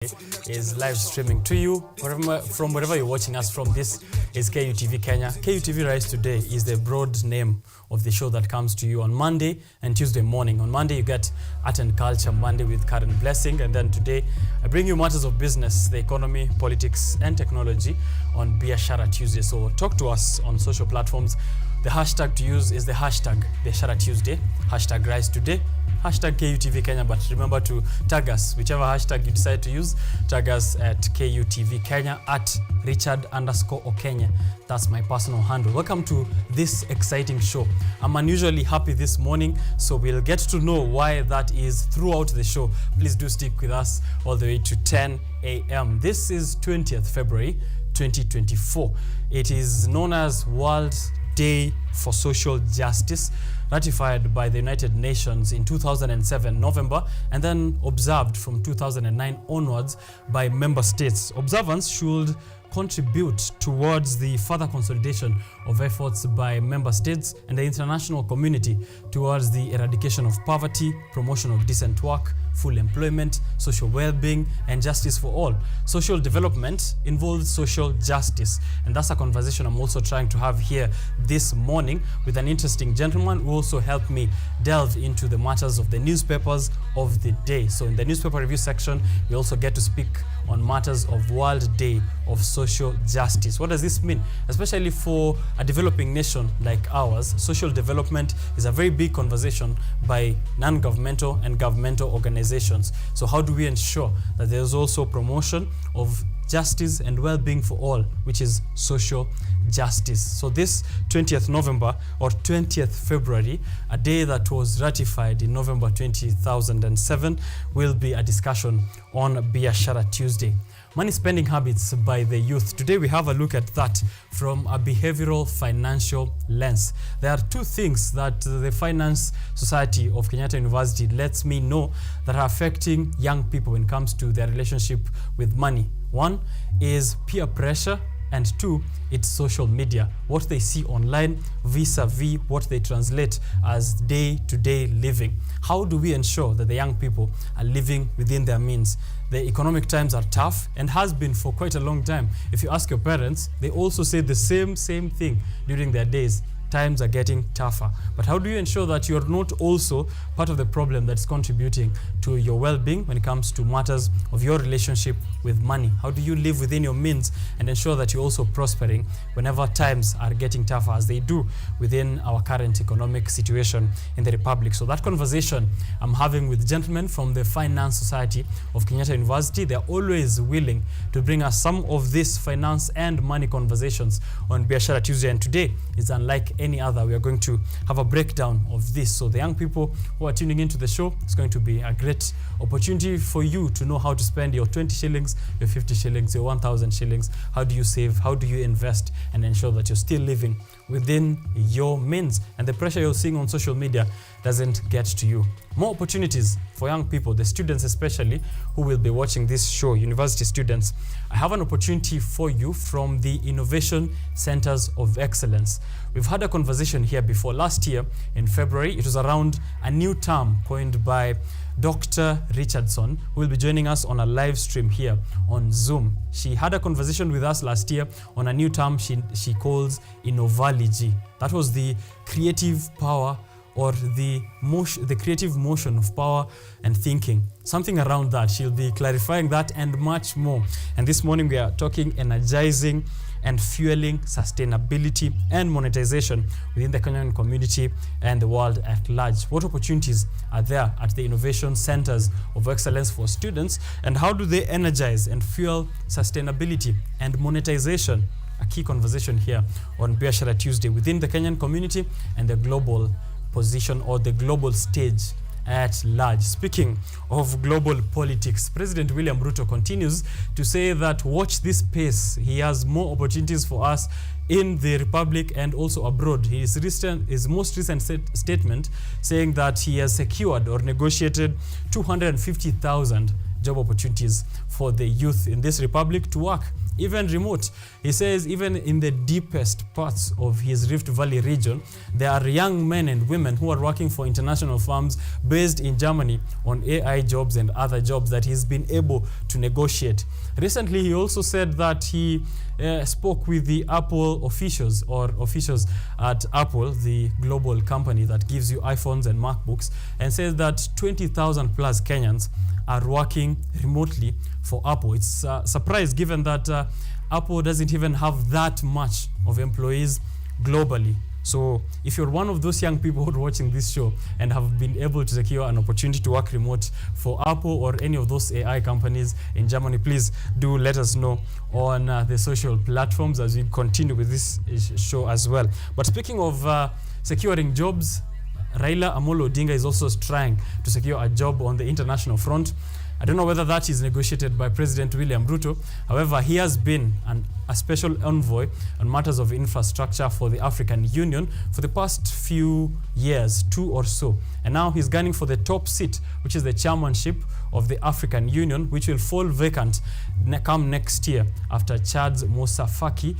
is live streaming to you from wherever you're watching us from. This is KUTV Kenya. KUTV Rise Today is the broad name of the show that comes to you on Monday and Tuesday morning. On Monday you get Art and Culture Monday with Karen Blessing, and then today I bring you matters of business, the economy, politics and technology on Biashara Tuesday. So talk to us on social platforms. The hashtag to use is the hashtag Biashara Tuesday, hashtag Rise Today, hashtag KUTV Kenya, but remember to tag us, whichever hashtag you decide to use, tag us at KUTV Kenya, at Richard_OKENYE. That's my personal handle. Welcome to this exciting show. I'm unusually happy this morning, so we'll get to know why that is throughout the show. Please do stick with us all the way to 10 a.m. This is 20th February 2024. It is known as World Day for Social Justice, ratified by the United Nations in 2007 November, and then observed from 2009 onwards by member states. Observance should contribute towards the further consolidation of efforts by member states and the international community towards the eradication of poverty, promotion of decent work, full employment, social well-being, and justice for all. Social development involves social justice, and that's a conversation I'm also trying to have here this morning with an interesting gentleman who also helped me delve into the matters of the newspapers of the day. So in the newspaper review section, we also get to speak on matters of World Day of Social Justice. What does this mean? Especially for a developing nation like ours, social development is a very big conversation by non-governmental and governmental organizations. So how do we ensure that there's also promotion of justice and well-being for all, which is social justice? So this 20th November or 20th February, a day that was ratified in November 2007, will be a discussion on Biashara Tuesday. Money spending habits by the youth. Today we have a look at that from a behavioral financial lens. There are two things that the Finance Society of Kenyatta University lets me know that are affecting young people when it comes to their relationship with money. One is peer pressure, and two, it's social media, what they see online vis-a-vis what they translate as day-to-day living. How do we ensure that the young people are living within their means? The economic times are tough and has been for quite a long time. If you ask your parents, they also say the same thing during their days. Times are getting tougher. But how do you ensure that you're not also part of the problem that's contributing to your well-being when it comes to matters of your relationship with money? How do you live within your means and ensure that you're also prospering whenever times are getting tougher, as they do within our current economic situation in the Republic? So that conversation I'm having with gentlemen from the Finance Society of Kenyatta University. They're always willing to bring us some of these finance and money conversations on Biashara Tuesday, and today is unlike any other. We are going to have a breakdown of this. So the young people who are tuning into the show, it's going to be a great opportunity for you to know how to spend your 20 shillings, your 50 shillings, your 1,000 shillings. How do you save? How do you invest and ensure that you're still living within your means and the pressure you're seeing on social media doesn't get to you? More opportunities for young people, the students especially, who will be watching this show, university students. I have an opportunity for you from the Innovation Centers of Excellence. We've had a conversation here before. Last year in February, it was around a new term coined by Dr. Richardson, who will be joining us on a live stream here on Zoom. She had a conversation with us last year on a new term she calls innovology. That was the creative power or the creative motion of power and thinking. Something around that. She'll be clarifying that and much more. And this morning we are talking energizing and fueling sustainability and monetization within the Kenyan community and the world at large. What opportunities are there at the Innovation Centers of Excellence for students, and how do they energize and fuel sustainability and monetization? A key conversation here on Biashara Tuesday within the Kenyan community and the global position or the global stage at large. Speaking of global politics, President William Ruto continues to say that watch this space. He has more opportunities for us in the Republic and also abroad. His most recent statement saying that he has secured or negotiated 250,000 job opportunities for the youth in this Republic to work even remote. He says even in the deepest parts of his Rift Valley region, there are young men and women who are working for international firms based in Germany on AI jobs and other jobs that he's been able to negotiate. Recently, he also said that he spoke with the Apple officials at Apple, the global company that gives you iPhones and MacBooks, and says that 20,000 plus Kenyans are working remotely for Apple. It's a surprise given that Apple doesn't even have that much of employees globally. So if you're one of those young people who are watching this show and have been able to secure an opportunity to work remote for Apple or any of those AI companies in Germany, please do let us know on the social platforms as we continue with this show as well. But speaking of securing jobs, Raila Amolo Odinga is also trying to secure a job on the international front. I don't know whether that is negotiated by President William Ruto. However, he has been a special envoy on matters of infrastructure for the African Union for the past few years, 2 or so. And now he's gunning for the top seat, which is the chairmanship of the African Union, which will fall vacant come next year after Chad's Moussa Faki,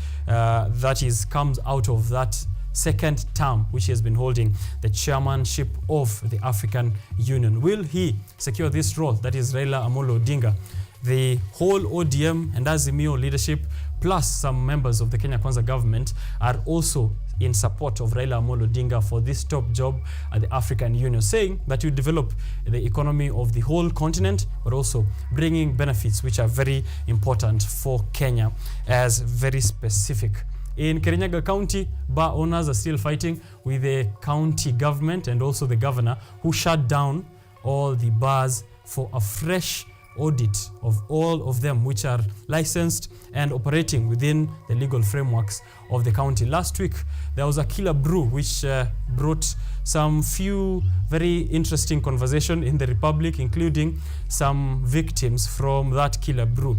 comes out of that second term which he has been holding the chairmanship of the African Union. Will he secure this role? That is Raila Amolo Odinga. The whole ODM and Azimio leadership plus some members of the Kenya Kwanza government are also in support of Raila Amolo Odinga for this top job at the African Union, saying that you develop the economy of the whole continent, but also bringing benefits which are very important for Kenya as very specific. In Kirinyaga County, bar owners are still fighting with the county government and also the governor, who shut down all the bars for a fresh audit of all of them which are licensed and operating within the legal frameworks of the county. Last week, there was a killer brew which brought some few very interesting conversation in the Republic, including some victims from that killer brew.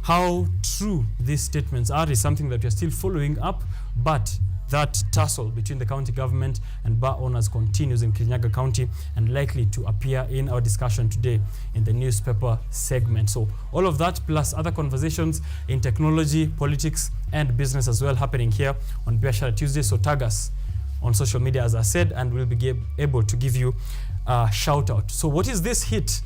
How true these statements are is something that we are still following up, but that tussle between the county government and bar owners continues in Kirinyaga County and likely to appear in our discussion today in the newspaper segment. So all of that plus other conversations in technology, politics and business as well happening here on Biashara Tuesday. So tag us on social media, as I said, and we'll be able to give you a shout out. So what is this heat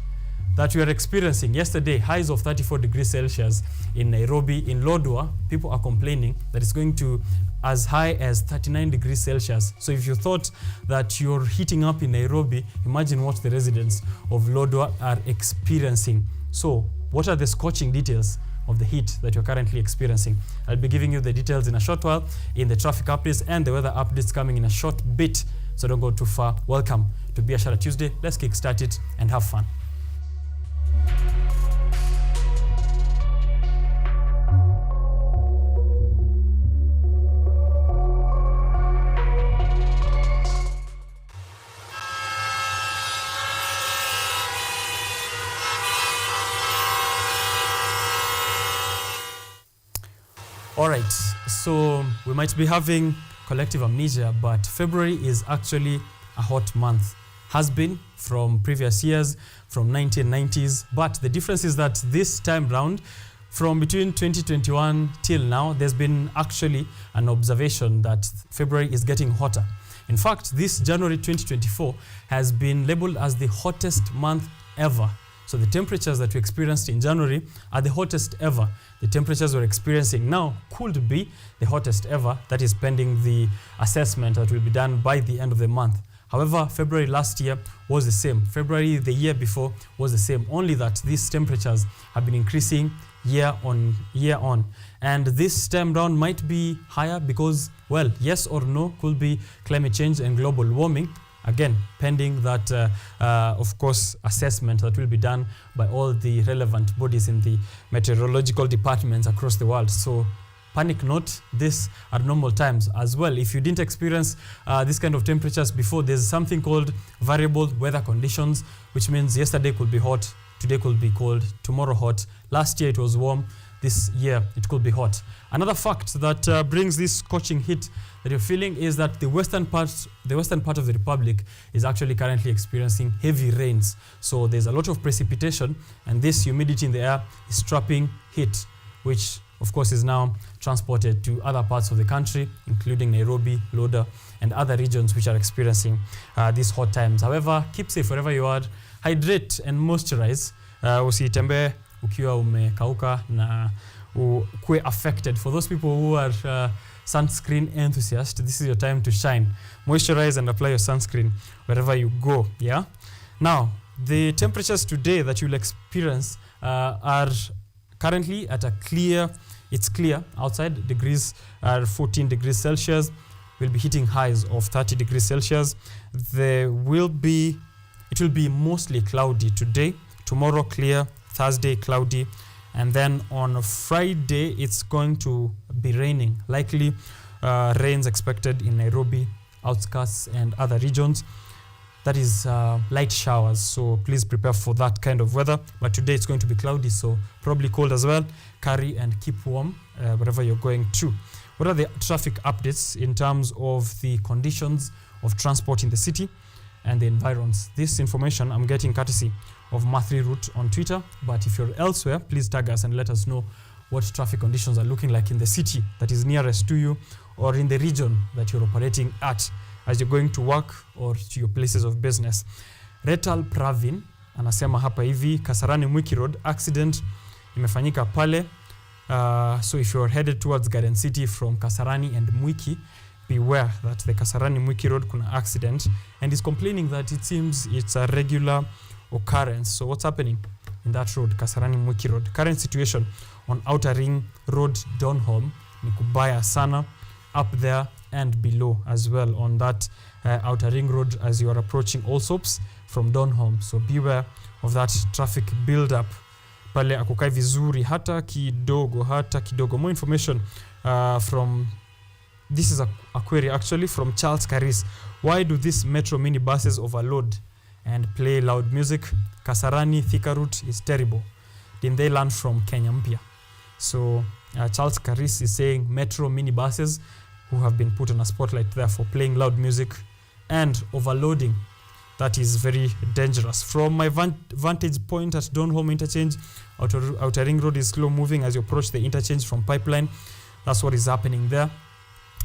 that we are experiencing? Yesterday, highs of 34 degrees Celsius in Nairobi. In Lodwar, people are complaining that it's going to as high as 39 degrees Celsius. So if you thought that you're heating up in Nairobi, imagine what the residents of Lodwar are experiencing. So what are the scorching details of the heat that you're currently experiencing? I'll be giving you the details in a short while in the traffic updates and the weather updates coming in a short bit. So don't go too far. Welcome to Biashara Tuesday. Let's kick start it and have fun. All right, so we might be having collective amnesia, but February is actually a hot month. Has been from previous years, from 1990s, but the difference is that this time round, from between 2021 till now, there's been actually an observation that February is getting hotter. In fact, this January 2024 has been labeled as the hottest month ever. So the temperatures that we experienced in January are the hottest ever. The temperatures we're experiencing now could be the hottest ever. That is pending the assessment that will be done by the end of the month. However, February last year was the same. February the year before was the same, only that these temperatures have been increasing year on year on. And this time round might be higher because, well, yes or no, could be climate change and global warming. Again, pending that, of course, assessment that will be done by all the relevant bodies in the meteorological departments across the world. So panic not, these are normal times as well. If you didn't experience this kind of temperatures before, there's something called variable weather conditions, which means yesterday could be hot, today could be cold, tomorrow hot. Last year it was warm, this year it could be hot. Another fact that brings this scorching heat that you're feeling is that the western part of the Republic is actually currently experiencing heavy rains. So there's a lot of precipitation, and this humidity in the air is trapping heat, which of course, is now transported to other parts of the country, including Nairobi, Loda, and other regions which are experiencing these hot times. However, keep safe wherever you are. Hydrate and moisturize. Usitembe ukiwa umekauka na ukue affected. For those people who are sunscreen enthusiasts, this is your time to shine. Moisturize and apply your sunscreen wherever you go. Yeah. Now, the temperatures today that you'll experience are currently at a clear. It's clear outside. Degrees are 14 degrees Celsius. We'll be hitting highs of 30 degrees Celsius. It will be mostly cloudy today. Tomorrow clear. Thursday cloudy. And then on Friday, it's going to be raining. Likely rains expected in Nairobi, outskirts, and other regions. That is light showers, so please prepare for that kind of weather. But today it's going to be cloudy, so probably cold as well. Carry and keep warm wherever you're going to. What are the traffic updates in terms of the conditions of transport in the city and the environs? This information I'm getting courtesy of Mathri Route on Twitter, but if you're elsewhere, please tag us and let us know what traffic conditions are looking like in the city that is nearest to you or in the region that you're operating at as you're going to work or to your places of business. Retal Pravin anasema hapa hivi, Kasarani Mwiki Road accident imefanyika pale. So if you're headed towards Garden City from Kasarani and Mwiki, beware that the Kasarani Mwiki Road kuna accident, and is complaining that it seems it's a regular occurrence. So what's happening in that road, Kasarani Mwiki Road? Current situation on Outer Ring Road, Donholm, ni kubaya sana, up there and below as well on that Outer Ring Road as you are approaching Allsops from Donholm. So beware of that traffic build up. Pale akukai vizuri hata kidogo. More information from, this is a query actually from Charles Caris. Why do these metro mini buses overload and play loud music? Kasarani Thika route is terrible. Didn't they learn from Kenya Mpya? So Charles Caris is saying metro mini buses who have been put on a spotlight there for playing loud music and overloading. That is very dangerous. From my vantage point at Donholm Interchange, Outer Ring Road is slow moving as you approach the interchange from Pipeline. That's what is happening there.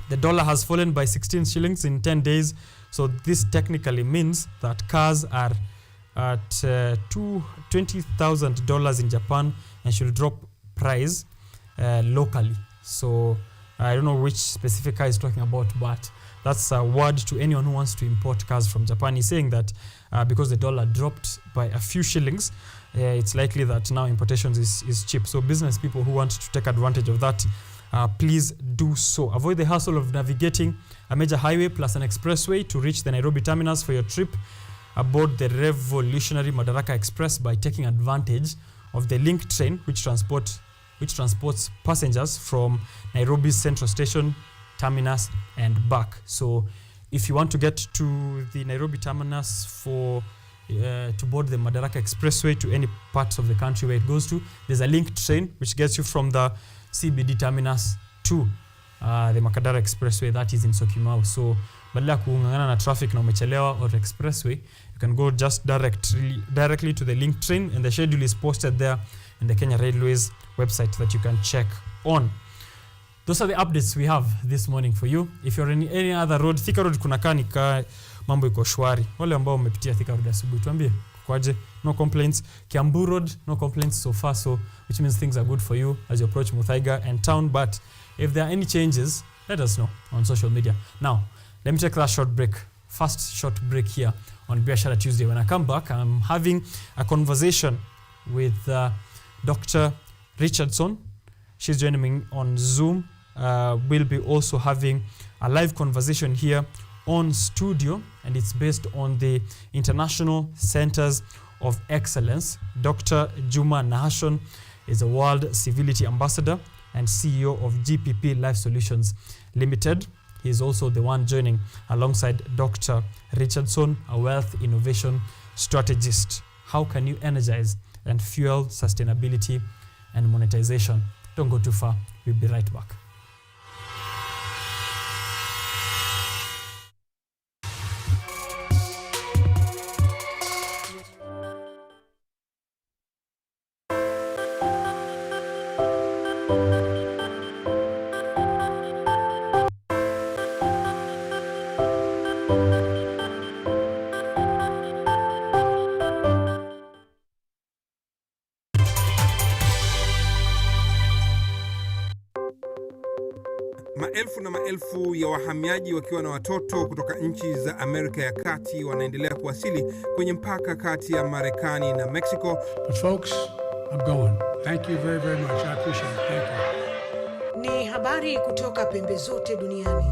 The dollar has fallen by 16 shillings in 10 days. So this technically means that cars are at $20,000 in Japan and should drop price locally. So I don't know which specific car is talking about, but that's a word to anyone who wants to import cars from Japan. He's saying that because the dollar dropped by a few shillings, it's likely that now importations is cheap. So business people who want to take advantage of that, please do so. Avoid the hassle of navigating a major highway plus an expressway to reach the Nairobi terminus for your trip aboard the revolutionary Madaraka Express by taking advantage of the link train which transports passengers from Nairobi's Central Station, terminus, and back. So if you want to get to the Nairobi terminus to board the Madaraka Expressway to any parts of the country where it goes to, there's a link train which gets you from the CBD terminus to the Makadara Expressway that is in Syokimau. So badala kuungana na traffic na umechelewa or expressway, you can go just directly to the link train, and the schedule is posted there in the Kenya Railways website that you can check on. Those are the updates we have this morning for you. If you're in any other road, Thika Road kunakaa nika mambo iko shwari. Wale ambao umepitia Thika Road asubuhi, tuambie kwaje? No complaints. Kiambu Road, no complaints so far, so which means things are good for you as you approach Muthaiga and town. But if there are any changes, let us know on social media. Now, let me take that short break. First short break here on Biashara Tuesday. When I come back, I'm having a conversation with Dr. Richardson. She's joining me on Zoom. We'll be also having a live conversation here on studio, and it's based on the International Centers of Excellence. Dr. Juma Nahashon is a World Civility Ambassador and CEO of GPP Life Solutions Limited. He is also the one joining alongside Dr. Richardson, a wealth innovation strategist. How can you energize and fuel sustainability and monetization? Don't go too far. We'll be right back. Maelfu na maelfu ya wahamiaji wakiwa na watoto kutoka nchi za Amerika ya Kati wanaendelea kuwasili kwenye mpaka kati ya Marekani na Mexico. But folks, I'm going. Thank you very, very much. I appreciate it. Thank you. Ni habari kutoka pembe zote duniani.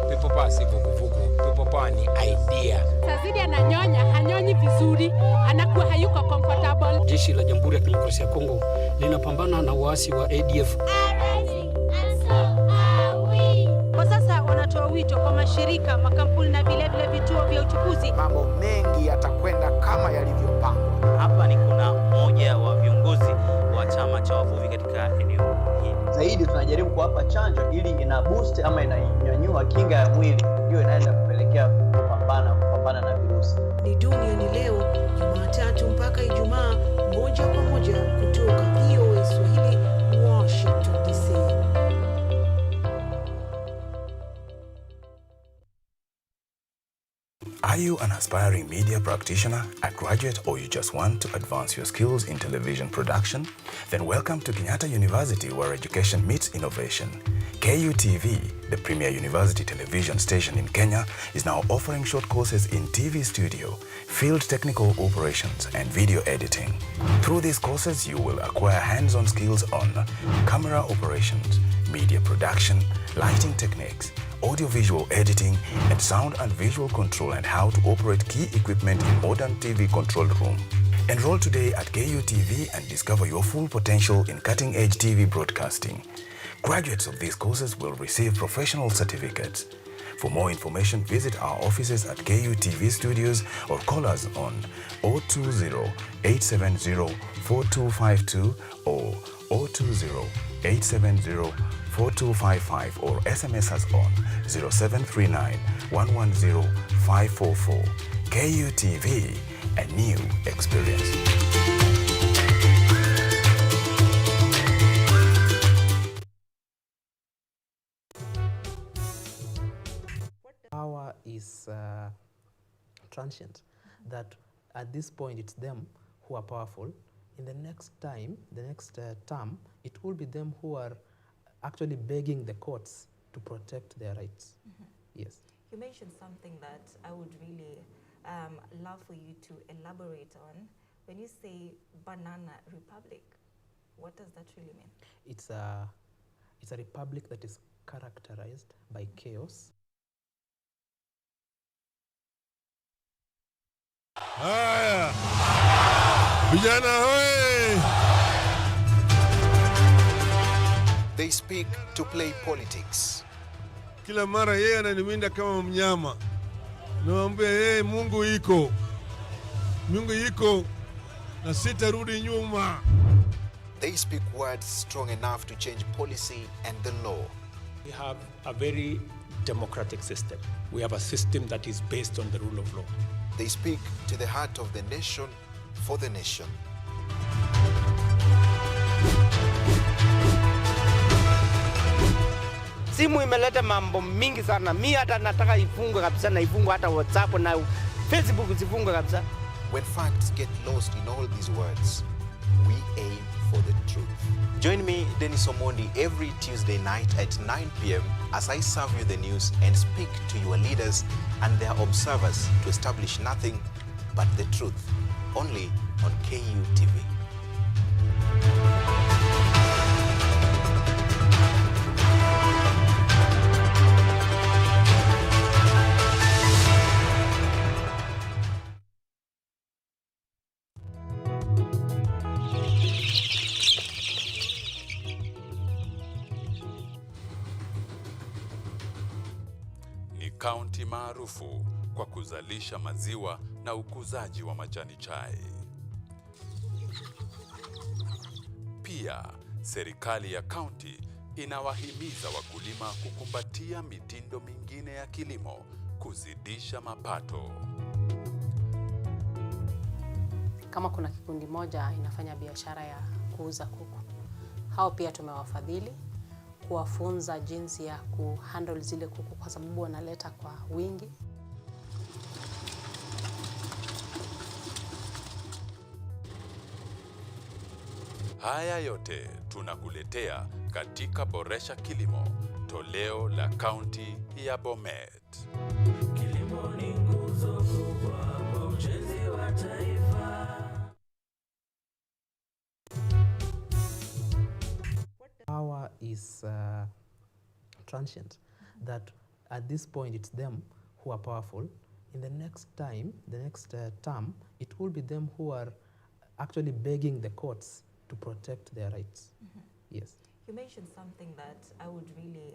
Pepo pasi vuguvugu. Pepo pa ni idea. Sazidi ananyonya, hanyonyi vizuri, anakuwa hayuko comfortable. Jeshi la Jamhuri ya Kidemokrasia ya Kongo linapambana na waasi wa ADF. Kwa sasa wanatoa wito kwa mashirika, makampuni na vile vituo vya uchukuzi. Mambo mengi yatakwenda kama yalivyopangwa. Hapa ni kuna mmoja wa viongozi wa chama cha wavuvi katika eneo hili. Zaidi tunajaribu kuwapa chanjo ili ina boost ama inanyanyua kinga ya mwili, hiyo inaenda kupelekea kupambana na virusi. Ni duniani leo, Jumatatu mpaka Ijumaa, moja kwa moja kutoka VOA Swahili, Washington DC. Are you an aspiring media practitioner, a graduate, or you just want to advance your skills in television production? Then welcome to Kenyatta University, where education meets innovation. KUTV, the premier university television station in Kenya, is now offering short courses in TV studio, field technical operations, and video editing. Through these courses, you will acquire hands-on skills on camera operations, media production, lighting techniques, audio-visual editing, and sound and visual control, and how to operate key equipment in modern TV control room. Enroll today at KUTV and discover your full potential in cutting-edge TV broadcasting. Graduates of these courses will receive professional certificates. For more information, visit our offices at KUTV Studios or call us on 020-870-4252 or 020-870-4255 or SMS us on 0739-110-544. KUTV, a new experience. Power is transient, that at this point it's them who are powerful. In the next time, the next term, it will be them who are actually begging the courts to protect their rights. Yes. You mentioned something that I would really love for you to elaborate on. When you say banana republic, what does that really mean? It's a republic that is characterized by chaos. Haya, vijana hoye! They speak to play politics. Kila mara yeye ananiwinda kama mnyama. Naambia yeye Mungu iko. Mungu iko na sitarudi nyuma. They speak words strong enough to change policy and the law. We have a very democratic system. We have a system that is based on the rule of law. They speak to the heart of the nation for the nation. Simu imeleta mambo mingi sana. Mimi hata nataka ifungwe kabisa, na ifungwe hata WhatsApp na Facebook zifungwe kabisa. When facts get lost in all these words, we aim for the truth. Join me, Dennis Omondi, every Tuesday night at 9 p.m. as I serve you the news and speak to your leaders and their observers to establish nothing but the truth, only on KUTV. Kaunti maarufu kwa kuzalisha maziwa na ukuzaji wa majani chai. Pia, serikali ya kaunti inawahimiza wakulima kukumbatia mitindo mingine ya kilimo kuzidisha mapato. Kama kuna kikundi moja inafanya biashara ya kuuza kuku, hao pia tumewafadhili kuwafunza jinsi ya kuhandle zile kuku kwa sababu wanaleta kwa wingi. Haya yote tunakuletea katika Boresha Kilimo toleo la kaunti ya Bomet. Kilimo ni nguzo kubwa kwa ujenzi wa taifa. Power is transient, that at this point it's them who are powerful. In the next time, the next term, it will be them who are actually begging the courts to protect their rights. Yes. You mentioned something that I would really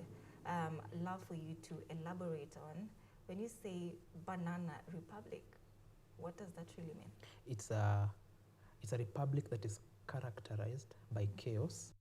love for you to elaborate on. When you say banana republic, what does that really mean? It's a republic that is characterized by chaos.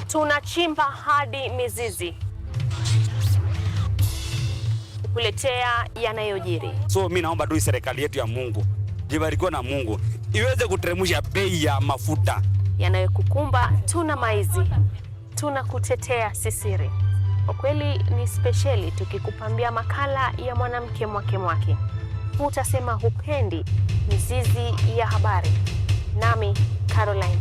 Tunachimba hadi mizizi kukuletea yanayojiri. So mimi naomba tu serikali yetu ya Mungu, jibarikiwe na Mungu, iweze kuteremsha bei ya mafuta. Yanayokukumba tuna maizi, tunakutetea sisiri. Kwa kweli ni speciali tukikupambia makala ya mwanamke mwake. Utasema hupendi mizizi ya habari. Nami Caroline.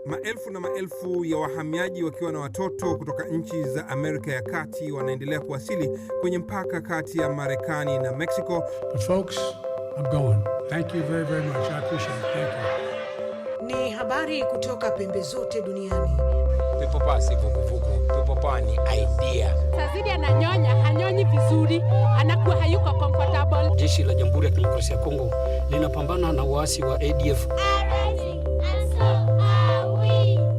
Maelfu na maelfu ya wahamiaji wakiwa na watoto kutoka nchi za Amerika ya Kati wanaendelea kuwasili kwenye mpaka kati ya Marekani na Mexico. But folks, I'm going. Thank you very, very much. I appreciate it. Thank you. Ni habari kutoka pembe zote duniani. People power si vuguvugu. People power ni idea. Tazidi ananyonya, hanyonyi vizuri, anakuwa hayuko comfortable. Jeshi la Jamhuri ya Kidemokrasia ya Kongo linapambana na waasi wa ADF.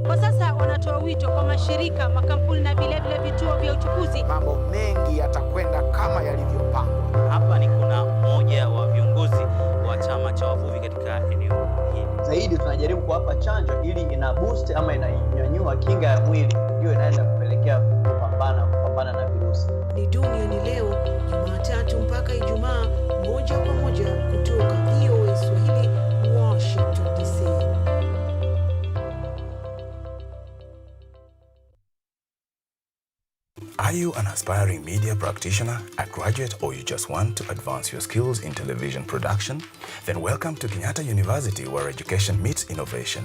Kwa sasa wanatoa wito kwa mashirika, makampuni na vilevile vituo vya uchukuzi. Mambo mengi yatakwenda kama yalivyopangwa. Hapa ni kuna mmoja wa viongozi wa chama cha wavuvi katika eneo hili. Zaidi tunajaribu kuwapa chanjo ili ina boost ama inanyanyua kinga ya mwili, hiyo inaenda kupelekea kupambana na virusi. Ni duniani leo, Jumatatu mpaka Ijumaa, moja kwa moja kutoka VOA Swahili, Washington DC. Are you an aspiring media practitioner, a graduate, or you just want to advance your skills in television production? Then welcome to Kenyatta University, where education meets innovation.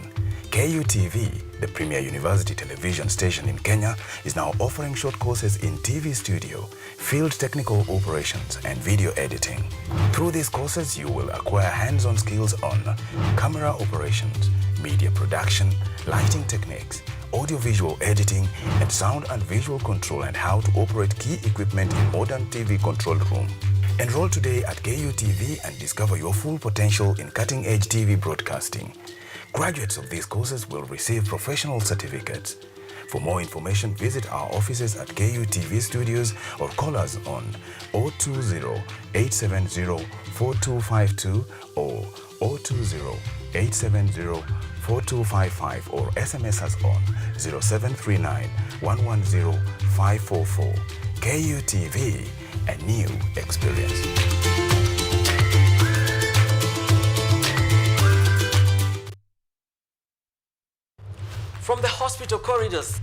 KUTV, the premier university television station in Kenya, is now offering short courses in TV studio, field technical operations, and video editing. Through these courses, you will acquire hands-on skills on camera operations, media production, lighting techniques, audio-visual editing, and sound and visual control, and how to operate key equipment in modern TV control room. Enroll today at KUTV and discover your full potential in cutting-edge TV broadcasting. Graduates of these courses will receive professional certificates. For more information, visit our offices at KUTV Studios or call us on 020-870-4252 or 020-870-4255 or SMS us on 0739-110-544. KUTV, a new experience. From the hospital corridors,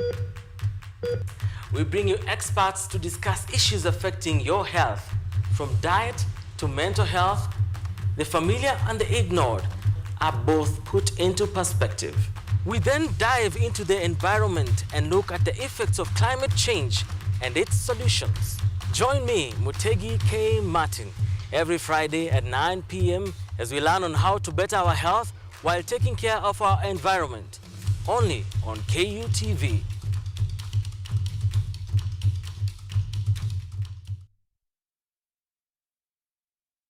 we bring you experts to discuss issues affecting your health, from diet to mental health. The familiar and the ignored are both put into perspective. We then dive into the environment and look at the effects of climate change and its solutions. Join me, Mutegi K. Martin, every Friday at 9 p.m. as we learn on how to better our health while taking care of our environment. Only on KUTV.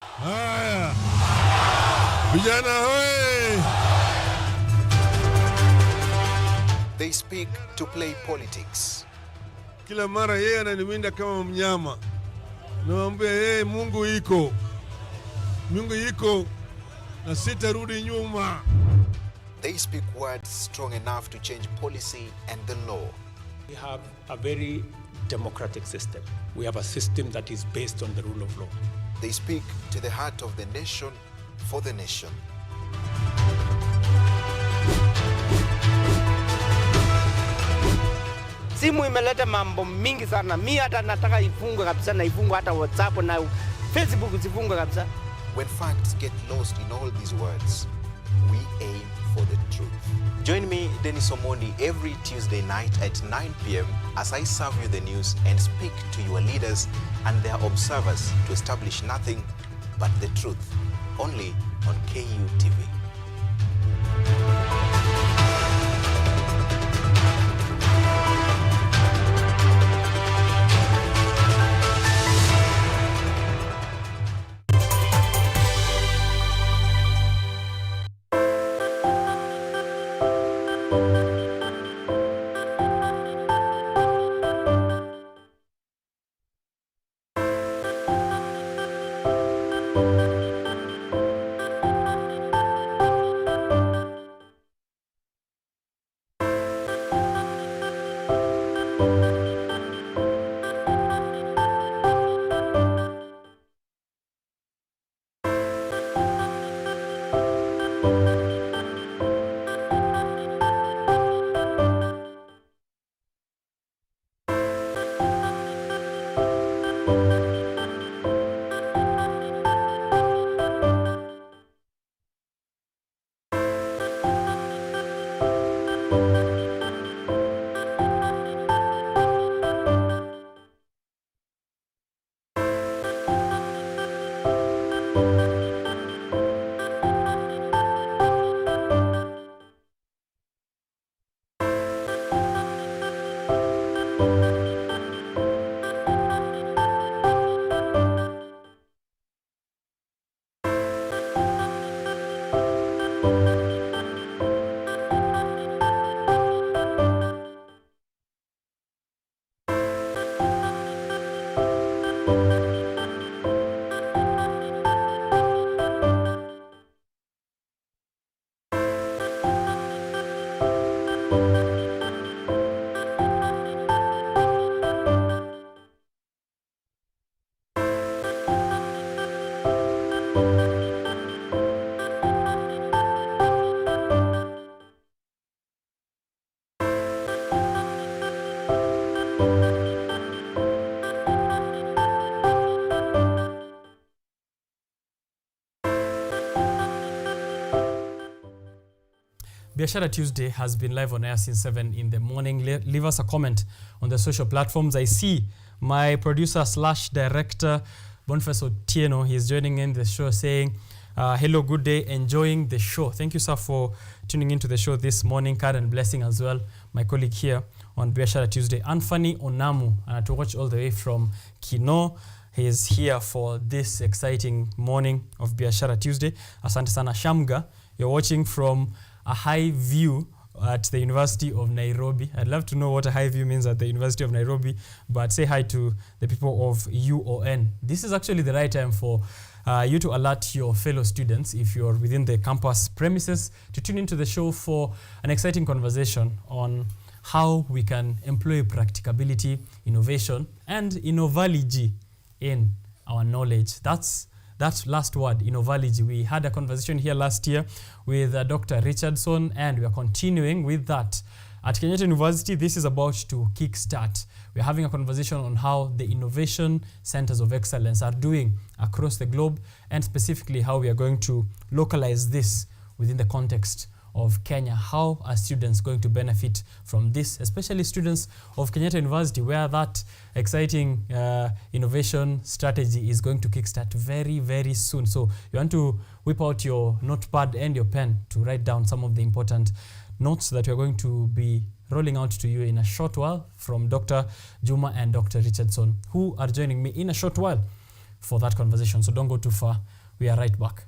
Haya. Vijana hoye. They speak to play politics. Kila mara yeye ananiwinda kama mnyama. Naambia yeye Mungu iko. Mungu iko na sitarudi nyuma. They speak words strong enough to change policy and the law. We have a very democratic system. We have a system that is based on the rule of law. They speak to the heart of the nation for the nation. Simu imeleta mambo mingi sana. Mimi hata nataka ifungwe kabisa, na ifungwe hata WhatsApp na Facebook zifungwe kabisa. When facts get lost in all these words, we aim for the truth. Join me, Dennis Omondi, every Tuesday night at 9 p.m. as I serve you the news and speak to your leaders and their observers to establish nothing but the truth, only on KUTV. Biashara Tuesday has been live on air since 7 in the morning. Leave us a comment on the social platforms. I see my producer/director, Boniface Otieno, he is joining in the show saying, hello, good day, enjoying the show. Thank you, sir, for tuning into the show this morning. Karen Blessing as well, my colleague here on Biashara Tuesday. Anthony Onamu, to watch all the way from Kino. He is here for this exciting morning of Biashara Tuesday. Asante sana Shamga, you're watching from a high view at the University of Nairobi. I'd love to know what a high view means at the University of Nairobi, but say hi to the people of UON. This is actually the right time for you to alert your fellow students, if you're within the campus premises, to tune into the show for an exciting conversation on how we can employ practicability, innovation, and innovology in our knowledge. That's that last word, innovology. We had a conversation here last year with Dr. Richardson, and we are continuing with that At Kenyatta University, this is about to kickstart. We're having a conversation on how the innovation centers of excellence are doing across the globe, and specifically how we are going to localize this within the context of Kenya. How are students going to benefit from this, especially students of Kenyatta University, where that exciting innovation strategy is going to kickstart very, very soon. So you want to whip out your notepad and your pen to write down some of the important notes that we're going to be rolling out to you in a short while from Dr. Juma and Dr. Richardson, who are joining me in a short while for that conversation. So don't go too far. We are right back.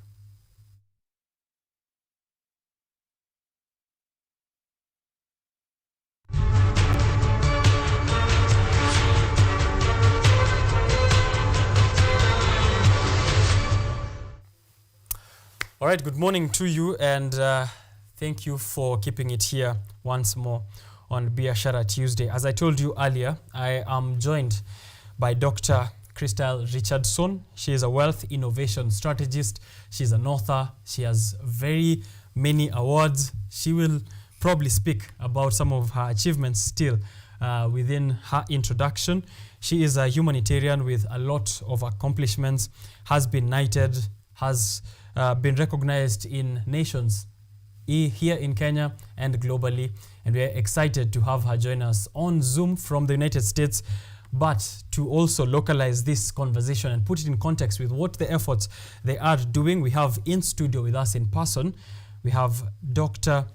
All right, good morning to you, and thank you for keeping it here once more on Biashara Tuesday. As I told you earlier, I am joined by Dr. Crystal Richardson. She is a wealth innovation strategist. She's an author. She has very many awards. She will probably speak about some of her achievements still within her introduction. She is a humanitarian with a lot of accomplishments, has been knighted, has been recognized in nations here in Kenya and globally, and we are excited to have her join us on Zoom from the United States, but to also localize this conversation and put it in context with what the efforts they are doing. We have in studio with us in person, we have Dr.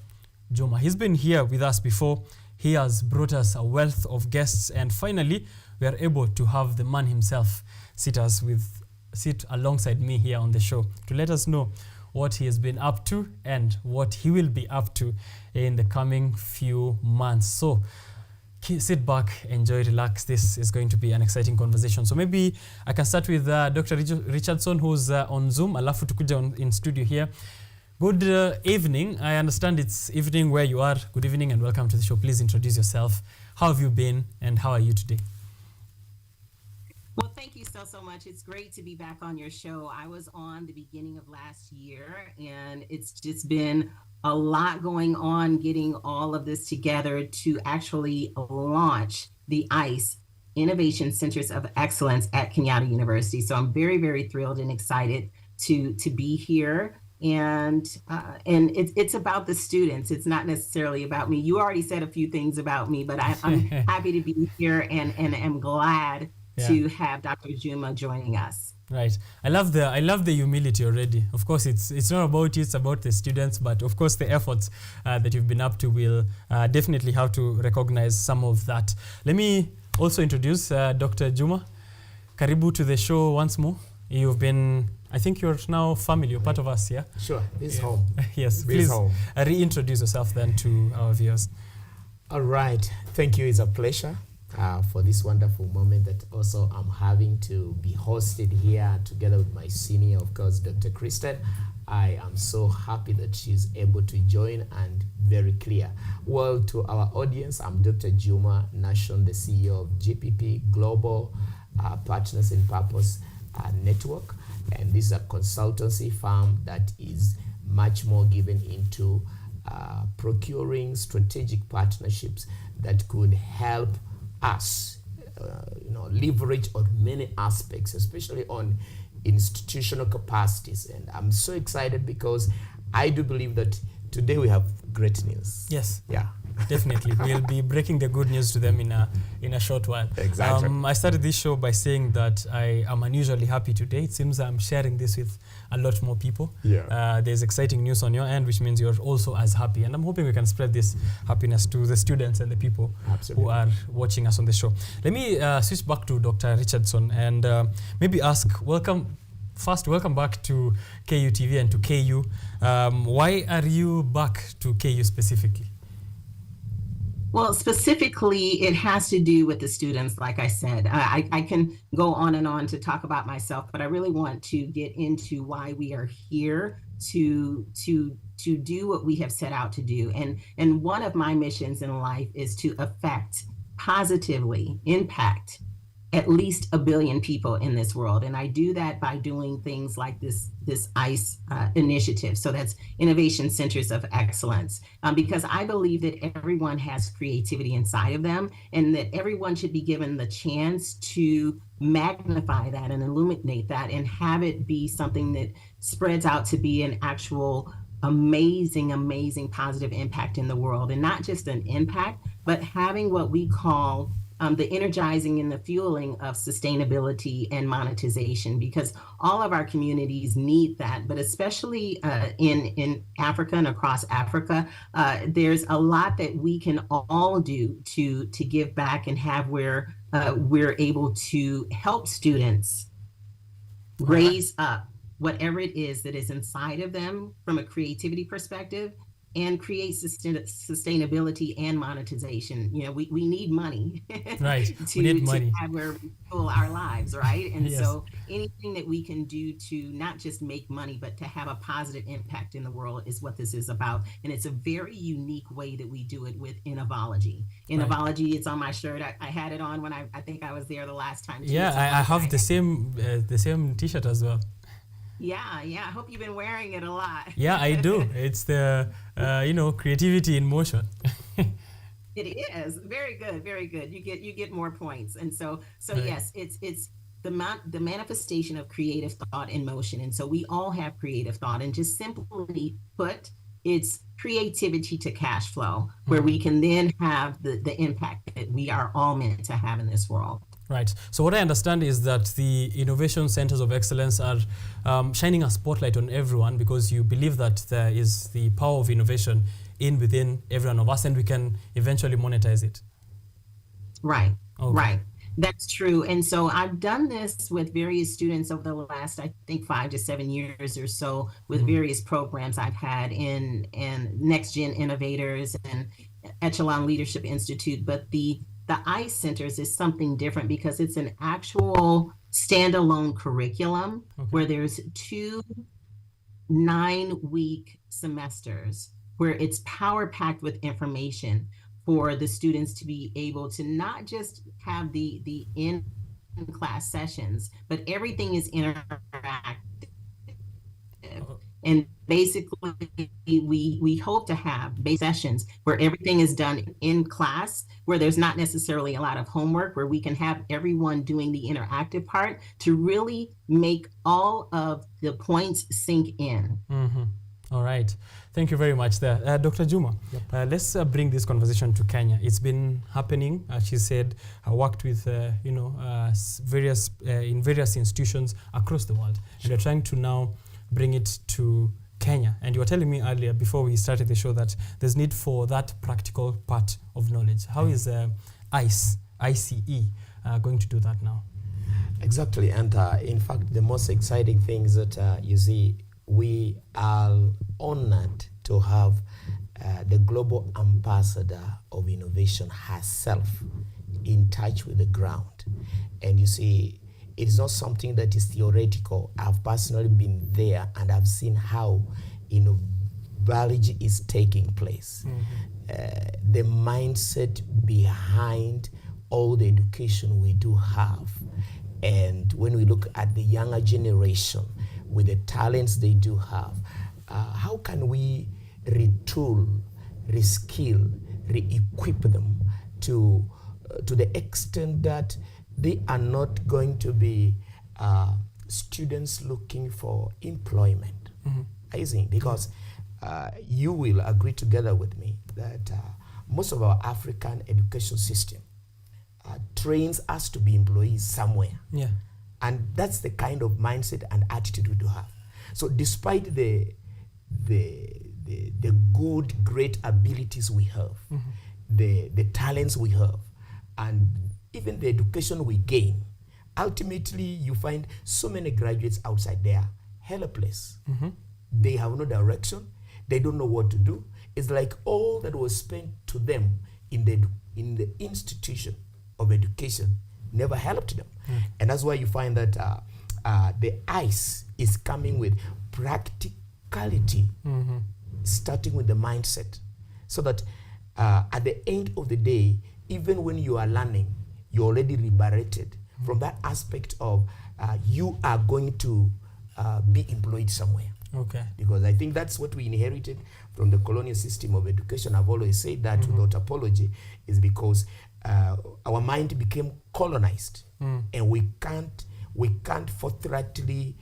Juma. He's been here with us before. He has brought us a wealth of guests, and finally we are able to have the man himself sit alongside me here on the show to let us know what he has been up to and what he will be up to in the coming few months. So sit back, enjoy, relax. This is going to be an exciting conversation. So maybe I can start with Dr. Richardson, who's on Zoom. Alafu tukuja in studio here. Good evening. I understand it's evening where you are. Good evening and welcome to the show. Please introduce yourself. How have you been and how are you today? Well, thank you so much. It's great to be back on your show. I was on the beginning of last year, and it's just been a lot going on getting all of this together to actually launch the ICE Innovation Centers of Excellence at Kenyatta University. So I'm very, very thrilled and excited to be here. And it's about the students. It's not necessarily about me. You already said a few things about me, but I'm happy to be here and am glad to have Dr. Juma joining us. Right. I love the humility already. Of course, it's not about you, it's about the students, but of course the efforts that you've been up to will definitely have to recognize some of that. Let me also introduce Dr. Juma. Karibu to the show once more. You've been, I think you're now family, you're part of us, yeah? Sure, this is home. Yes, this please home. Reintroduce yourself then to our viewers. All right, thank you. It's a pleasure for this wonderful moment that also I'm having to be hosted here together with my senior, of course, Dr. Kristen. I am so happy that she's able to join and very clear. Well, to our audience, I'm Dr. Juma Nation, the CEO of GPP Global Partners in Purpose Network. And this is a consultancy firm that is much more given into procuring strategic partnerships that could help us, leverage on many aspects, especially on institutional capacities. And I'm so excited because I do believe that today we have great news. Yes. Yeah. Definitely. We'll be breaking the good news to them in a short while. Exactly. I started this show by saying that I am unusually happy today. It seems I'm sharing this with a lot more people. Yeah. There's exciting news on your end, which means you're also as happy. And I'm hoping we can spread this happiness to the students and the people Absolutely. who are watching us on the show. Let me switch back to Dr. Richardson and maybe ask, welcome back to KUTV and to KU. Why are you back to KU specifically? Well, specifically, it has to do with the students, like I said. I can go on and on to talk about myself, but I really want to get into why we are here to do what we have set out to do. And one of my missions in life is to affect, positively impact at least 1 billion people in this world. And I do that by doing things like this ICE initiative. So that's Innovation Centers of Excellence, because I believe that everyone has creativity inside of them, and that everyone should be given the chance to magnify that and illuminate that and have it be something that spreads out to be an actual amazing positive impact in the world. And not just an impact, but having what we call the energizing and the fueling of sustainability and monetization, because all of our communities need that, but especially in Africa and across Africa, there's a lot that we can all do to give back and have where we're able to help students raise up whatever it is that is inside of them from a creativity perspective, and create sustainability and monetization. You know, we need money, right? to have where we fuel our lives, right? And yes. So anything that we can do to not just make money, but to have a positive impact in the world is what this is about. And it's a very unique way that we do it with Innovology. Innovology, right. It's on my shirt. I had it on when I think I was there the last time. Yeah, I have the same T-shirt as well. Yeah. I hope you've been wearing it a lot. Yeah, I do. It's the, creativity in motion. It is very good. You get more points. And so right. Yes, it's the manifestation of creative thought in motion. And so we all have creative thought, and just simply put, it's creativity to cash flow, where we can then have the impact that we are all meant to have in this world. Right. So what I understand is that the Innovation Centers of Excellence are shining a spotlight on everyone, because you believe that there is the power of innovation within every one of us, and we can eventually monetize it. Right. Okay. Right. That's true. And so I've done this with various students over the last, I think, 5 to 7 years or so, with various programs I've had in Next Gen Innovators and Echelon Leadership Institute. But the ICE Centers is something different, because it's an actual standalone curriculum, where there's 2 9-week semesters where it's power-packed with information for the students to be able to not just have the in-class sessions, but everything is interactive. And basically, we hope to have base sessions where everything is done in class, where there's not necessarily a lot of homework, where we can have everyone doing the interactive part to really make all of the points sink in. Mm-hmm. All right. Thank you very much there. Dr. Juma, yep. Let's bring this conversation to Kenya. It's been happening, as she said, I worked with, various institutions across the world. Sure. And we're trying to now bring it to Kenya. And you were telling me earlier, before we started the show, that there's need for that practical part of knowledge. How is ICE going to do that now? Exactly. And in fact, the most exciting thing is that you see, we are honored to have the global ambassador of innovation herself in touch with the ground. And you see, it is not something that is theoretical. I've personally been there, and I've seen how innovation is taking place. Mm-hmm. The mindset behind all the education we do have. And when we look at the younger generation with the talents they do have, how can we retool, reskill, re-equip them to the extent that they are not going to be students looking for employment? Mm-hmm. I think, because you will agree together with me that most of our African education system trains us to be employees somewhere. Yeah. And that's the kind of mindset and attitude we do have. So despite the good, great abilities we have, mm-hmm. the talents we have, and even the education we gain, ultimately you find so many graduates outside there helpless. Mm-hmm. They have no direction. They don't know what to do. It's like all that was spent to them in the institution of education never helped them. Mm. And that's why you find that the ICE is coming with practicality, mm-hmm. starting with the mindset, so that at the end of the day, even when you are learning, you're already liberated from that aspect of you are going to be employed somewhere. Okay. Because I think that's what we inherited from the colonial system of education. I've always said that without apology, is because our mind became colonized, and we can't forthrightly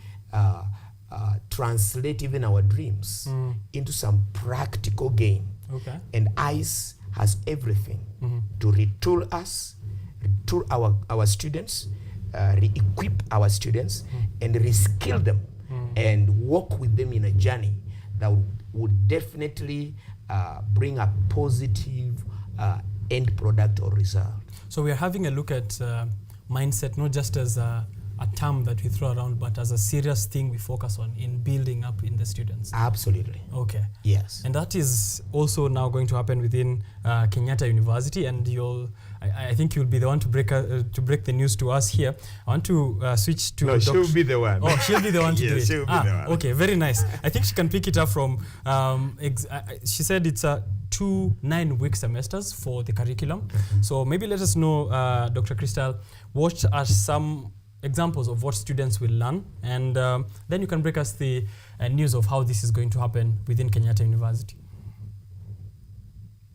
translate even our dreams into some practical gain. Okay. And ICE has everything to retool us, retool our students, re-equip our students, and reskill them, and walk with them in a journey that would definitely bring a positive end product or result. So we are having a look at mindset, not just as a term that we throw around, but as a serious thing we focus on in building up in the students. Absolutely. Okay. Yes. And that is also now going to happen within Kenyatta University, and I think you'll be the one to break the news to us here. I want to switch to... No, she'll be the one. Oh, she'll be the one to do it. She'll be the one. Okay, very nice. I think she can pick it up from... she said it's 2 9-week semesters for the curriculum. So maybe let us know, Dr. Crystal, what are some examples of what students will learn, and then you can break us the news of how this is going to happen within Kenyatta University.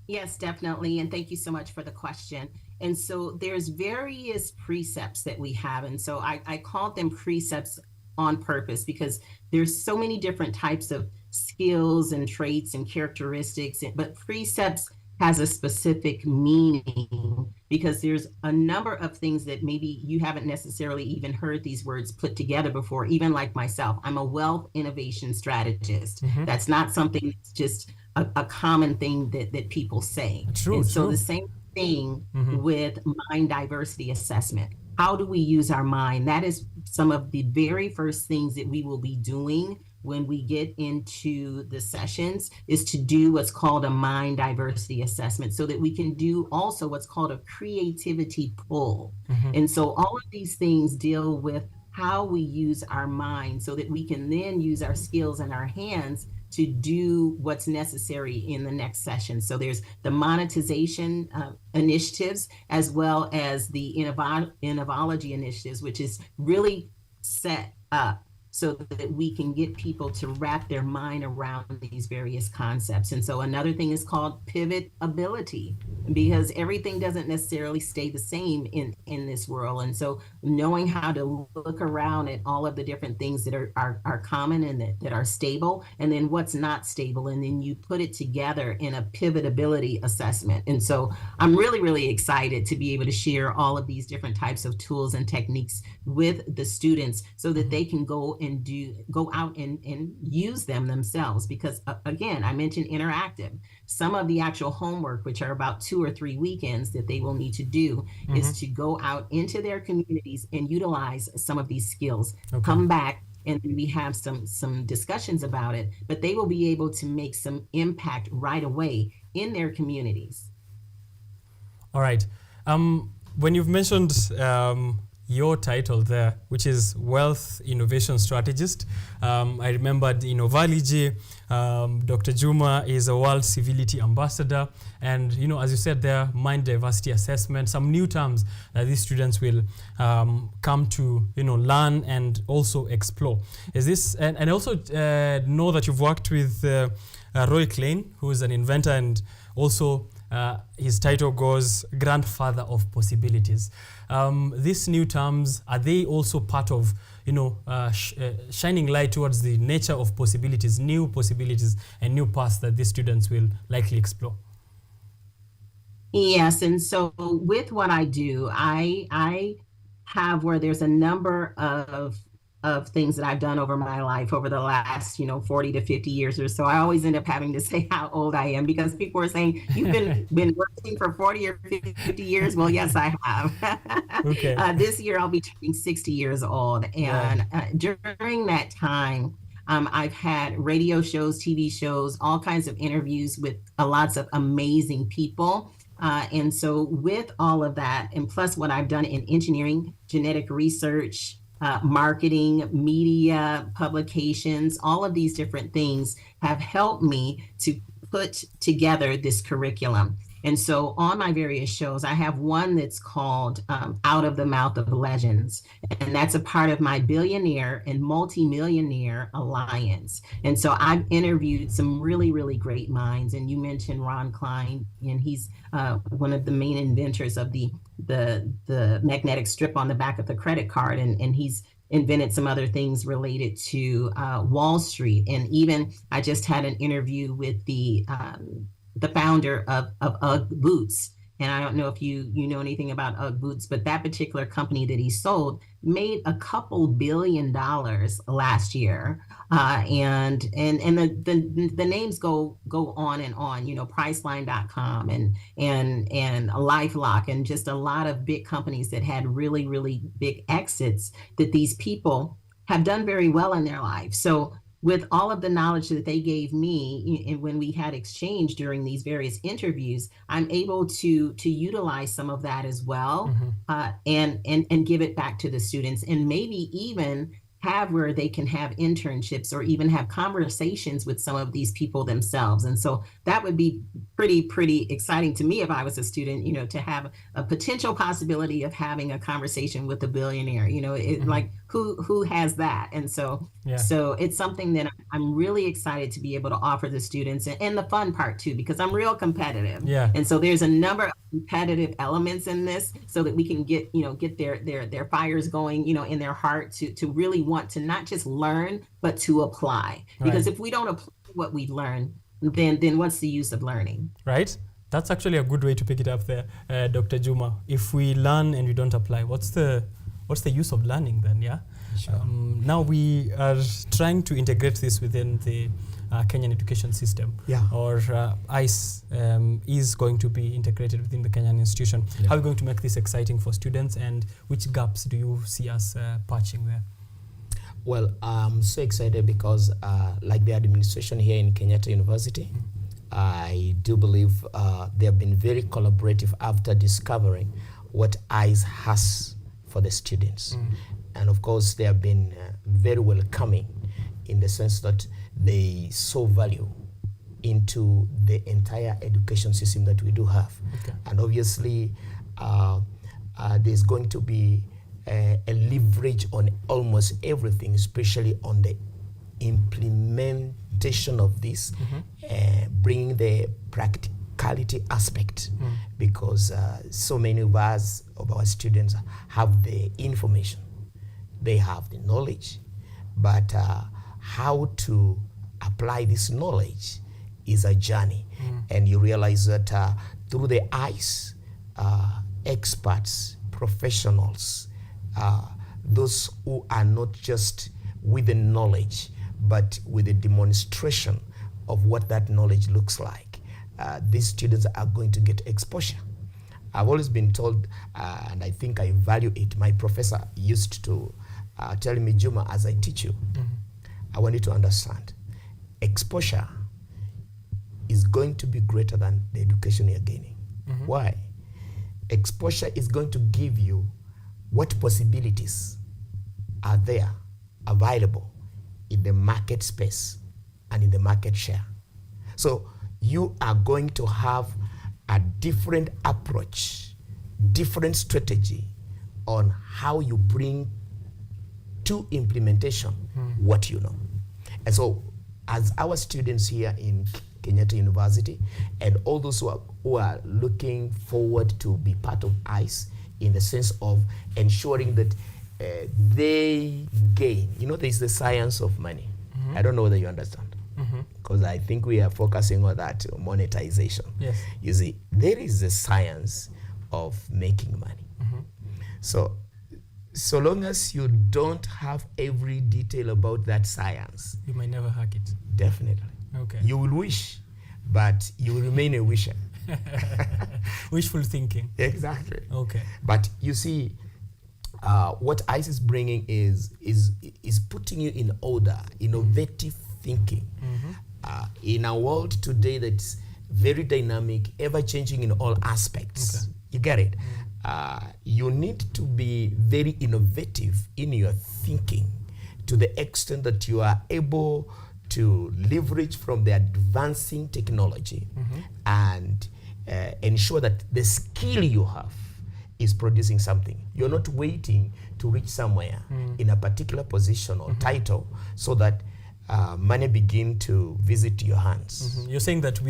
Yes, definitely. And thank you so much for the question. And so there's various precepts that we have. And so I called them precepts on purpose because there's so many different types of skills and traits and characteristics, but precepts has a specific meaning because there's a number of things that maybe you haven't necessarily even heard these words put together before, even like myself. I'm a wealth innovation strategist. That's not something that's just a common thing that people say. True, and so true. the same thing with mind diversity assessment. How do we use our mind? That is some of the very first things that we will be doing when we get into the sessions, is to do what's called a mind diversity assessment so that we can do also what's called a creativity pull. And so all of these things deal with how we use our mind so that we can then use our skills and our hands to do what's necessary in the next session. So there's the monetization initiatives, as well as the innovology initiatives, which is really set up so that we can get people to wrap their mind around these various concepts. And so another thing is called pivot ability, because everything doesn't necessarily stay the same in this world. And so knowing how to look around at all of the different things that are common and that are stable, and then what's not stable, and then you put it together in a pivot ability assessment. And so I'm really, really excited to be able to share all of these different types of tools and techniques with the students so that they can go out and use them themselves. Because again, I mentioned interactive. Some of the actual homework, which are about 2 or 3 weekends that they will need to do, is to go out into their communities and utilize some of these skills, come back, and we have some discussions about it, but they will be able to make some impact right away in their communities. All right. When you've mentioned your title there, which is Wealth Innovation Strategist, I remembered Innovology. Dr. Juma is a World Civility Ambassador, and as you said there, mind diversity assessment, some new terms that these students will come to learn and also explore. Is this and I also know that you've worked with Roy Klein, who is an inventor, and also his title goes Grandfather of Possibilities. These new terms, are they also part of shining light towards the nature of possibilities, new possibilities and new paths that these students will likely explore? Yes, and so with what I do, I have where there's a number of things that I've done over my life over the last 40 to 50 years or so. I always end up having to say how old I am because people are saying, you've been working for 40 or 50 years. Well, yes, I have. Okay. This year I'll be turning 60 years old. And during that time, I've had radio shows, TV shows, all kinds of interviews with lots of amazing people. And so with all of that, and plus what I've done in engineering, genetic research, marketing, media, publications, all of these different things have helped me to put together this curriculum. And so on my various shows, I have one that's called Out of the Mouth of Legends. And that's a part of my billionaire and multimillionaire alliance. And so I've interviewed some really, really great minds. And you mentioned Ron Klein, and he's one of the main inventors of the magnetic strip on the back of the credit card. And he's invented some other things related to Wall Street. And even I just had an interview with the founder of UGG Boots. And I don't know if you know anything about UGG Boots, but that particular company that he sold made a couple $2 billion last year. And the names go on and on, Priceline.com and LifeLock, and just a lot of big companies that had really, really big exits that these people have done very well in their life. So with all of the knowledge that they gave me, and when we had exchange during these various interviews, I'm able to utilize some of that as well, and give it back to the students, and maybe even have where they can have internships or even have conversations with some of these people themselves. And so that would be pretty exciting to me if I was a student, to have a potential possibility of having a conversation with a billionaire, like who has that? And so, so it's something that I'm really excited to be able to offer the students, and the fun part too, because I'm real competitive. Yeah. And so there's a number of competitive elements in this so that we can get their fires going, in their heart to really want to not just learn, but to apply. Because if we don't apply what we've learned, then what's the use of learning? Right. That's actually a good way to pick it up there, Dr. Juma. If we learn and we don't apply, what's the use of learning then? Yeah. Sure. Now we are trying to integrate this within the Kenyan education system. Yeah. Or ICE is going to be integrated within the Kenyan institution. Yeah. How are we going to make this exciting for students, and which gaps do you see us patching there? Well, I'm so excited because like the administration here in Kenyatta University, I do believe they have been very collaborative after discovering what ICE has for the students. And of course, they have been very welcoming in the sense that they saw value into the entire education system that we do have. Okay. And obviously, there's going to be a leverage on almost everything, especially on the implementation of this, bringing the practicality aspect, because so many of our students have the information, they have the knowledge, but how to apply this knowledge is a journey. And you realize that through the ICE, experts, professionals, those who are not just with the knowledge, but with a demonstration of what that knowledge looks like, these students are going to get exposure. I've always been told, and I think I value it, my professor used to tell me, Juma, as I teach you, I want you to understand, exposure is going to be greater than the education you're gaining. Why? Exposure is going to give you what possibilities are there available in the market space and in the market share. So you are going to have a different approach, different strategy on how you bring to implementation what you know. And so as our students here in Kenyatta University, and all those who are looking forward to be part of ICE in the sense of ensuring that they gain, there's the science of money. I don't know whether you understand, because I think we are focusing on that monetization. Yes. You see, there is the science of making money. So long as you don't have every detail about that science, You might never hack it. definitely. Okay. You will wish, but you will remain a wisher. Wishful thinking. Exactly. Okay. But you see, what ICE is bringing is putting you in order, innovative thinking. In a world today that's very dynamic, ever-changing in all aspects. Okay. You get it? You need to be very innovative in your thinking to the extent that you are able to leverage from the advancing technology and ensure that the skill you have is producing something. You're not waiting to reach somewhere in a particular position or title so that money begin to visit your hands. You're saying that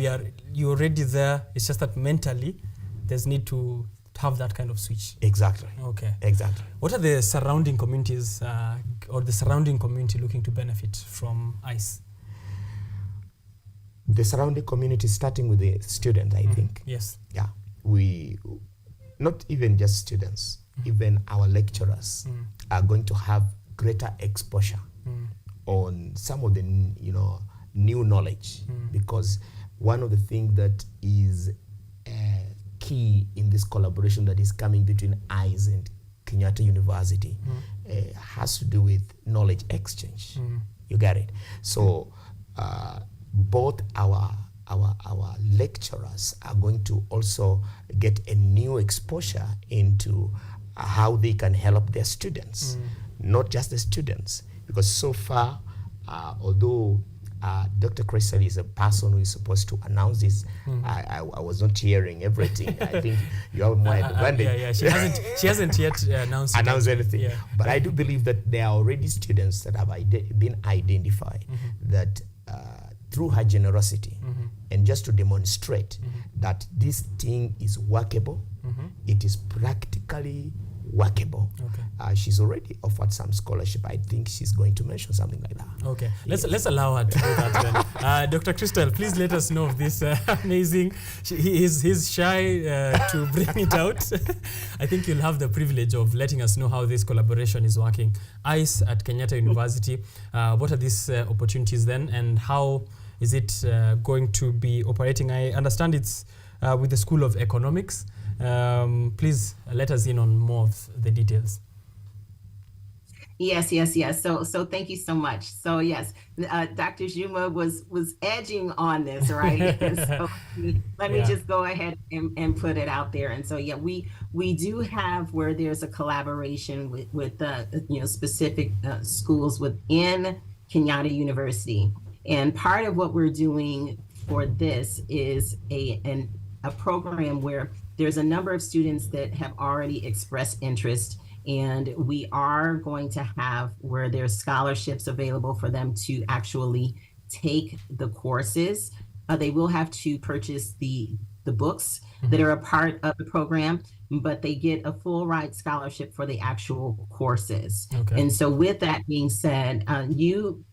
you're already there. It's just that mentally there's need to have that kind of switch. Exactly. Okay. Exactly. What are the surrounding communities or the surrounding community looking to benefit from ICE? The surrounding community, starting with the student, I think. Yes. Yeah. We, not even just students, even our lecturers are going to have greater exposure on some of the new knowledge, because one of the things that is key in this collaboration that is coming between ICE and Kenyatta University has to do with knowledge exchange. You get it? So both our lecturers are going to also get a new exposure into how they can help their students, not just the students, because so far, although Dr. Crystal is a person who is supposed to announce this, I was not hearing everything. I think you have more advantage. She hasn't yet announced anything. Yeah. But I do believe that there are already students that have been identified that through her generosity and just to demonstrate that this thing is workable, it is practically workable. Okay. She's already offered some scholarship. I think she's going to mention something like that. Okay, let's allow her to do that then. Dr. Crystal, please let us know of this amazing. He's shy to bring it out. I think you'll have the privilege of letting us know how this collaboration is working. ICE at Kenyatta University, what are these opportunities then, and how is it going to be operating? I understand it's with the School of Economics. Please let us in on more of the details. Yes. So thank you so much. So yes, Dr. Juma was edging on this, right? So let me just go ahead and put it out there. And so yeah, we do have where there's a collaboration with specific schools within Kenyatta University. And part of what we're doing for this is a program where there's a number of students that have already expressed interest, and we are going to have where there's scholarships available for them to actually take the courses. They will have to purchase the books that are a part of the program, but they get a full ride scholarship for the actual courses. Okay. And so with that being said, you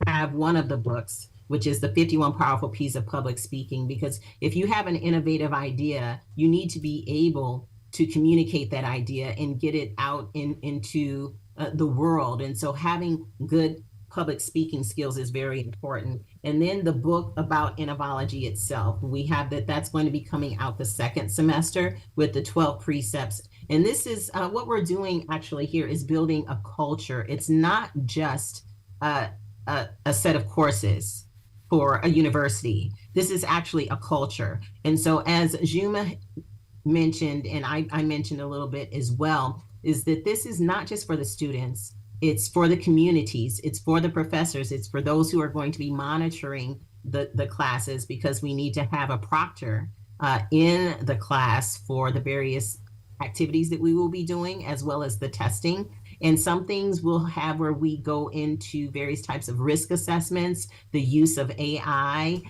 have one of the books, which is the 51 Powerful P's of Public Speaking, because if you have an innovative idea, you need to be able to communicate that idea and get it out into the world. And so having good public speaking skills is very important. And then the book about Innovology itself, we have that's going to be coming out the second semester with the 12 precepts. And this is what we're doing actually here is building a culture. It's not just a set of courses for a university. This is actually a culture. And so as Juma mentioned, and I mentioned a little bit as well, is that this is not just for the students, it's for the communities, it's for the professors, it's for those who are going to be monitoring the classes, because we need to have a proctor in the class for the various activities that we will be doing, as well as the testing. And some things we'll have where we go into various types of risk assessments, the use of AI,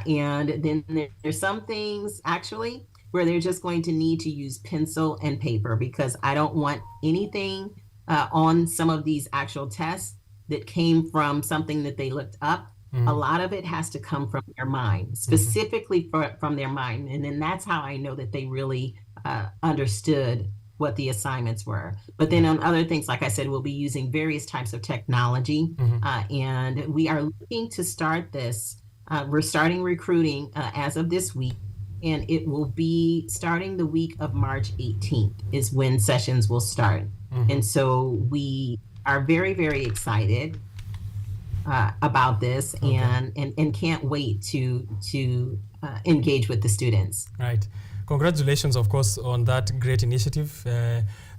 and then there's some things actually where they're just going to need to use pencil and paper, because I don't want anything on some of these actual tests that came from something that they looked up. A lot of it has to come from their mind, specifically from their mind. And then that's how I know that they really understood what the assignments were. But then on other things, like I said, we'll be using various types of technology. And we are looking to start this. We're starting recruiting as of this week. And it will be starting the week of March 18th is when sessions will start. And so we are very, very excited about this, and can't wait to engage with the students. Right. Congratulations, of course, on that great initiative,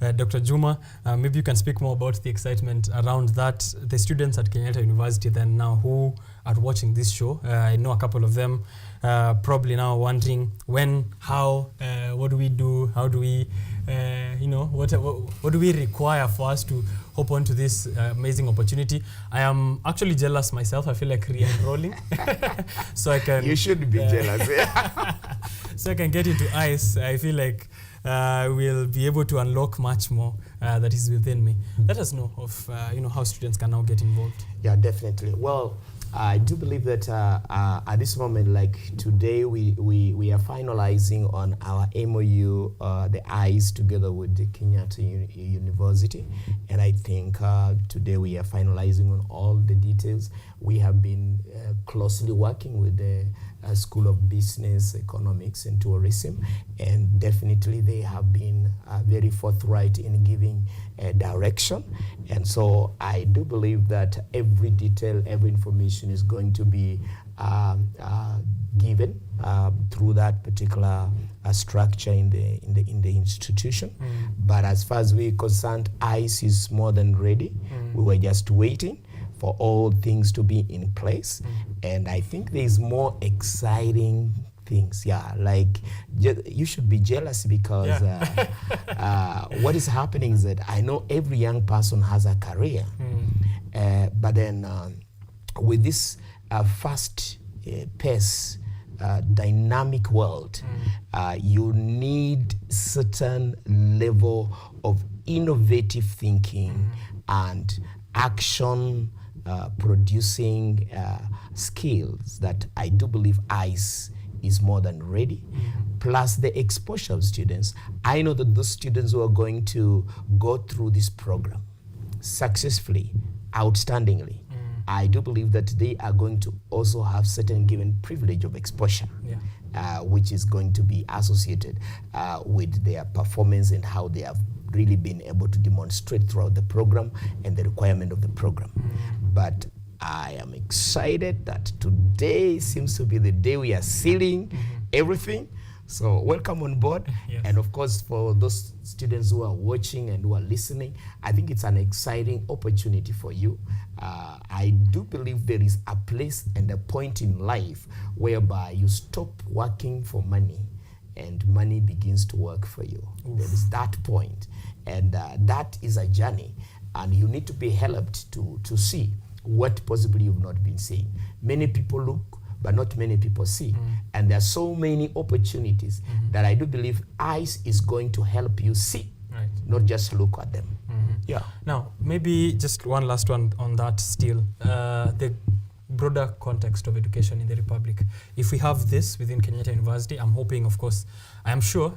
Dr. Juma. Maybe you can speak more about the excitement around that, the students at Kenyatta University then now who are watching this show. I know a couple of them probably now wondering when, how, what do we do, how do we, what do we require for us to hop onto this amazing opportunity. I am actually jealous myself. I feel like re-enrolling. So I can... You should be jealous. So I can get into ICE. I feel like we'll be able to unlock much more that is within me. Let us know of how students can now get involved. Yeah, definitely. Well, I do believe that at this moment, like today, we are finalizing on our MOU, the ICE, together with the Kenyatta University. And I think today we are finalizing on all the details. We have been closely working with the School of Business, Economics and Tourism, and definitely they have been very forthright in giving direction. And so I do believe that every detail, every information is going to be given through that particular structure in the institution. But as far as we're concerned, ICE is more than ready. We were just waiting for all things to be in place. And I think there's more exciting things. Yeah, like you should be jealous because what is happening is that I know every young person has a career. But then with this fast pace, dynamic world, you need certain level of innovative thinking and action producing skills that I do believe ICE is more than ready. Plus the exposure of students. I know that those students who are going to go through this program successfully, outstandingly, I do believe that they are going to also have certain given privilege of exposure, which is going to be associated with their performance and how they have really been able to demonstrate throughout the program and the requirement of the program. But I am excited that today seems to be the day we are sealing everything. So welcome on board. And of course, for those students who are watching and who are listening, I think it's an exciting opportunity for you. I do believe there is a place and a point in life whereby you stop working for money and money begins to work for you. There is that point. And that is a journey. And you need to be helped to see what possibly you've not been seeing. Many people look, but not many people see. And there are so many opportunities that I do believe ICE is going to help you see, not just look at them. Yeah. Now, maybe just one last one on that still. The broader context of education in the Republic. If we have this within Kenyatta University, I'm hoping, of course, I'm sure,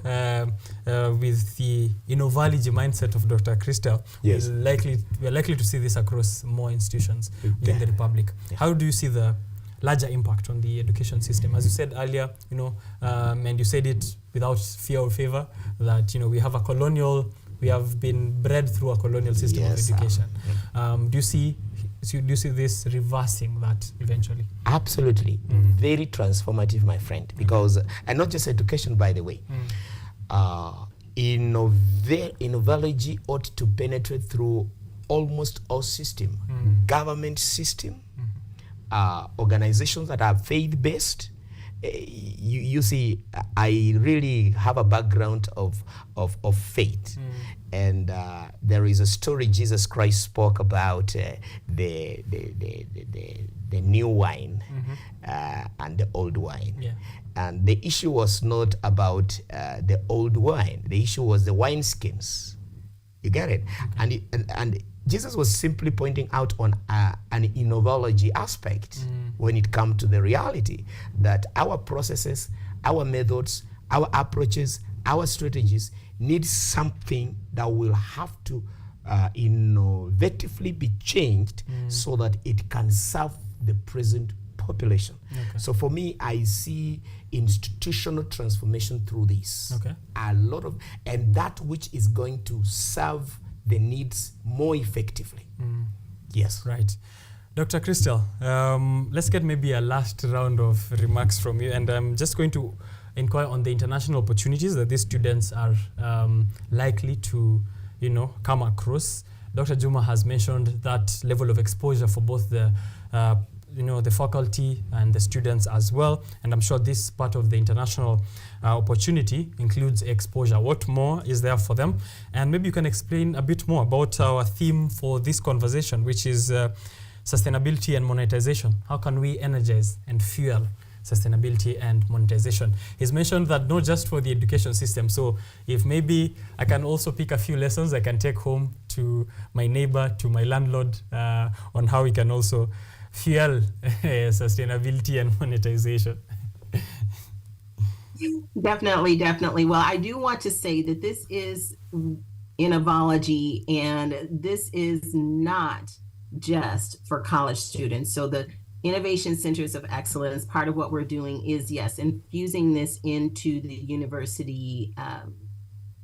with the innovative mindset of Dr. Crystal, we're likely to see this across more institutions within the Republic. How do you see the larger impact on the education system? As you said earlier, and you said it without fear or favor, that we have a colonial, we have been bred through a colonial system of education. Do you see this reversing that eventually? Absolutely. Very transformative, my friend, because, and not just education, by the way, innovology ought to penetrate through almost all systems, government system, organizations that are faith-based. You see, I really have a background of faith. And there is a story Jesus Christ spoke about the new wine and the old wine. And the issue was not about the old wine. The issue was the wineskins. You get it? And Jesus was simply pointing out on an innovology aspect when it comes to the reality that our processes, our methods, our approaches, our strategies need something that will have to innovatively be changed so that it can serve the present population. So for me, I see institutional transformation through this. A lot of, and that which is going to serve the needs more effectively. Yes. Right. Dr. Crystal, let's get maybe a last round of remarks from you. And I'm just going to inquire on the international opportunities that these students are likely to, come across. Dr. Juma has mentioned that level of exposure for both the the faculty and the students as well. And I'm sure this part of the international opportunity includes exposure. What more is there for them? And maybe you can explain a bit more about our theme for this conversation, which is sustainability and monetization. How can we energize and fuel sustainability and monetization? He's mentioned that not just for the education system. So if maybe I can also pick a few lessons I can take home to my neighbor, to my landlord, on how we can also fuel sustainability and monetization. Definitely. Well, I do want to say that this is Innovology, and this is not just for college students. So the Innovation Centers of Excellence, part of what we're doing is, yes, infusing this into the university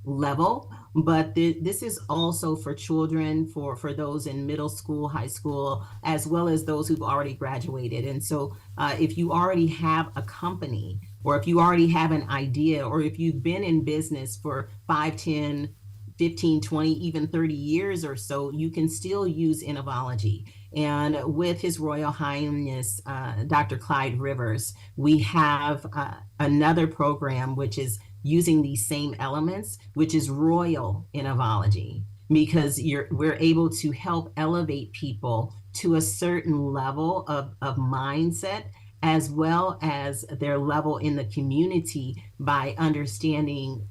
level, but this is also for children, for those in middle school, high school, as well as those who've already graduated. And so if you already have a company, or if you already have an idea, or if you've been in business for 5, 10, 15, 20, even 30 years or so, you can still use Innovology. And with His Royal Highness, Dr. Clyde Rivers, we have another program which is using these same elements, which is Royal Innovology, because we're able to help elevate people to a certain level of mindset, as well as their level in the community, by understanding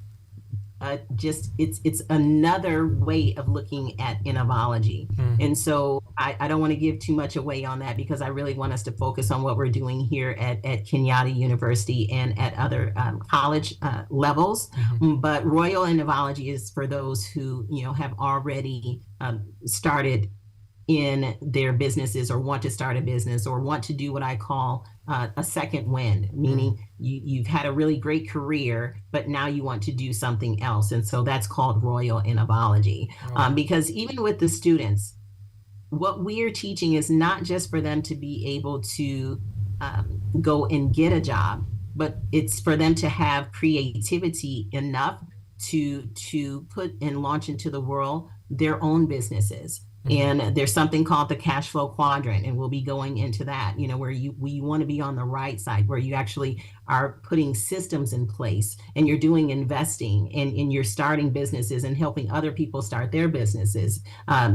it's another way of looking at Innovology. And so I don't want to give too much away on that, because I really want us to focus on what we're doing here at Kenyatta University and at other college levels. But Royal Innovology is for those who have already started in their businesses, or want to start a business, or want to do what I call a second wind, meaning you've had a really great career, but now you want to do something else. And so that's called Royal Innovology. Because even with the students, what we're teaching is not just for them to be able to go and get a job, but it's for them to have creativity enough to put and launch into the world their own businesses. And there's something called the cash flow quadrant, and we'll be going into that, where you want to be on the right side, where you actually are putting systems in place, and you're doing investing, and you're starting businesses and helping other people start their businesses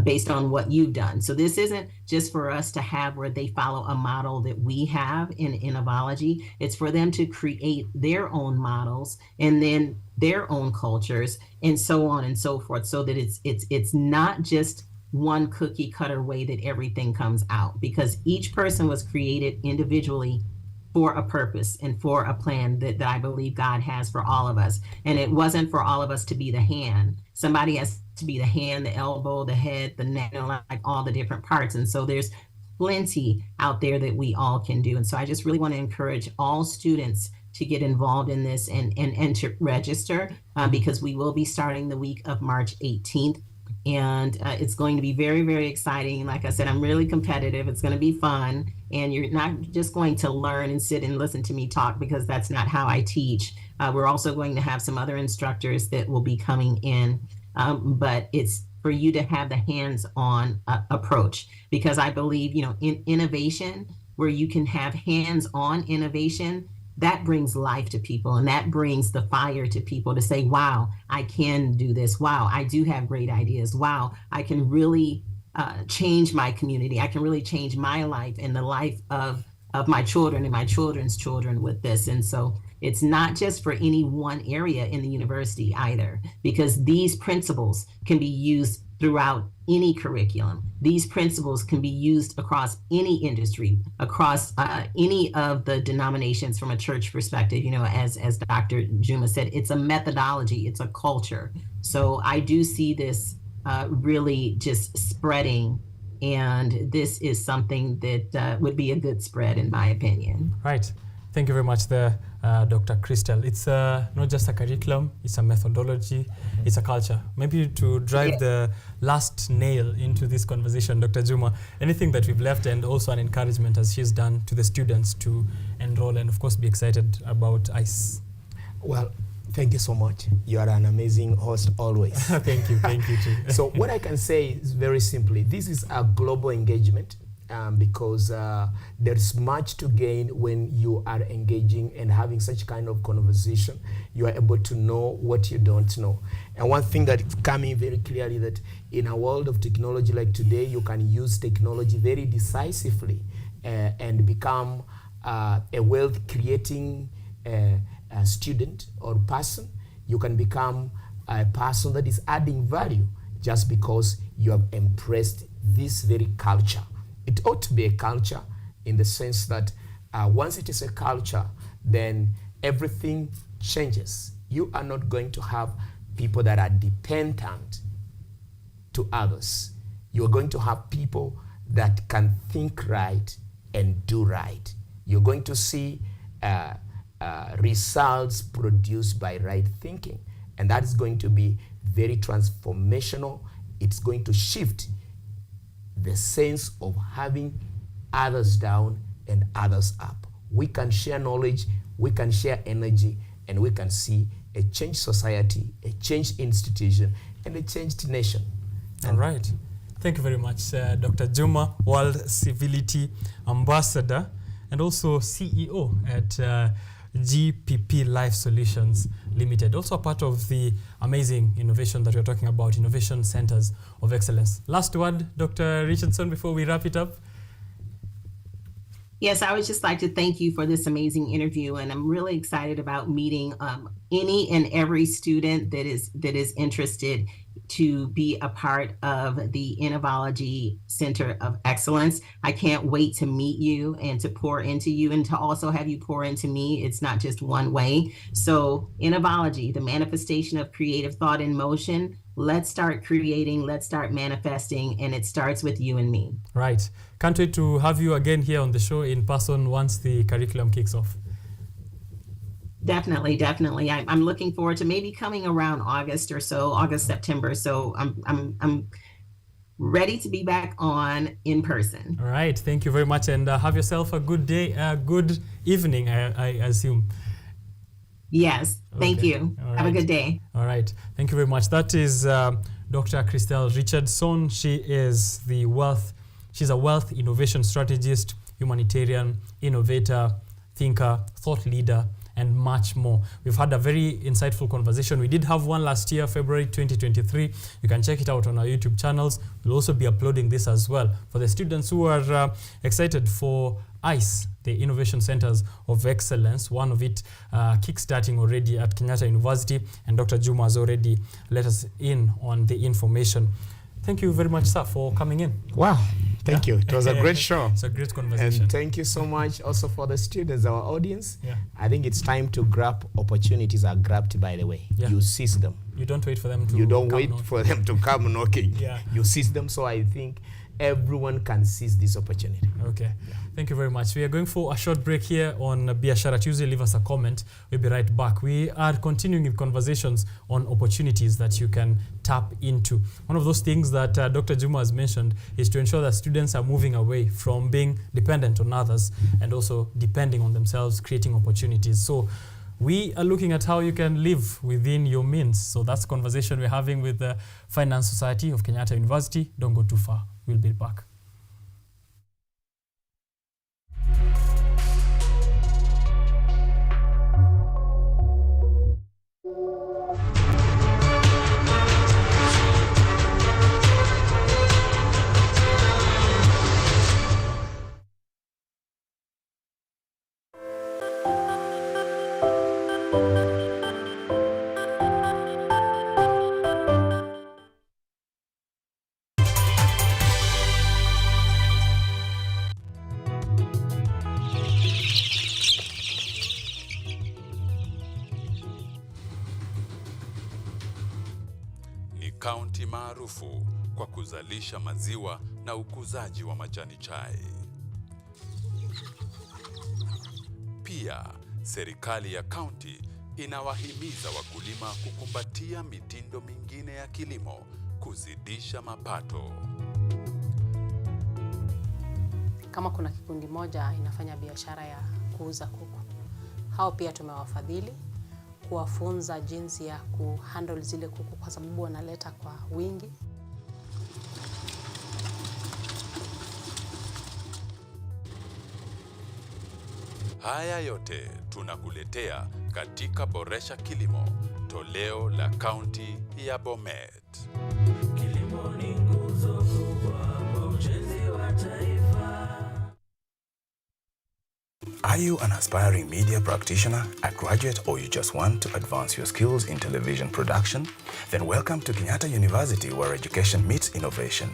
based on what you've done. So this isn't just for us to have where they follow a model that we have in Innovology. It's for them to create their own models, and then their own cultures, and so on and so forth, so that it's not just one cookie cutter way that everything comes out, because each person was created individually for a purpose and for a plan that I believe God has for all of us. And it wasn't for all of us to be the hand. Somebody has to be the hand, the elbow, the head, the neck, like all the different parts. And so there's plenty out there that we all can do. And so I just really want to encourage all students to get involved in this and to register, because we will be starting the week of March 18th. And it's going to be very, very exciting. Like I said, I'm really competitive. It's going to be fun. And you're not just going to learn and sit and listen to me talk, because that's not how I teach. We're also going to have some other instructors that will be coming in. But it's for you to have the hands-on approach, because I believe, in innovation, where you can have hands-on innovation, that brings life to people, and that brings the fire to people to say, wow, I can do this. Wow, I do have great ideas. Wow, I can really change my community. I can really change my life and the life of my children and my children's children with this. And so it's not just for any one area in the university either, because these principles can be used throughout any curriculum. These principles can be used across any industry, across any of the denominations from a church perspective. As Dr. Juma said, it's a methodology, it's a culture. So I do see this really just spreading, and this is something that would be a good spread, in my opinion. Right. Thank you very much there, Dr. Crystal. It's not just a curriculum, it's a methodology, it's a culture. Maybe to drive the last nail into this conversation, Dr. Juma, anything that we've left, and also an encouragement, as she's done, to the students to enroll and, of course, be excited about ICE. Well, thank you so much. You are an amazing host always. Thank you too. So what I can say is very simply, this is a global engagement. because there's much to gain when you are engaging and having such kind of conversation. You are able to know what you don't know. And one thing that is coming very clearly, that in a world of technology like today, you can use technology very decisively and become a wealth-creating student or person. You can become a person that is adding value just because you have embraced this very culture. It ought to be a culture in the sense that once it is a culture, then everything changes. You are not going to have people that are dependent to others. You're going to have people that can think right and do right. You're going to see results produced by right thinking. And that is going to be very transformational. It's going to shift the sense of having others down and others up. We can share knowledge, we can share energy, and we can see a changed society, a changed institution, and a changed nation. All right. Thank you very much, Dr. Juma, World Civility Ambassador, and also CEO at GPP Life Solutions Limited, also a part of the amazing innovation that we're talking about, Innovation Centers of Excellence. Last word, Dr. Richardson, before we wrap it up. Yes, I would just like to thank you for this amazing interview, and I'm really excited about meeting any and every student that is interested to be a part of the Innovology Center of Excellence. I can't wait to meet you and to pour into you and to also have you pour into me. It's not just one way. So Innovology, the manifestation of creative thought in motion. Let's start creating, let's start manifesting, and it starts with you and me. Right. Can't wait to have you again here on the show in person once the curriculum kicks off. Definitely, definitely. I'm looking forward to maybe coming around August or so, August, September. So I'm ready to be back on in person. All right. Thank you very much, and have yourself a good day, good evening, I assume. Yes. Thank you. All have right. a good day. All right. Thank you very much. That is Dr. Christelle Richardson. She's a wealth innovation strategist, humanitarian, innovator, thinker, thought leader, and much more. We've had a very insightful conversation. We did have one last year, February 2023. You can check it out on our YouTube channels. We'll also be uploading this as well for the students who are excited for ICE, the Innovation Centers of Excellence. One of it kickstarting already at Kenyatta University, and Dr. Juma has already let us in on the information. Thank you very much, sir, for coming in. Wow. Thank you. It was a great show. It's a great conversation. And thank you so much also for the students, our audience. Yeah. I think it's time to grab opportunities are grabbed, by the way. Yeah. You seize them. You don't wait for them to You don't come wait knocking. for them to come knocking. Yeah. You seize them. So I think everyone can seize this opportunity. Okay. Thank you very much. We are going for a short break here on Biashara Tuesday. Leave us a comment. We'll be right back. We are continuing with conversations on opportunities that you can tap into. One of those things that Dr. Juma has mentioned is to ensure that students are moving away from being dependent on others and also depending on themselves, creating opportunities. So we are looking at how you can live within your means. So that's the conversation we're having with the Finance Society of Kenyatta University. Don't go too far. We'll be back. Kaunti maarufu kwa kuzalisha maziwa na ukuzaji wa majani chai. Pia, serikali ya kaunti inawahimiza wakulima kukumbatia mitindo mingine ya kilimo kuzidisha mapato. Kama kuna kikundi moja inafanya biashara ya kuuza kuku, hao pia tumewafadhili kuwafunza jinsi ya kuhandle zile kuku kwa sababu wanaleta kwa wingi. Haya yote tunakuletea katika Boresha Kilimo, toleo la kaunti ya Bomet. Kilimo ni nguzo kubwa kwa ujenzi wa taifa. Are you an aspiring media practitioner, a graduate, or you just want to advance your skills in television production? Then welcome to Kenyatta University, where education meets innovation.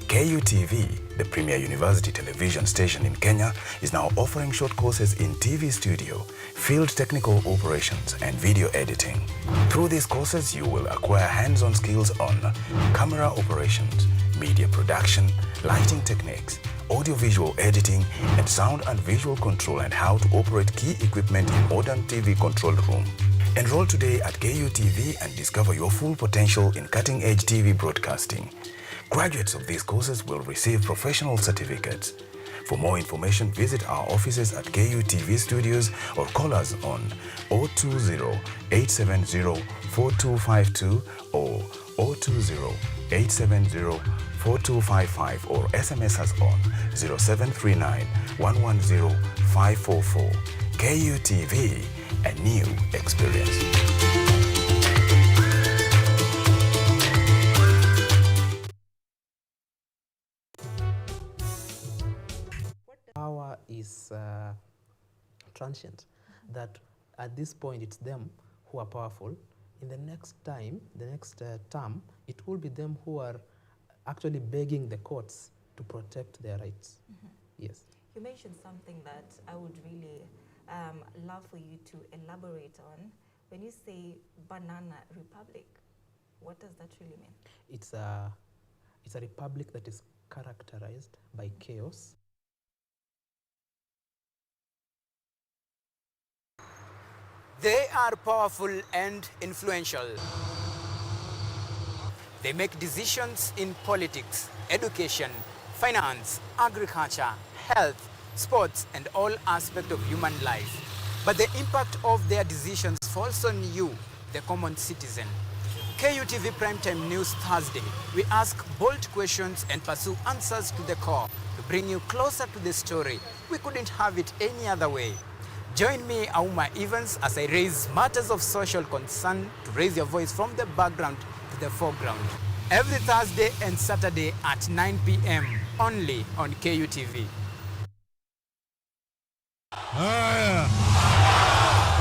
KUTV, the premier university television station in Kenya, is now offering short courses in TV studio, field technical operations, and video editing. Through these courses, you will acquire hands-on skills on camera operations, media production, lighting techniques, audio-visual editing, and sound and visual control, and how to operate key equipment in modern TV control room. Enroll today at KUTV and discover your full potential in cutting-edge TV broadcasting. Graduates of these courses will receive professional certificates. For more information, visit our offices at KUTV Studios or call us on 020-870-4252 or 020-870-4255 or SMS us on 0739-110-544. KUTV, a new experience. Power is transient, that at this point it's them who are powerful. In the next time, the next term, it will be them who are actually begging the courts to protect their rights. Yes. You mentioned something that I would really love for you to elaborate on. When you say banana republic, what does that really mean? It's a republic that is characterized by chaos. They are powerful and influential. They make decisions in politics, education, finance, agriculture, health, sports, and all aspects of human life. But the impact of their decisions falls on you, the common citizen. KUTV Primetime News Thursday. We ask bold questions and pursue answers to the core to bring you closer to the story. We couldn't have it any other way. Join me, Auma Evans, as I raise matters of social concern to raise your voice from the background to the foreground. Every Thursday and Saturday at 9 p.m. only on KUTV. Haya,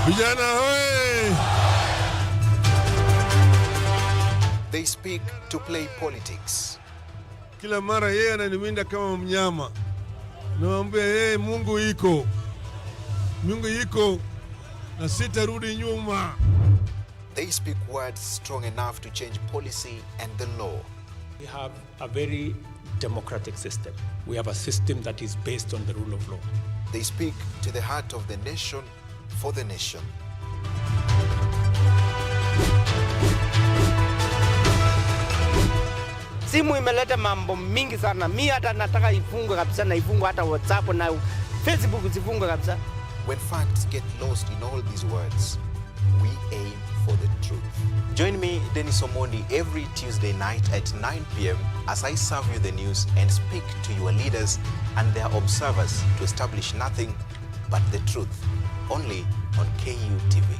vijana hoye! They speak to play politics. Kila mara yeye ananiwinda kama mnyama. Naambia yeye Mungu iko. Mungu iko na sitarudi nyuma. They speak words strong enough to change policy and the law. We have a very democratic system. We have a system that is based on the rule of law. They speak to the heart of the nation for the nation. Simu imeleta mambo mingi sana. Mi hata nataka ifungwe kabisa, na ifungwe hata WhatsApp na Facebook zifungwe kabisa. When facts get lost in all these words, we aim for the truth. Join me, Dennis Omondi, every Tuesday night at 9 p.m. as I serve you the news and speak to your leaders and their observers to establish nothing but the truth, only on KUTV.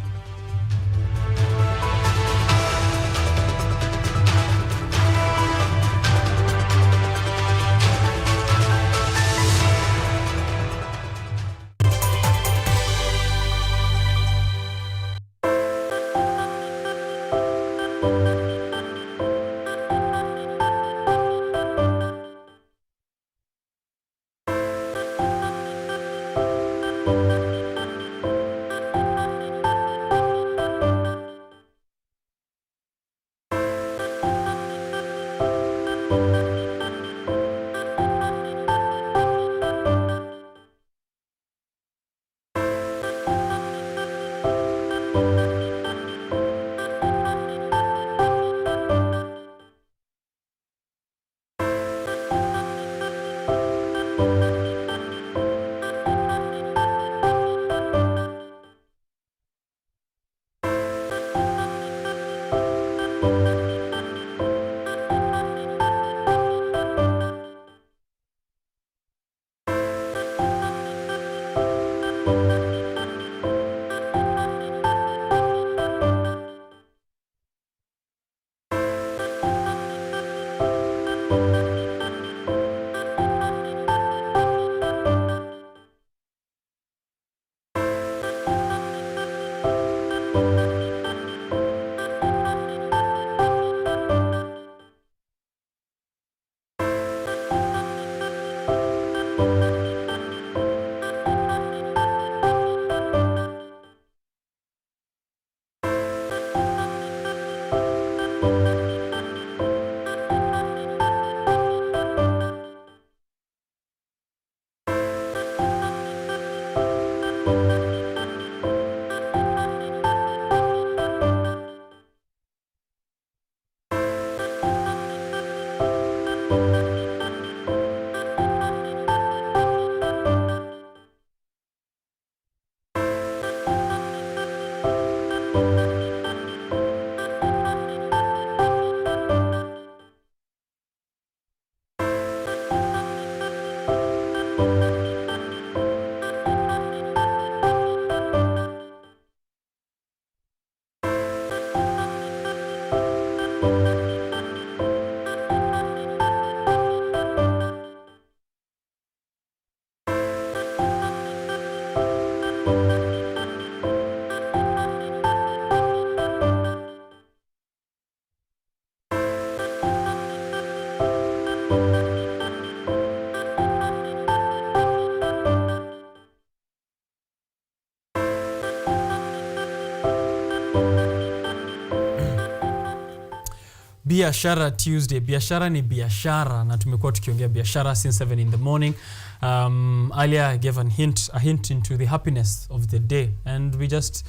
Biashara Tuesday. Biashara ni biashara na tumekuwa tukiongea biashara since 7 in the morning. Earlier I gave a hint into the happiness of the day, and we just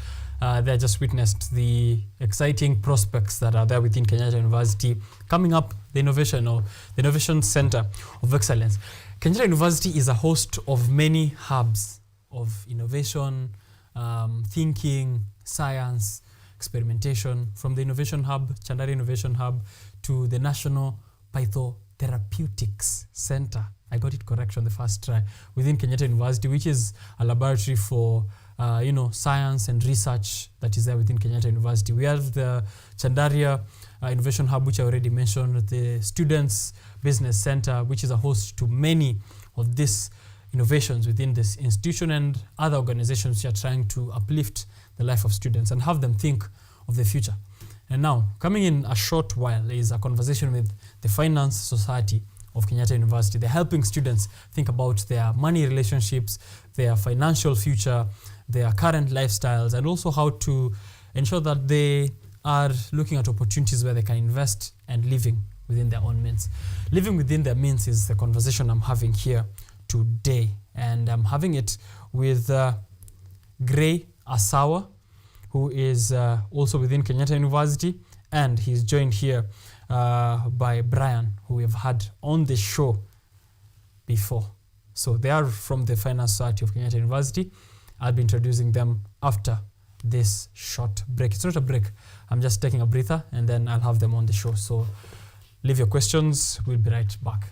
just witnessed the exciting prospects that are there within Kenyatta University. Coming up, the Innovation Center of Excellence. Kenyatta University is a host of many hubs of innovation, thinking, science, experimentation, from the Innovation Hub, Chandari Innovation Hub, to the National Pythotherapeutics Center. I got it correct on the first try, within Kenyatta University, which is a laboratory for science and research that is there within Kenyatta University. We have the Chandaria Innovation Hub, which I already mentioned, the Students Business Center, which is a host to many of these innovations within this institution and other organizations which are trying to uplift the life of students and have them think of the future. And now, coming in a short while is a conversation with the Finance Society of Kenyatta University. They're helping students think about their money relationships, their financial future, their current lifestyles, and also how to ensure that they are looking at opportunities where they can invest and living within their own means. Living within their means is the conversation I'm having here today, and I'm having it with Gray Asawa, who is also within Kenyatta University, and he's joined here by Brian, who we've had on the show before. So they are from the Finance Society of Kenyatta University. I'll be introducing them after this short break. It's not a break, I'm just taking a breather, and then I'll have them on the show. So leave your questions, we'll be right back.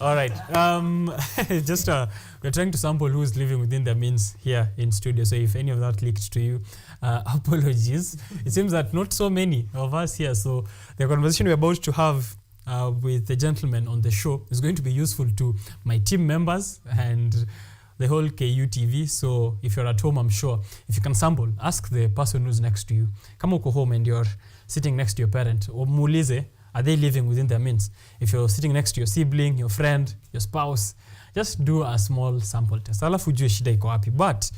All right. Just we're trying to sample who's living within their means here in studio. So if any of that leaked to you, apologies. It seems that not so many of us here. So the conversation we're about to have with the gentleman on the show is going to be useful to my team members and the whole KUTV. So if you're at home, I'm sure if you can sample, ask the person who's next to you. Kama uko home and you're sitting next to your parent, or muulize, are they living within their means? If you're sitting next to your sibling, your friend, your spouse, just do a small sample test. Alafu ujue shida iko wapi. But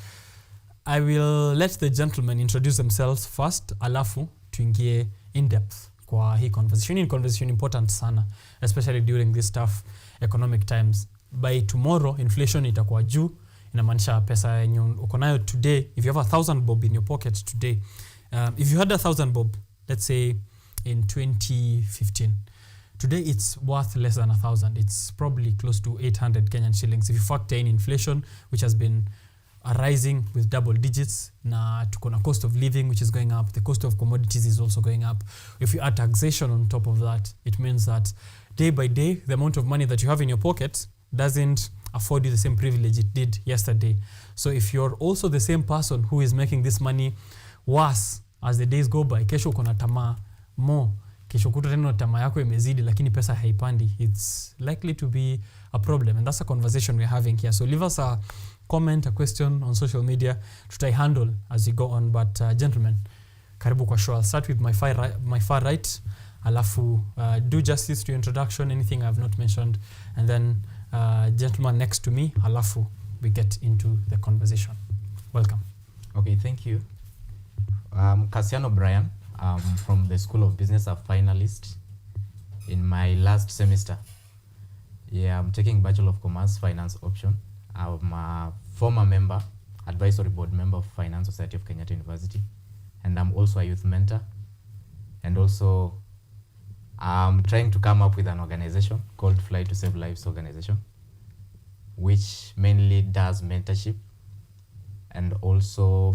I will let the gentlemen introduce themselves first, alafu tuingie in depth kwa hii conversation. In conversation important sana, especially during these tough economic times. By tomorrow, inflation itakuwa juu, inamaanisha pesa yenye uko nayo today. If you have 1,000 bob in your pocket today, if you had 1,000 bob, let's say in 2015, today it's worth less than 1,000. It's probably close to 800 Kenyan shillings. If you factor in inflation, which has been rising with double digits, na tuko na cost of living, which is going up. The cost of commodities is also going up. If you add taxation on top of that, it means that day by day, the amount of money that you have in your pocket doesn't afford you the same privilege it did yesterday. So if you're also the same person who is making this money worse as the days go by, kesho uko na tamaa more kesho kutwa tena tamaa yako imezidi lakini pesa haipandi, it's likely to be a problem, and that's a conversation we're having here. So leave us a comment, a question on social media to handle as we go on. But gentlemen, karibu kwa show. I'll start with my far right, alafu do justice to your introduction, anything I've not mentioned, and then gentleman next to me, alafu we get into the conversation. Welcome. Okay, thank you. Cassiano Brian, from the School of Business, a finalist in my last semester. Yeah, I'm taking Bachelor of Commerce Finance option. I'm a former member, advisory board member of Finance Society of Kenyatta University, and I'm also a youth mentor. And also, I'm trying to come up with an organization called Fly to Save Lives organization, which mainly does mentorship and also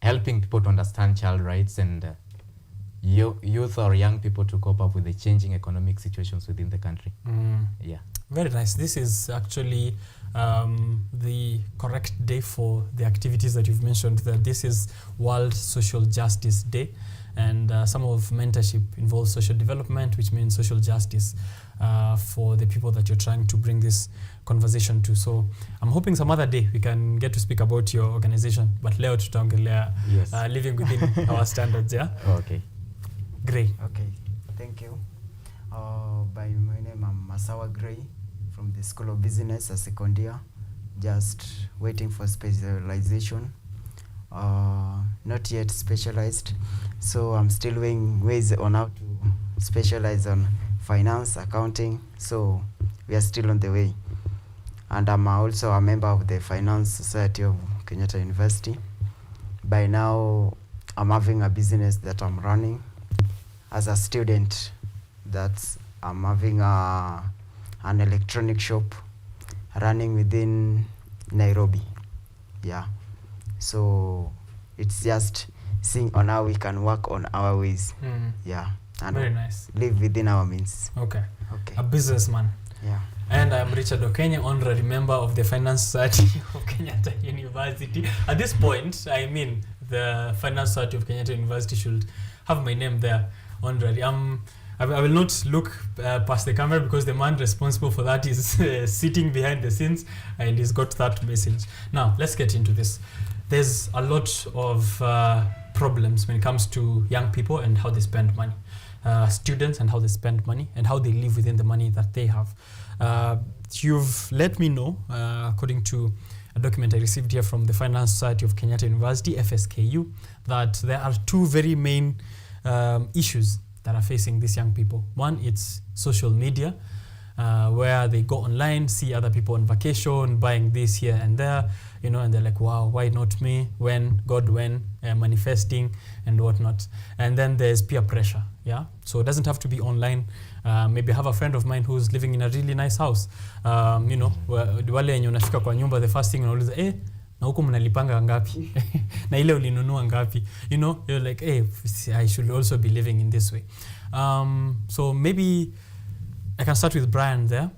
helping people to understand child rights and youth or young people to cope up with the changing economic situations within the country. Yeah. Very nice. This is actually the correct day for the activities that you've mentioned, that this is World Social Justice Day, and some of mentorship involves social development, which means social justice for the people that you're trying to bring this conversation to. So I'm hoping some other day we can get to speak about your organization, but leo tutaongelea living within our standards. Yeah. Okay. Gray. Okay. Thank you. By my name, I'm Masawa Gray from the School of Business, a second year, just waiting for specialization. Not yet specialized, so I'm still weighing ways on how to specialize on finance, accounting, so we are still on the way. And I'm also a member of the Finance Society of Kenyatta University. By now, I'm having a business that I'm running. As a student, I'm having an electronic shop running within Nairobi. Yeah. So it's just seeing on how we can work on our ways. Yeah. And very nice. Live within our means. Okay. A businessman. Yeah. And I'm Richard OKENYE, honorary member of the Finance Society of Kenyatta University. At this point, I mean, the Finance Society of Kenyatta University should have my name there, honorary. I will not look past the camera because the man responsible for that is sitting behind the scenes and he's got that message. Now, let's get into this. There's a lot of problems when it comes to young people and how they spend money. Students and how they spend money and how they live within the money that they have. You've let me know, according to a document I received here from the Finance Society of Kenyatta University, FSKU, that there are two very main issues that are facing these young people. One, it's social media, where they go online, see other people on vacation, buying this here and there, and they're like, wow, why not me? When, manifesting and whatnot. And then there's peer pressure, yeah? So it doesn't have to be online. Maybe I have a friend of mine who's living in a really nice house. Wale yenye unafika kwa nyumba, the first thing unauliza, na huku mnalipanga ngapi? Na ile ulinunua ngapi? You're like, I should also be living in this way. So maybe I can start with Brian there.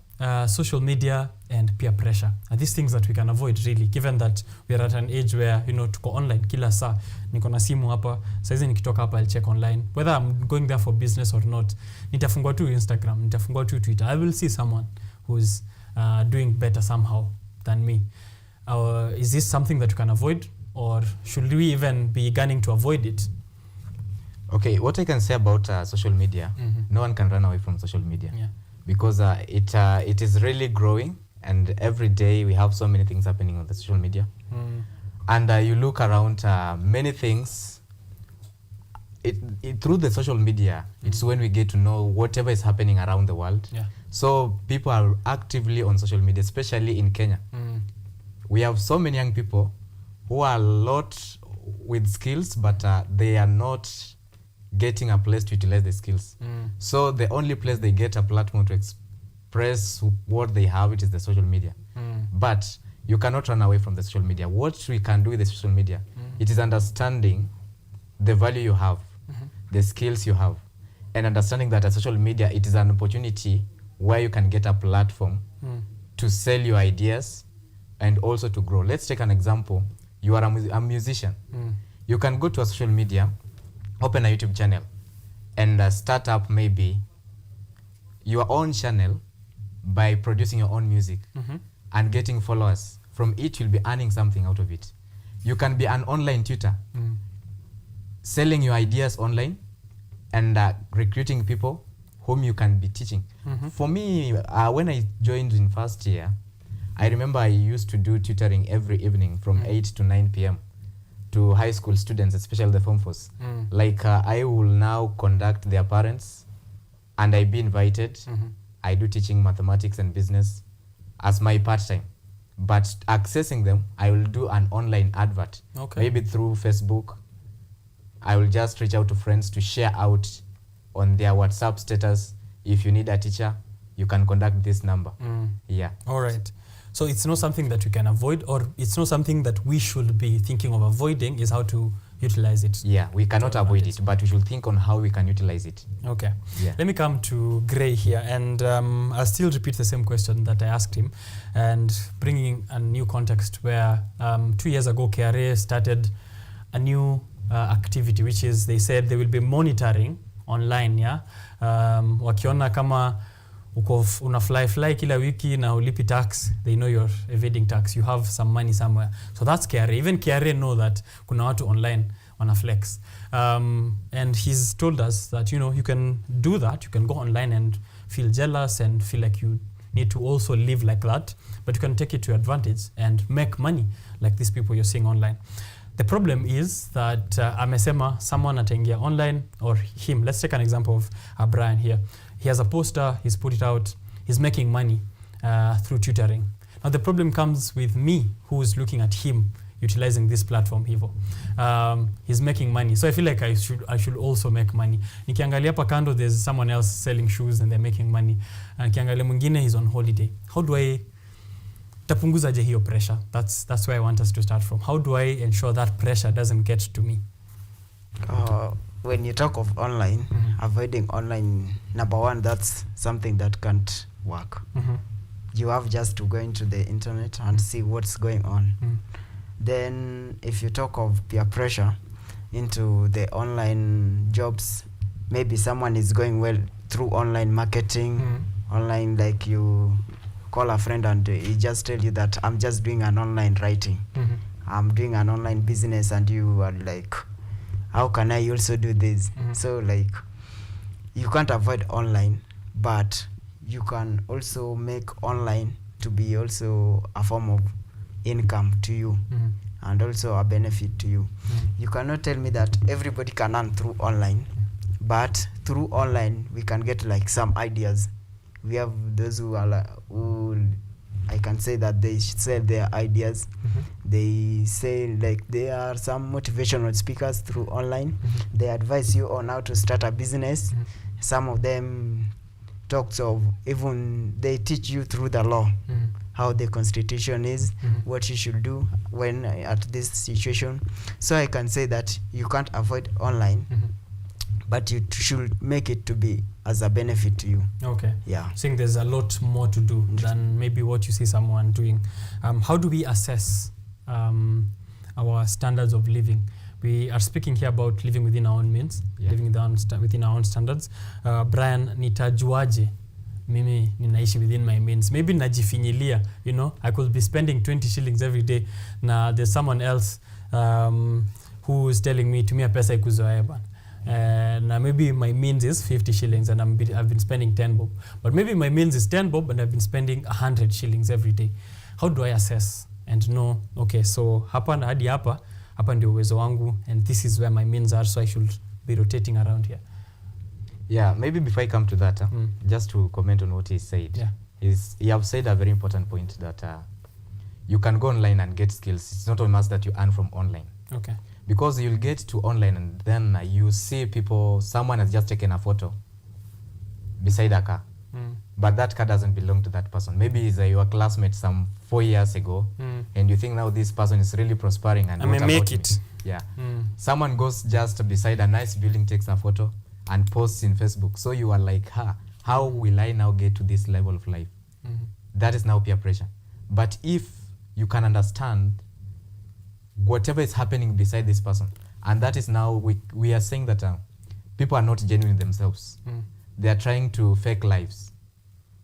Social media and peer pressure are these things that we can avoid, really, given that we are at an age where tuko online kila saa. Niko na simu hapa, saizi nikitoka hapa I'll check online whether I'm going there for business or not. Nitafungua tu Instagram, nitafungua tu Twitter. I will see someone who's doing better somehow than me. Is this something that you can avoid, or should we even be gunning to avoid it? Okay, what I can say about social media, no one can run away from social media. Yeah. Because it is really growing, and every day we have so many things happening on the social media. And you look around, many things, through the social media, it's when we get to know whatever is happening around the world. Yeah. So people are actively on social media, especially in Kenya. We have so many young people who are a lot with skills, but they are not getting a place to utilize the skills. So the only place they get a platform to express what they have, it is the social media. But you cannot run away from the social media. What we can do with the social media, it is understanding the value you have, the skills you have, and understanding that at social media, it is an opportunity where you can get a platform to sell your ideas and also to grow. Let's take an example. You are a musician. You can go to a social media, open a YouTube channel, and start up maybe your own channel by producing your own music and getting followers. From it, you'll be earning something out of it. You can be an online tutor, selling your ideas online and recruiting people whom you can be teaching. For me, when I joined in first year, I remember I used to do tutoring every evening from 8 to 9 p.m. to high school students, especially the Form 4s. Like I will now conduct their parents and I be invited. I do teaching mathematics and business as my part-time. But accessing them, I will do an online advert. Maybe through Facebook. I will just reach out to friends to share out on their WhatsApp status. If you need a teacher, you can contact this number. Yeah. All right. So it's not something that we can avoid, or it's not something that we should be thinking of avoiding, is how to utilize it. Yeah, we cannot avoid it, but we should think on how we can utilize it. Okay. Yeah. Let me come to Gray here, and I'll still repeat the same question that I asked him, and bringing a new context where 2 years ago, KRA started a new activity, which is they said they will be monitoring online, yeah? Wakiona kama una fly kila wiki na ulipi tax, they know you're evading tax, you have some money somewhere. So that's KRA. Even KRA know that kuna watu online wana flex. And he's told us that, you can do that. You can go online and feel jealous and feel like you need to also live like that, but you can take it to advantage and make money like these people you're seeing online. The problem is that amesema someone ataingia online, or him. Let's take an example of Brian here. He has a poster, he's put it out, he's making money through tutoring. Now the problem comes with me, who is looking at him utilizing this platform hivyo. He's making money. So I feel like I should also make money. Nikiangalia hapa kando, there's someone else selling shoes and they're making money. Nikiangalia mwingine, he's on holiday. How do I tapunguzaje hiyo pressure? That's where I want us to start from. How do I ensure that pressure doesn't get to me? When you talk of online, avoiding online, number one, that's something that can't work. You have just to go into the internet and see what's going on. Then if you talk of peer pressure into the online jobs, maybe someone is going well through online marketing, online, like you call a friend and he just tell you that I'm just doing an online writing, I'm doing an online business, and you are like, how can I also do this? So like, you can't avoid online, but you can also make online to be also a form of income to you, and also a benefit to you. You cannot tell me that everybody can earn through online, but through online we can get like some ideas. We have those who are who I can say that they sell their ideas. They say like they are some motivational speakers through online. They advise you on how to start a business. Some of them talks of, even they teach you through the law, how the constitution is, what you should do when at this situation. So I can say that you can't avoid online, but you should make it to be as a benefit to you. Okay. Yeah. I think there's a lot more to do than maybe what you see someone doing. How do we assess our standards of living? We are speaking here about living within our own means, living within our own standards. Brian, nitajuaje mimi ninaishi within my means? Maybe najifinyilia, I could be spending 20 shillings every day. Now there's someone else who is telling me tumia pesa ikuzoea bana. Now maybe my means is 50 shillings and I've been spending 10 bob. But maybe my means is 10 bob and I've been spending 100 shillings every day. How do I assess and know, okay, so hapa na hadi hapa ndio uwezo wangu, and this is where my means are, so I should be rotating around here? Yeah, maybe before I come to that, just to comment on what he said. You have said a very important point that you can go online and get skills. It's not a must that you earn from online. Okay. Because you'll get to online and then you see someone has just taken a photo beside a car. But that car doesn't belong to that person. Maybe it's your classmate some 4 years ago, and you think now this person is really prospering and I may make it. Yeah. Someone goes just beside a nice building, takes a photo and posts in Facebook. So you are like, how will I now get to this level of life? That is now peer pressure. But if you can understand whatever is happening beside this person, and that is now we are saying that people are not genuine themselves. They are trying to fake lives,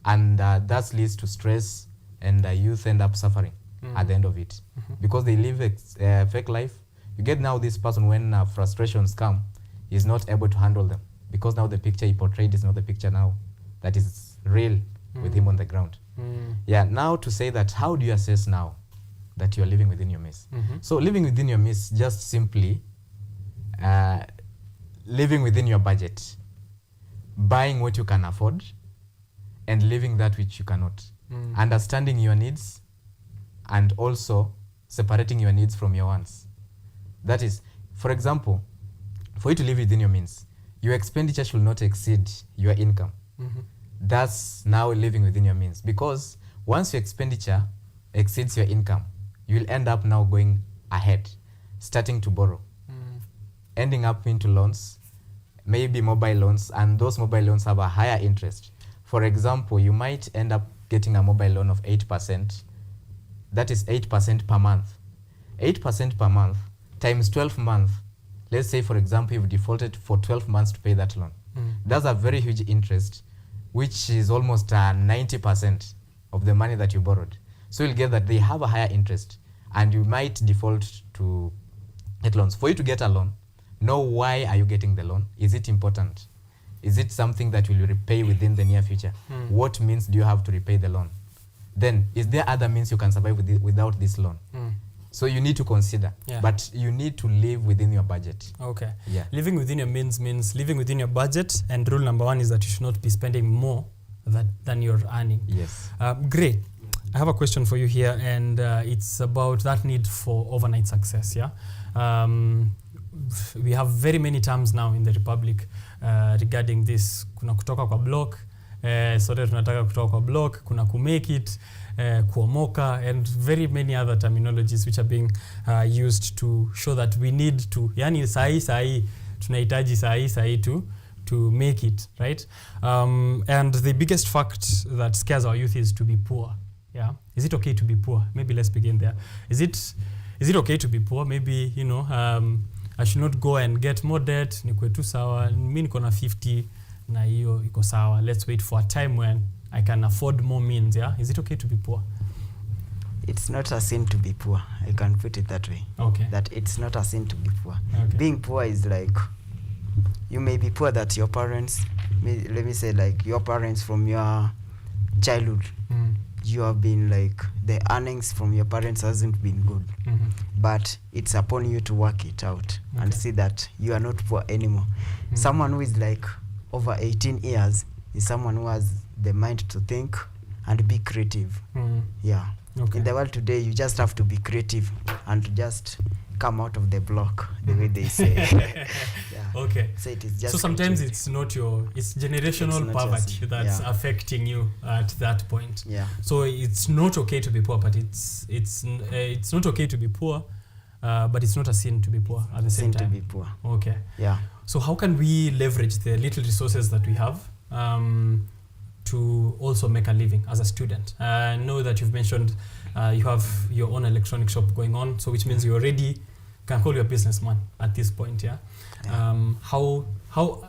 and that leads to stress, and youth end up suffering at the end of it because they live a fake life. You get now this person, when frustrations come, is not able to handle them because now the picture he portrayed is not the picture now that is real with him on the ground. Yeah, now to say that, how do you assess now that you are living within your means? So living within your means, just simply living within your budget, buying what you can afford, and living that which you cannot. Understanding your needs, and also separating your needs from your wants. That is, for example, for you to live within your means, your expenditure should not exceed your income. That's now living within your means, because once your expenditure exceeds your income, you'll end up now going ahead, starting to borrow, ending up into loans, maybe mobile loans, and those mobile loans have a higher interest. For example, you might end up getting a mobile loan of 8%. That is 8% per month. 8% per month times 12 months. Let's say, for example, you've defaulted for 12 months to pay that loan. That's a very huge interest, which is almost 90% of the money that you borrowed. So you'll get that they have a higher interest, and you might default to get loans. For you to get a loan, know why are you getting the loan? Is it important? Is it something that will repay within the near future? What means do you have to repay the loan? Then, is there other means you can survive without this loan? So you need to consider, but you need to live within your budget. Okay. Yeah. Living within your means living within your budget, and rule number 1 is that you should not be spending more than you're earning. Yes. Great. I have a question for you here, and it's about that need for overnight success. Yeah. We have very many terms now in the Republic regarding this. Kuna kutoka kwa block, sote tunataka kutoka kwa block, kuna kumake it, kuomoka, and very many other terminologies which are being used to show that we need to, yani sahi tunahitaji sahi to make it, right? And the biggest fact that scares our youth is to be poor. Yeah. Is it okay to be poor? Maybe let's begin there. Is it okay to be poor? Maybe, I should not go and get more debt. Nikwe tu sawa. Mimi niko na 50 na hiyo iko sawa. Let's wait for a time when I can afford more means. Yeah. Is it okay to be poor? It's not a sin to be poor. I can put it that way. Okay. That it's not a sin to be poor. Okay. Being poor is like, you may be poor that your parents, let me say like your parents from your childhood, you have been like, the earnings from your parents hasn't been good. But it's upon you to work it out and see that you are not poor anymore. Someone who is like over 18 years is someone who has the mind to think and be creative. Yeah. Okay. In the world today, you just have to be creative and just come out of the block, the way they say. Yeah. Okay. So it is just. So sometimes creativity. it's generational poverty that's affecting you at that point. Yeah. So it's not okay to be poor, but it's not okay to be poor, but it's not a sin to be poor at the same time. To be poor. Okay. Yeah. So how can we leverage the little resources that we have to also make a living as a student? I know that you've mentioned you have your own electronic shop going on, so which means you already can call you a businessman at this point. Yeah. How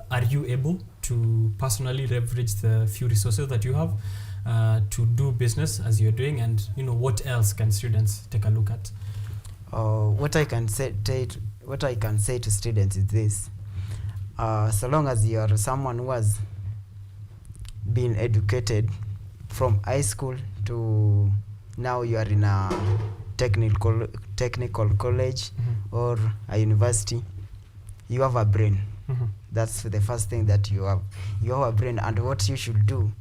are you able to personally leverage the few resources that you have to do business as you're doing, and what else can students take a look at? What I can say to students is this: so long as you are someone who has been educated from high school to now, you are in a technical college or a university, you have a brain. That's the first thing that you have. You have a brain, and what you should do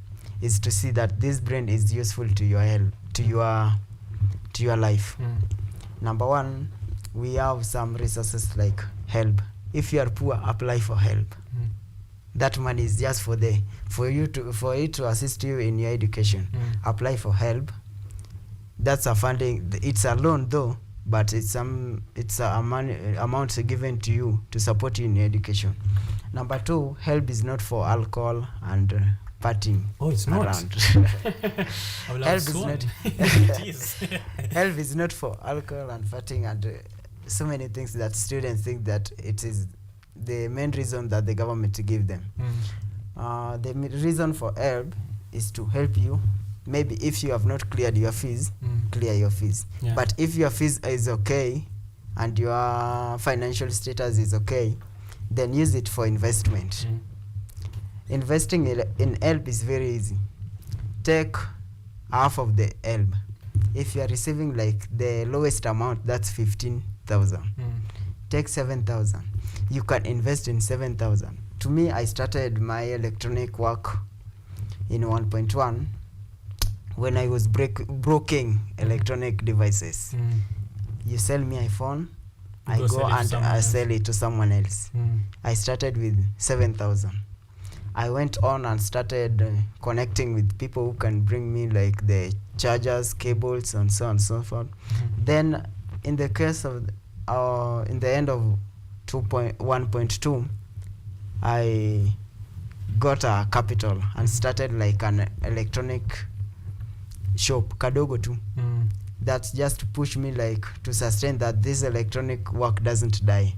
is to see that this brain is useful to your health, to your life. Number 1, we have some resources like help. If you are poor, apply for help. That money is just for it to assist you in your education. Apply for help. That's a funding. It's a loan though, but it's a amount given to you to support you in your education. Number 2, help is not for alcohol and partying. Oh, it's around. Not. Help is not for alcohol and partying and so many things that students think that it is the main reason that the government give them. The reason for help is to help you. Maybe if you have not cleared your fees, clear your fees. Yeah. But if your fees is okay and your financial status is okay, then use it for investment. Investing in help is very easy. Take half of the help. If you are receiving like the lowest amount, that's 15,000. Take 7,000. You can invest in 7,000. To me, I started my electronic work in 1.1 when I was broking electronic devices. You sell me iPhone, I go and I sell it to someone else. I started with 7,000. I went on and started connecting with people who can bring me like the chargers, cables, and so on and so forth. Then in the case of, in the end of 1.2, I got a capital and started like an electronic shop, kadogo too. That just pushed me like to sustain that this electronic work doesn't die.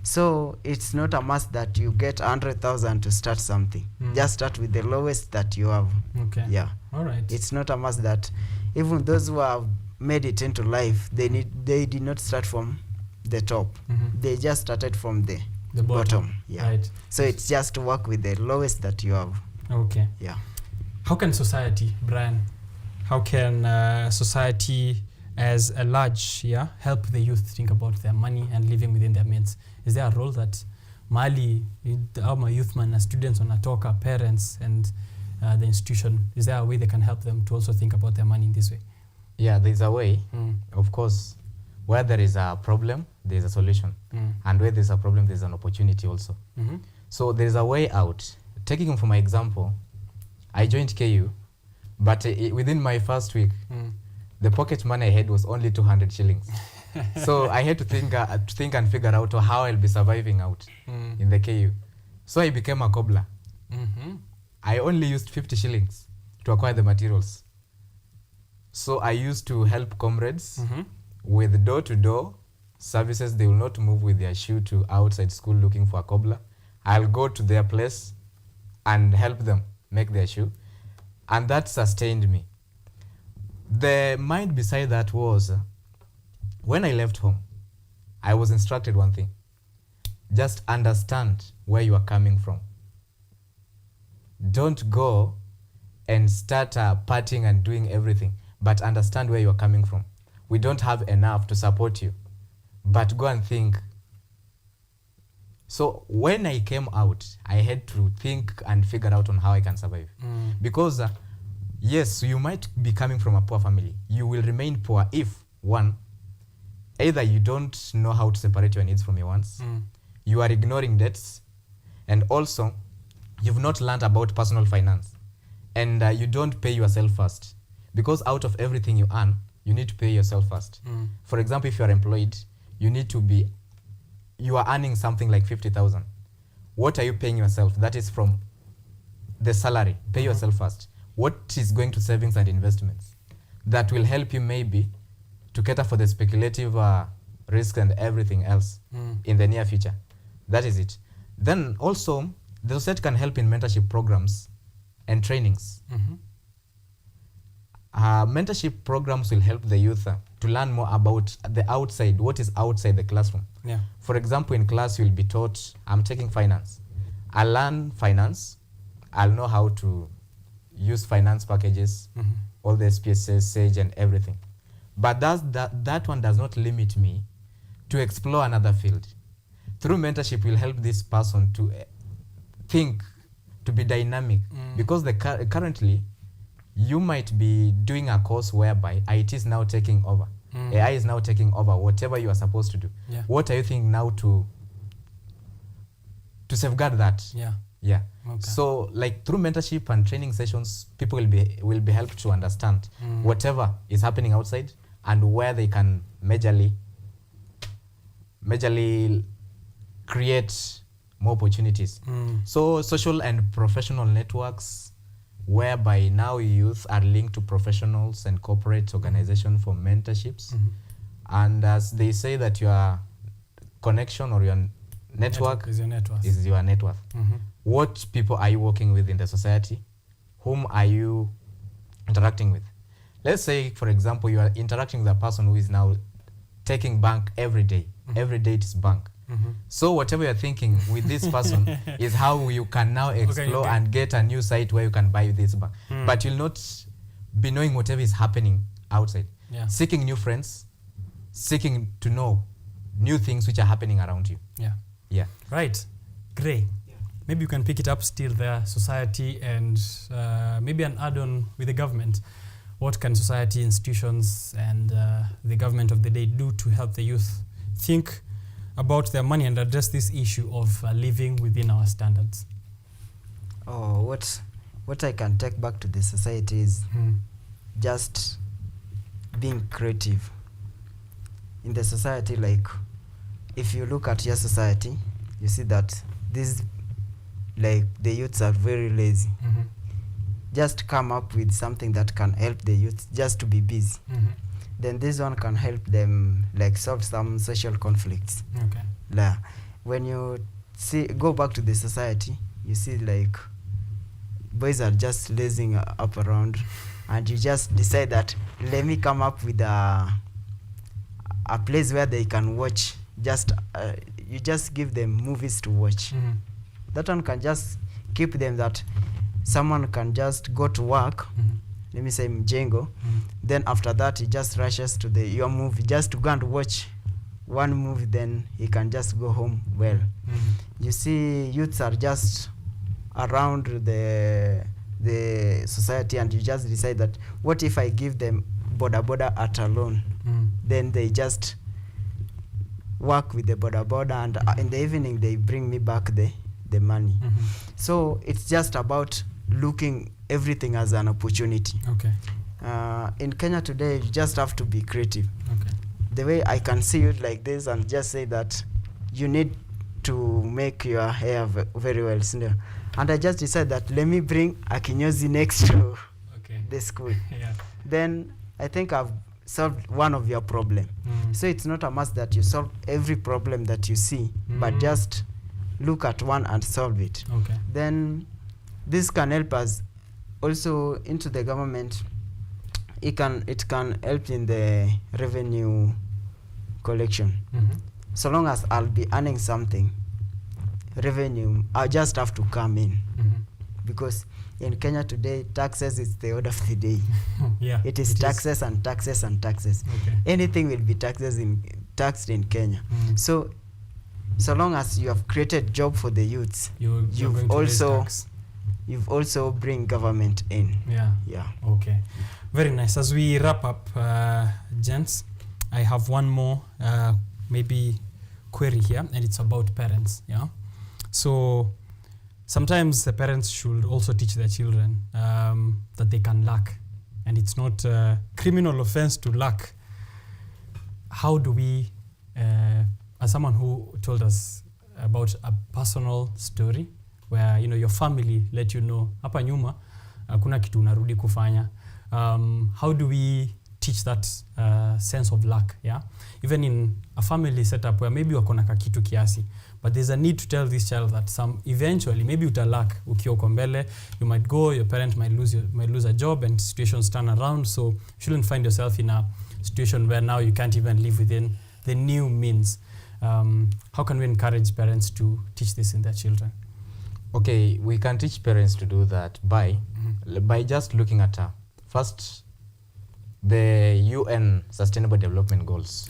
So it's not a must that you get 100,000 to start something. Just start with the lowest that you have. Okay. Yeah. All right. It's not a must that even those who have made it into life, they did not start from the top. They just started from the bottom. Yeah. Right. So it's just to work with the lowest that you have. Okay. Yeah. How can society, Brian, how can society as a large, help the youth think about their money and living within their means? Is there a role that Mali, our youth man, students wanatoka, parents and the institution, is there a way they can help them to also think about their money in this way? Yeah, there's a way. Of course, where there is a problem, there's a solution. And where there's a problem, there's an opportunity also. So there's a way out. Taking for my example, I joined KU, but within my first week, the pocket money I had was only 200 shillings. So I had to think and figure out how I'll be surviving out in the KU. So I became a cobbler. I only used 50 shillings to acquire the materials. So I used to help comrades with door-to-door services. They will not move with their shoe to outside school looking for a cobbler. I'll go to their place and help them make their shoe. And that sustained me. The mind beside that was, when I left home, I was instructed one thing. Just understand where you are coming from. Don't go and start partying and doing everything, but understand where you are coming from. We don't have enough to support you, but go and think. So when I came out, I had to think and figure out on how I can survive. Because yes, you might be coming from a poor family. You will remain poor if, one, either you don't know how to separate your needs from your wants, you are ignoring debts, and also you've not learned about personal finance, and you don't pay yourself first. Because out of everything you earn, you need to pay yourself first. For example, if you are employed, you are earning something like 50,000. What are you paying yourself? That is from the salary. Pay yourself first. What is going to savings and investments? That will help you maybe to cater for the speculative risk and everything else in the near future. That is it. Then also, the society can help in mentorship programs and trainings. Mentorship programs will help the youth to learn more about the outside, what is outside the classroom. Yeah. For example, in class, you'll be taught, I'm taking finance. I'll learn finance. I'll know how to use finance packages, all the SPSS, SAGE, and everything. But that one does not limit me to explore another field. Through mentorship, will help this person to think, to be dynamic. Because currently, you might be doing a course whereby IT is now taking over. AI is now taking over whatever you are supposed to do. Yeah. What are you thinking now to safeguard that? Yeah. Okay. So like through mentorship and training sessions, people will be helped to understand whatever is happening outside and where they can majorly create more opportunities. So social and professional networks, whereby now youth are linked to professionals and corporate organizations for mentorships. And as they say that your connection or your Network is your net worth. Is your net worth. What people are you working with in the society? Whom are you interacting with? Let's say, for example, you are interacting with a person who is now taking bank every day. Every day it is bank. So whatever you're thinking with this person is how you can now explore and get a new site where you can buy this bank. But you'll not be knowing whatever is happening outside. Seeking new friends, seeking to know new things which are happening around you. Yeah. Right. Gray. Maybe you can pick it up still there, society, and maybe an add-on with the government. What can society, institutions, and the government of the day do to help the youth think about their money and address this issue of living within our standards? Oh, what I can take back to the society is just being creative. In the society, like, if you look at your society, you see that this, like, the youths are very lazy. Just come up with something that can help the youth just to be busy. Then this one can help them, like, solve some social conflicts. Like, when you go back to the society, you see, like, boys are just lazing up around, and you just decide that, let me come up with a place where they can watch. You just give them movies to watch. That one can just keep them, that someone can just go to work, let me say mjengo, then after that he just rushes to your movie just to go and watch one movie, then he can just go home well. You see, youths are just around the society, and you just decide that, what if I give them boda at a loan? Then they just work with the boda, and in the evening they bring me back the money. So it's just about looking everything as an opportunity. In Kenya today, you just have to be creative. The way I can see it like this, and just say that you need to make your hair very well. And I just decided that, let me bring a kinyozi next to the school. Then I think I've solved one of your problem. So it's not a must that you solve every problem that you see, but just look at one and solve it. Then this can help us also into the government. It can help in the revenue collection. So long as I'll be earning something, revenue, I just have to come in. Because in Kenya today, taxes is the order of the day. It is taxes and taxes and taxes. Anything will be taxed in Kenya. So long as you have created job for the youths, you've also bring government in. Okay, very nice. As we wrap up, gents, I have one more maybe query here, and it's about parents. So sometimes the parents should also teach their children that they can lack, and it's not a criminal offense to lack. How do we, as someone who told us about a personal story where your family let you know hapa nyuma kuna kitu unarudi kufanya, how do we teach that sense of luck? Even in a family setup where maybe wako na kitu kiasi, but there's a need to tell this child that eventually maybe utalack ukiwa uko mbele, you might go, your parent might lose a job, and situations turn around. So you shouldn't find yourself in a situation where now you can't even live within the new means. How can we encourage parents to teach this in their children? Okay, we can teach parents to do that by just looking at first the UN Sustainable Development Goals.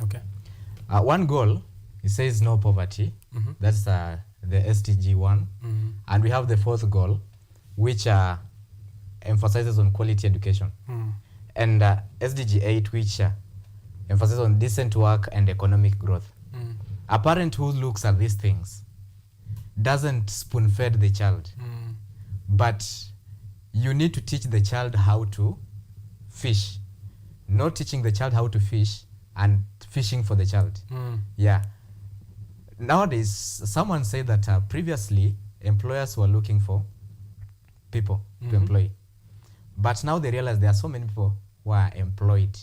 One goal, it says no poverty. That's the SDG 1. And we have the fourth goal, which emphasizes on quality education. And SDG 8, which emphasizes on decent work and economic growth. A parent who looks at these things doesn't spoon-fed the child, but you need to teach the child how to fish, not teaching the child how to fish and fishing for the child. Nowadays, someone said that previously employers were looking for people to employ, but now they realize there are so many people who are employed.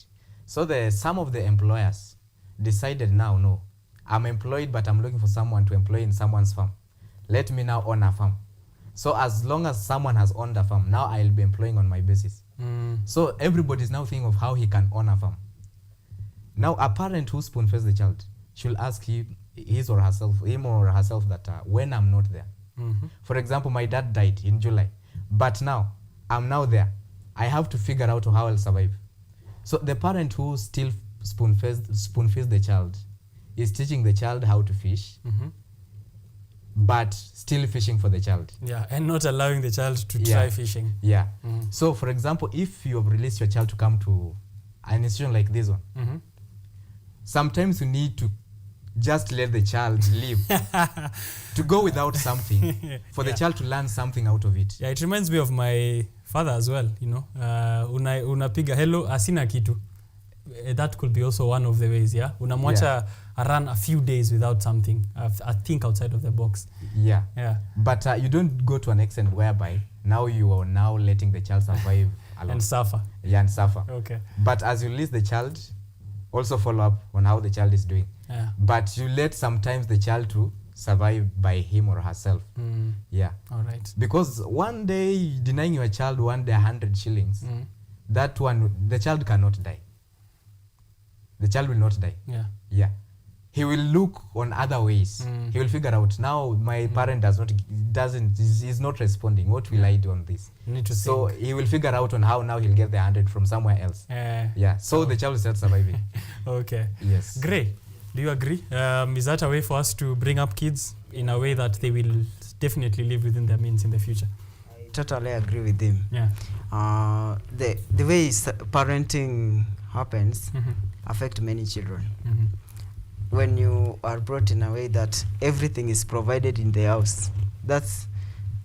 So some of the employers decided now, no, I'm employed, but I'm looking for someone to employ in someone's farm. Let me now own a farm. So as long as someone has owned a farm, now I'll be employing on my basis. So everybody's now thinking of how he can own a farm. Now a parent who spoon-feeds the child should ask him or herself that when I'm not there. For example, my dad died in July, but now I'm now there. I have to figure out how I'll survive. So the parent who still spoon-feeds the child is teaching the child how to fish, but still fishing for the child. Yeah, and not allowing the child to try fishing. Yeah. So, for example, if you have released your child to come to an institution like this one, sometimes you need to just let the child live, to go without something, for the child to learn something out of it. Yeah, it reminds me of my father as well, you know. Unapiga hello, asina kitu. That could be also one of the ways, yeah? Unamwacha run a few days without something, I think outside of the box. Yeah. Yeah. But you don't go to an extent whereby now you are now letting the child survive alone. And suffer. Yeah, and suffer. Okay. But as you release the child, also follow up on how the child is doing. Yeah. But you let sometimes the child to survive by him or herself. Yeah. All right. Because one day denying your child 100 shillings, that one, the child cannot die. The child will not die. Yeah. Yeah. He will look on other ways. He will figure out, now my parent is not responding. What will I do on this? So he will figure out on how now he'll get the 100 from somewhere else. Yeah. So the child will start surviving. Okay. Yes. Great. Do you agree? Is that a way for us to bring up kids in a way that they will definitely live within their means in the future? I totally agree with him. Yeah. The way parenting happens affect many children. When you are brought in a way that everything is provided in the house, that's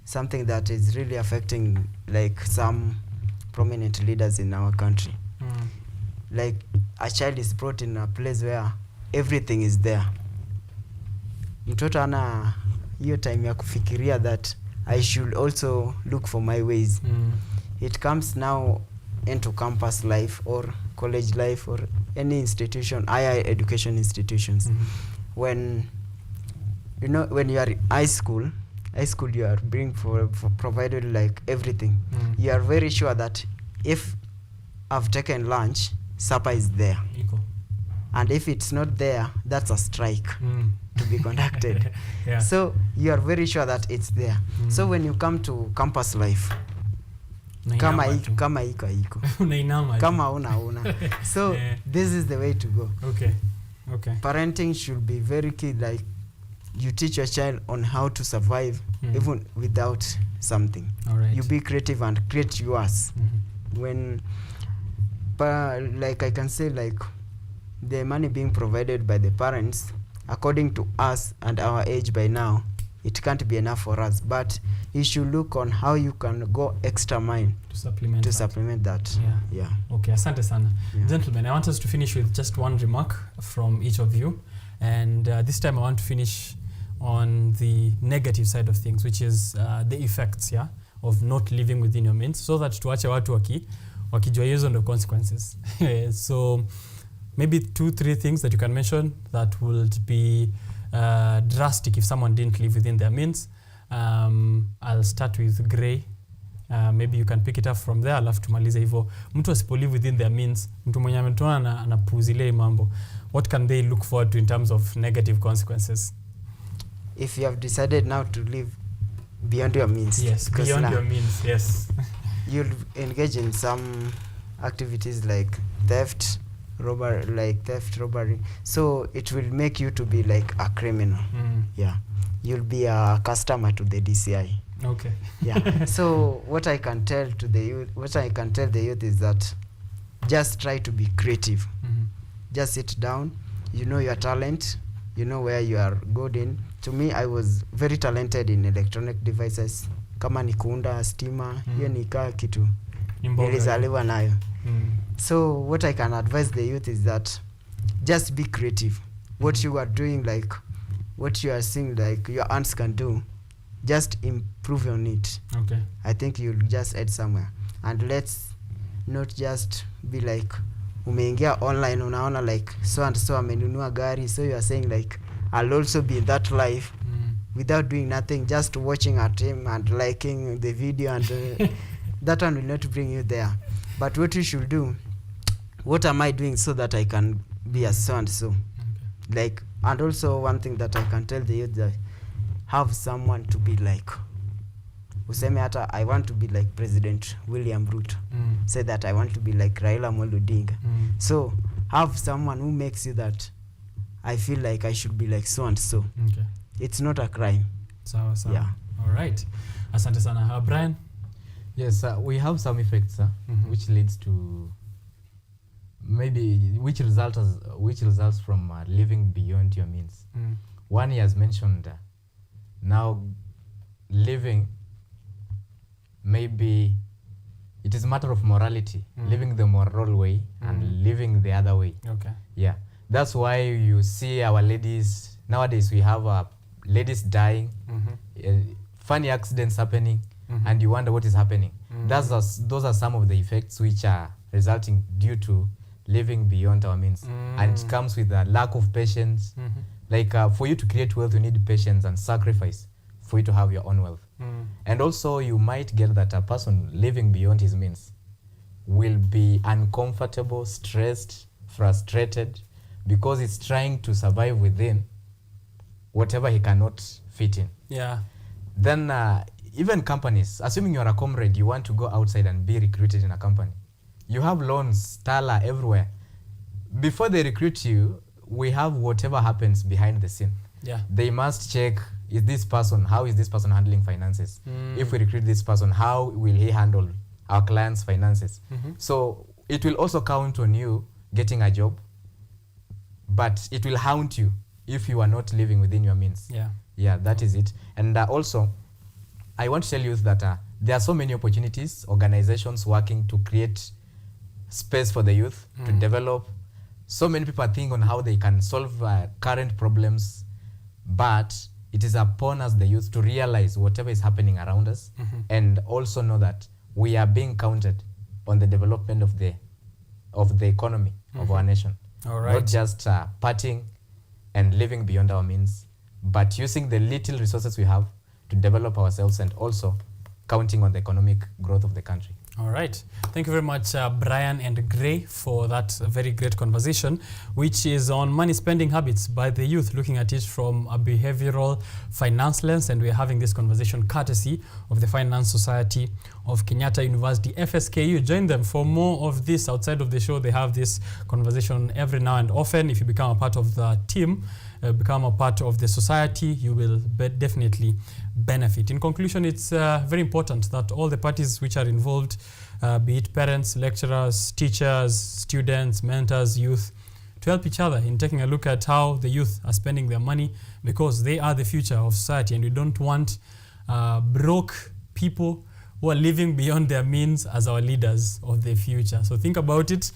something that is really affecting like some prominent leaders in our country. Like a child is brought in a place where everything is there. Mtoto ana hiyo time ya kufikiria that I should also look for my ways. It comes now into campus life or college life or any institution, higher education institutions. When when you are in high school you are being for provided like everything. You are very sure that if I've taken lunch, supper is there. And if it's not there, that's a strike to be conducted. Yeah. So you are very sure that it's there. So when you come to campus life, kama iko kama una so this is the way to go. Okay. Parenting should be very key. Like you teach your child on how to survive even without something. All right. You be creative and create yours. When like I can say, like the money being provided by the parents, according to us and our age by now, it can't be enough for us, but you should look on how you can go extra mile to supplement that. Yeah. Okay, asante sana. Gentlemen, I want us to finish with just one remark from each of you, and this time I want to finish on the negative side of things, which is the effects of not living within your means, so that tuache watu wakijua hizo ndo consequences. So maybe 2-3 things that you can mention that would be drastic if someone didn't live within their means. I'll start with Gray. Maybe you can pick it up from there, alafu tumalize hivyo. Mtu asipo live within their means, mtu mwenye ametona anapuuzilia mambo, what can they look forward to in terms of negative consequences? If you have decided now to live beyond your means, yes, beyond your means, yes, you'll engage in some activities like theft, robbery. So it will make you to be like a criminal. Yeah, you'll be a customer to the DCI. Okay. Yeah. So what I can tell the youth is that just try to be creative. Just sit down. You know your talent. You know where you are good in. To me, I was very talented in electronic devices. Kama ni kuunda stima, hiyo ni kaa kitu nilizaliwa nayo. So what I can advise the youth is that just be creative. What you are doing, like what you are seeing, like your aunts can do, just improve on it. Okay. I think you'll just add somewhere. And let's not just be like umeingia online unaona like so and so amenunua gari, so you are saying like I'll also be in that life without doing nothing, just watching at him and liking the video, and that one will not bring you there. But what you should do, what am I doing so that I can be a so and so? Like, and also one thing that I can tell the youth, that have someone to be like. Useme hata I want to be like President William Ruto. Say that I want to be like Raila Amolo Odinga. So have someone who makes you that I feel like I should be like so and so. Okay. It's not a crime. Sawa sawa. Yeah. All right. Asante sana. Brian? Yes, we have some effects which leads to maybe which results from living beyond your means. One, he has mentioned now living, maybe it is a matter of morality, living the moral way and living the other way. Okay. Yeah, that's why you see our ladies nowadays. We have ladies dying, funny accidents happening, and you wonder what is happening. Those are some of the effects which are resulting due to living beyond our means, and it comes with a lack of patience. Like for you to create wealth, you need patience and sacrifice for you to have your own wealth. And also you might get that a person living beyond his means will be uncomfortable, stressed, frustrated, because he's trying to survive within whatever he cannot fit in. Yeah. Then even companies, assuming you're a comrade, you want to go outside and be recruited in a company. You have loans, Tala, everywhere. Before they recruit you, we have whatever happens behind the scene. Yeah. They must check, how is this person handling finances? If we recruit this person, how will he handle our clients' finances? So it will also count on you getting a job, but it will haunt you if you are not living within your means. Yeah. Yeah, that is it. And also, I want to tell you that there are so many opportunities, organizations working to create space for the youth to develop. So many people are thinking on how they can solve current problems, but it is upon us, the youth, to realize whatever is happening around us, and also know that we are being counted on the development of the economy of our nation. All right. Not just partying and living beyond our means, but using the little resources we have to develop ourselves, and also counting on the economic growth of the country. All right. Thank you very much, Brian and Gray, for that very great conversation, which is on money spending habits by the youth, looking at it from a behavioral finance lens. And we're having this conversation courtesy of the Finance Society of Kenyatta University, FSKU. Join them for more of this outside of the show. They have this conversation every now and often. If you become a part of the team, become a part of the society, you will definitely benefit. In conclusion, it's very important that all the parties which are involved, be it parents, lecturers, teachers, students, mentors, youth, to help each other in taking a look at how the youth are spending their money, because they are the future of society, and we don't want broke people who are living beyond their means as our leaders of the future. So think about it.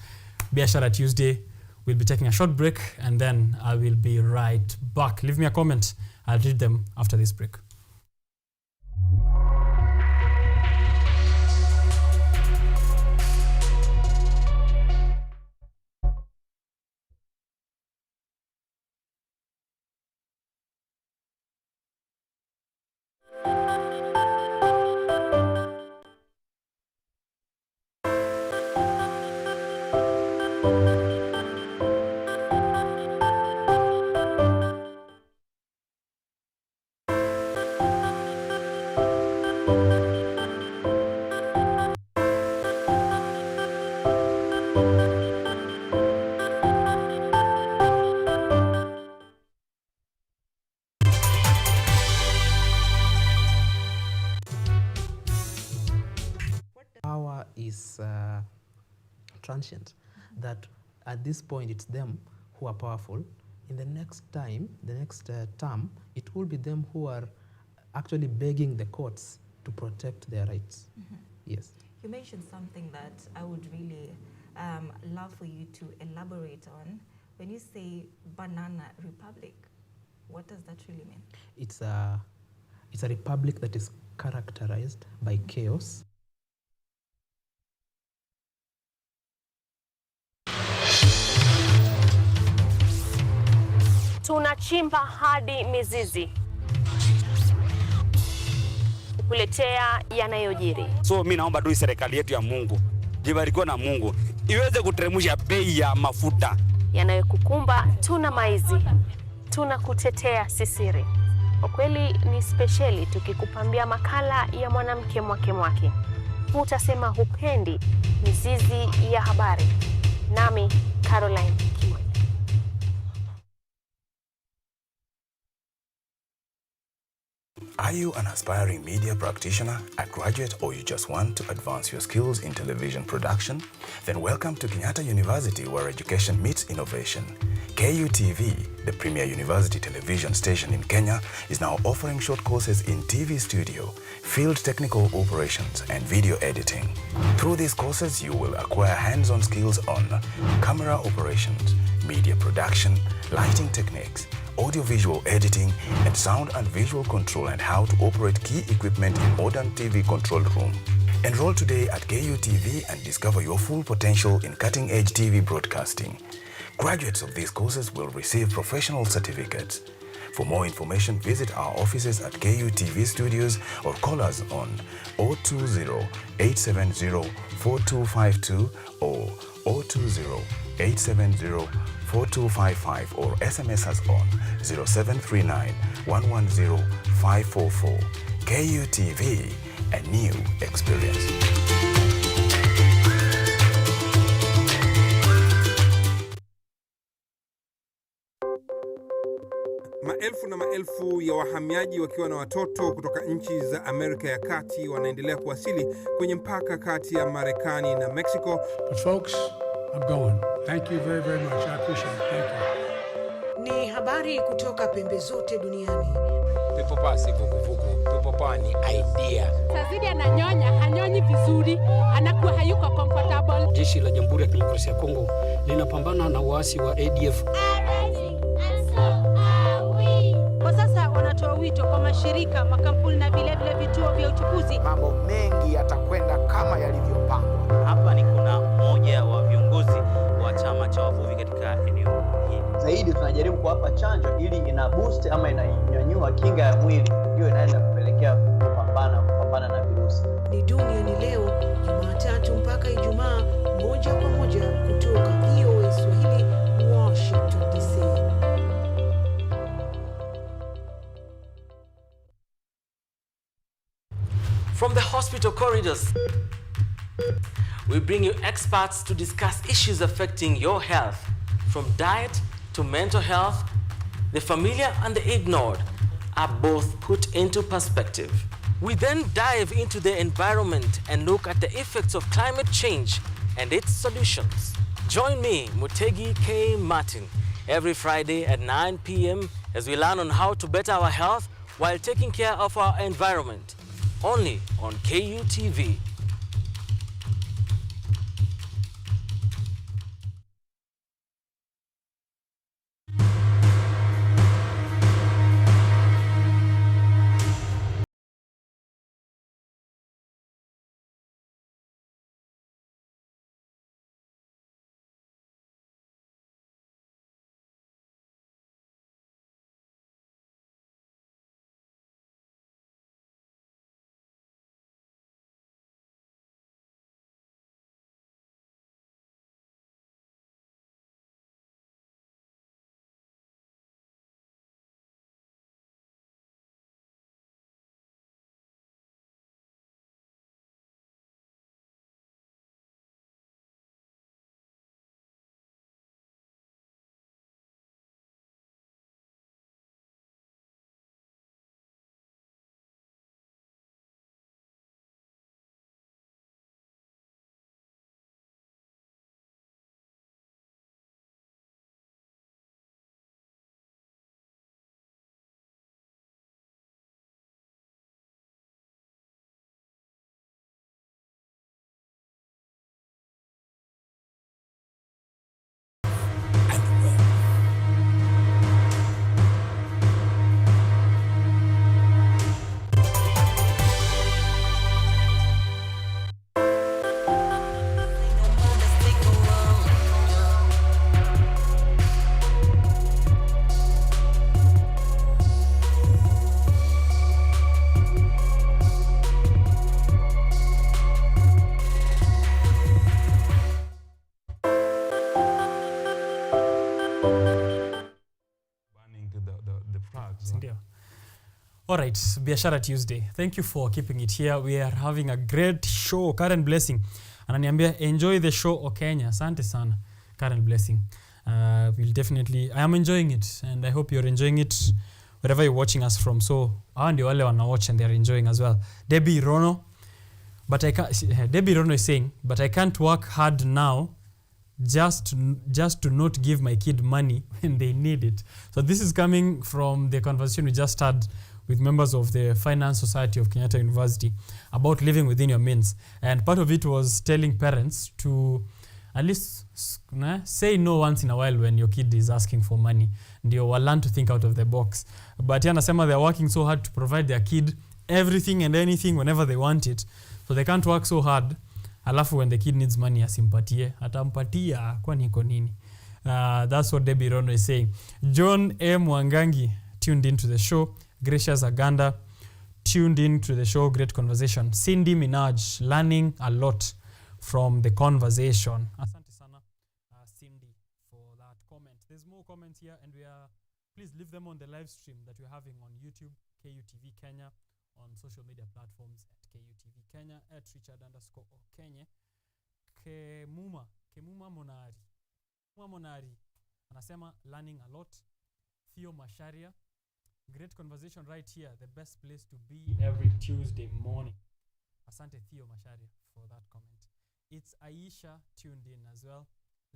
Biashara Tuesday. We'll be taking a short break, and then I will be right back. Leave me a comment. I'll read them after this break. Power is transient, that at this point it's them who are powerful. In the next time, the next term, it will be them who are actually begging the courts to protect their rights. Yes. You mentioned something that I would really love for you to elaborate on. When you say banana republic, what does that really mean? It's a republic that is characterized by chaos. tunachimba hadi mizizi kukuletea yanayojiri. So mimi naomba tu serikali yetu ya Mungu, jibarikiwe na Mungu, iweze kuteremsha bei ya mafuta. Yanayokukumba tuna maizi, tuna kutetea sisiri. Ukweli ni spesheli tukikupambia makala ya mwanamke mwake. Utasema hupendi mizizi ya habari. Nami Caroline. Are you an aspiring media practitioner, a graduate, or you just want to advance your skills in television production? Then welcome to Kenyatta University, where education meets innovation. KUTV, the premier university television station in Kenya, is now offering short courses in TV studio, field technical operations, and video editing. Through these courses, you will acquire hands-on skills on camera operations, media production, lighting techniques, audio-visual editing, and sound and visual control, and how to operate key equipment in modern TV control room. Enroll today at KUTV and discover your full potential in cutting-edge TV broadcasting. Graduates of these courses will receive professional certificates. For more information, visit our offices at KUTV Studios or call us on 020-870-4252 or 020-870-4255 or SMS us on 0739-110-544. KUTV, a new experience. Maelfu na maelfu ya wahamiaji wakiwa na watoto kutoka nchi za Amerika ya Kati wanaendelea kuwasili kwenye mpaka kati ya Marekani na Mexico. But folks, I'm going. Thank you very, very much. I appreciate it. Thank you. Ni habari kutoka pembe zote duniani. Pepo pasi vuguvugu. Pepo pa ni idea. Sazidi ananyonya, hanyonyi vizuri, anakuwa hayuko comfortable. Jeshi la Jamhuri ya Kidemokrasia ya Kongo linapambana na waasi wa ADF. Kwa sasa wanatoa wito kwa mashirika, makampuni na vile vituo vya uchukuzi. Mambo mengi yatakwenda kama yalivyopangwa. Hapa ni kuna mmoja wa viongozi wa chama cha wavuvi katika eneo hili. Zaidi tunajaribu kuwapa chanjo ili ina boost ama inanyanyua kinga ya mwili, hiyo inaenda kupelekea kupambana na virusi. Ni Duniani Leo, Jumatatu mpaka Ijumaa, moja kwa moja kutoka VOA Swahili, Washington DC. From the hospital corridors, we bring you experts to discuss issues affecting your health, from diet to mental health. The familiar and the ignored are both put into perspective. We then dive into the environment and look at the effects of climate change and its solutions. Join me, Mutegi K. Martin, every Friday at 9 p.m. as we learn on how to better our health while taking care of our environment. Only on KUTV. All right, Biashara Tuesday. Thank you for keeping it here. We are having a great show. Karen Blessing. Ananiambia, enjoy the show, OKENYE. Asante sana, Karen Blessing. We'll definitely, I am enjoying it, and I hope you're enjoying it wherever you're watching us from. So, and wale wana watch and they're enjoying as well. Debbie Rono, Debbie Rono is saying, but I can't work hard now just to not give my kid money when they need it. So this is coming from the conversation we just had with members of the Finance Society of Kenyatta University about living within your means. And part of it was telling parents to at least say no once in a while when your kid is asking for money. Ndio wa learn to think out of the box. But yanasema they're working so hard to provide their kid everything and anything whenever they want it. So they can't work so hard. Alafu when the kid needs money asimpatie. Atampatia kwa niko nini. That's what Debbie Rono is saying. John M. Wangangi tuned into the show. Gracious Aganda tuned in to the show. Great conversation. Cindy Minaj, learning a lot from the conversation. Asante sana, Cindy, for that comment. There's more comments here, and please leave them on the live stream that we're having on YouTube, KUTV Kenya, on social media platforms at KUTV Kenya, at Richard_Okenye. Kemuma Monari. Anasema, learning a lot. Theo Masharia. Great conversation right here. The best place to be every Tuesday morning. Asante Theo Masharia for that comment. It's Aisha tuned in as well.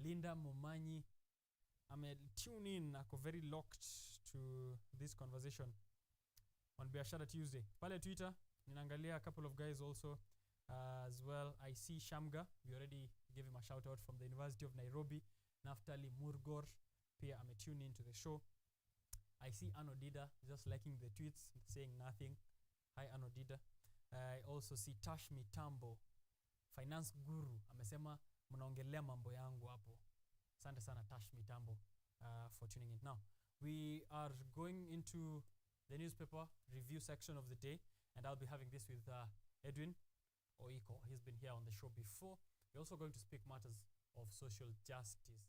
Linda Momanyi. I'm tuned in. Ako very locked to this conversation on Biashara Tuesday. Pale Twitter, ninaangalia a couple of guys also as well. I see Shamga. We already gave him a shout out from the University of Nairobi. Naftali Murgor. Pia I'm tuned into the show. I see Anodida just liking the tweets, saying nothing. Hi Anodida. I also see Tash Mitambo, finance guru. Amesema mnaongelea mambo yangu hapo. Asante sana Tash Mitambo for tuning in. Now, we are going into the newspaper review section of the day, and I'll be having this with Edwin Oiko. He's been here on the show before. We're also going to speak matters of social justice.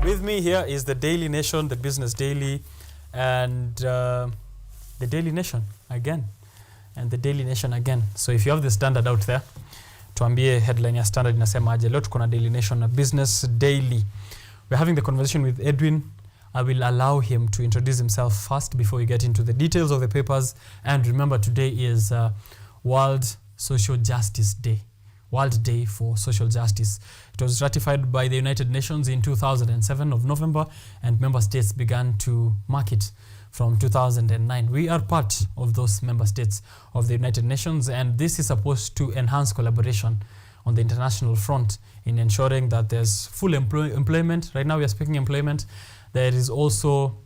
With me here is the Daily Nation, the Business Daily, and the Daily Nation again, and the Daily Nation again. So if you have the Standard out there, tuambie headline ya Standard inasema aje. Leo tuko na Daily Nation na Business Daily. We're having the conversation with Edwin I will allow him to introduce himself first before we get into the details of the papers. And remember, today is World Social Justice Day, World Day for Social Justice. It was ratified by the United Nations in 2007 of November, and member states began to mark it from 2009. We are part of those member states of the United Nations, and this is supposed to enhance collaboration on the international front in ensuring that there's full employment. Right now we are speaking employment. There is also,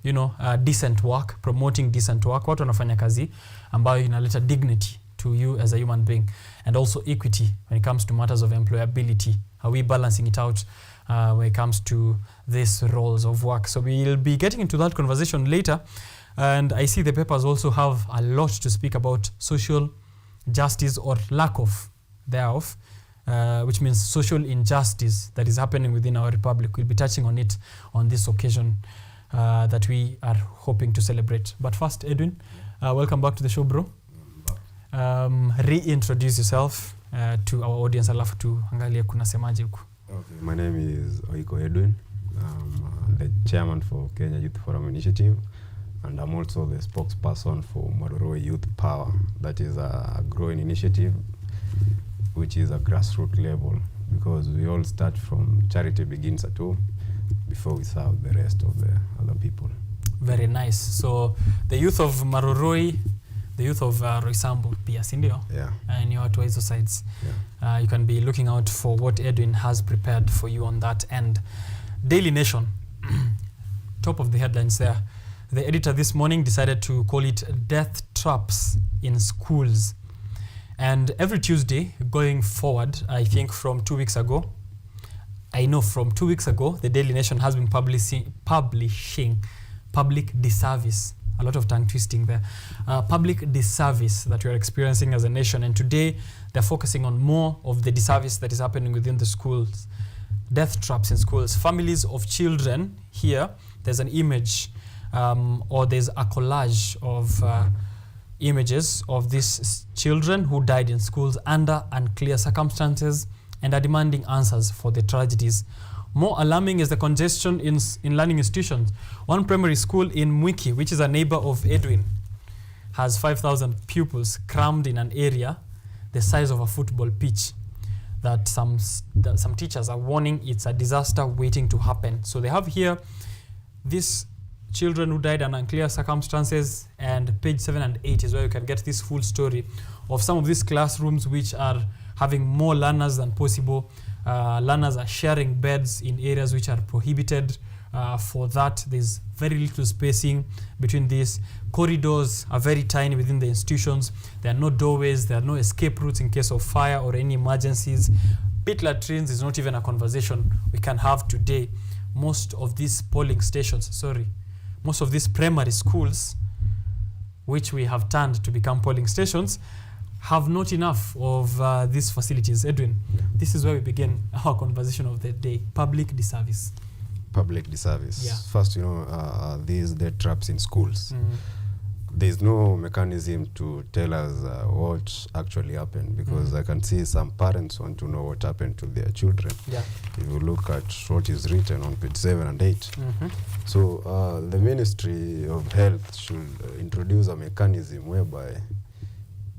decent work, promoting decent work. Watu wanafanya kazi ambayo inaleta dignity to you as a human being, and also equity when it comes to matters of employability. Are we balancing it out when it comes to these roles of work? So we'll be getting into that conversation later. And I see the papers also have a lot to speak about social justice or lack of thereof, which means social injustice that is happening within our republic. We'll be touching on it on this occasion that we are hoping to celebrate. But first, Edwin, welcome back to the show, bro. Reintroduce yourself to our audience, alafu tuangalie kuna semaje huku. Okay, my name is Oiko Edwin. I'm the chairman for Kenya Youth Forum Initiative, and I'm also the spokesperson for Maroroi Youth Power. That is a growing initiative which is a grassroots level, because we all start from charity begins at home before we serve the rest of the other people. Very nice. So the youth of Maroroi, the youth of Roysambu pia, sindio? Yeah. And you are to hizo sides. Yeah. You can be looking out for what Edwin has prepared for you on that end. Daily Nation, top of the headlines there. The editor this morning decided to call it Death Traps in Schools. And every Tuesday going forward, I think from 2 weeks ago, the Daily Nation has been publishing public disservice. A lot of tongue twisting there. Public disservice that we are experiencing as a nation. And today they're focusing on more of the disservice that is happening within the schools. Death traps in schools. Families of children here, there's an image or there's a collage of images of these children who died in schools under unclear circumstances and are demanding answers for the tragedies. More alarming is the congestion in learning institutions. One primary school in Mwiki, which is a neighbor of Edwin, has 5,000 pupils crammed in an area the size of a football pitch that some teachers are warning it's a disaster waiting to happen. So they have here these children who died under unclear circumstances, and page 7 and 8 is where you can get this full story of some of these classrooms which are having more learners than possible. Learners are sharing beds in areas which are prohibited. For that, there's very little spacing between these. Corridors are very tiny within the institutions. There are no doorways, there are no escape routes in case of fire or any emergencies. Pit latrines is not even a conversation we can have today. Most of these primary schools, which we have turned to become polling stations, have not enough of these facilities. Edwin, this is where we begin our conversation of the day. Public disservice. Public disservice. Yeah. First, these death traps in schools. There's no mechanism to tell us what actually happened, because I can see some parents want to know what happened to their children. Yeah. If you look at what is written on page 7 and 8. So the Ministry of Health should introduce a mechanism whereby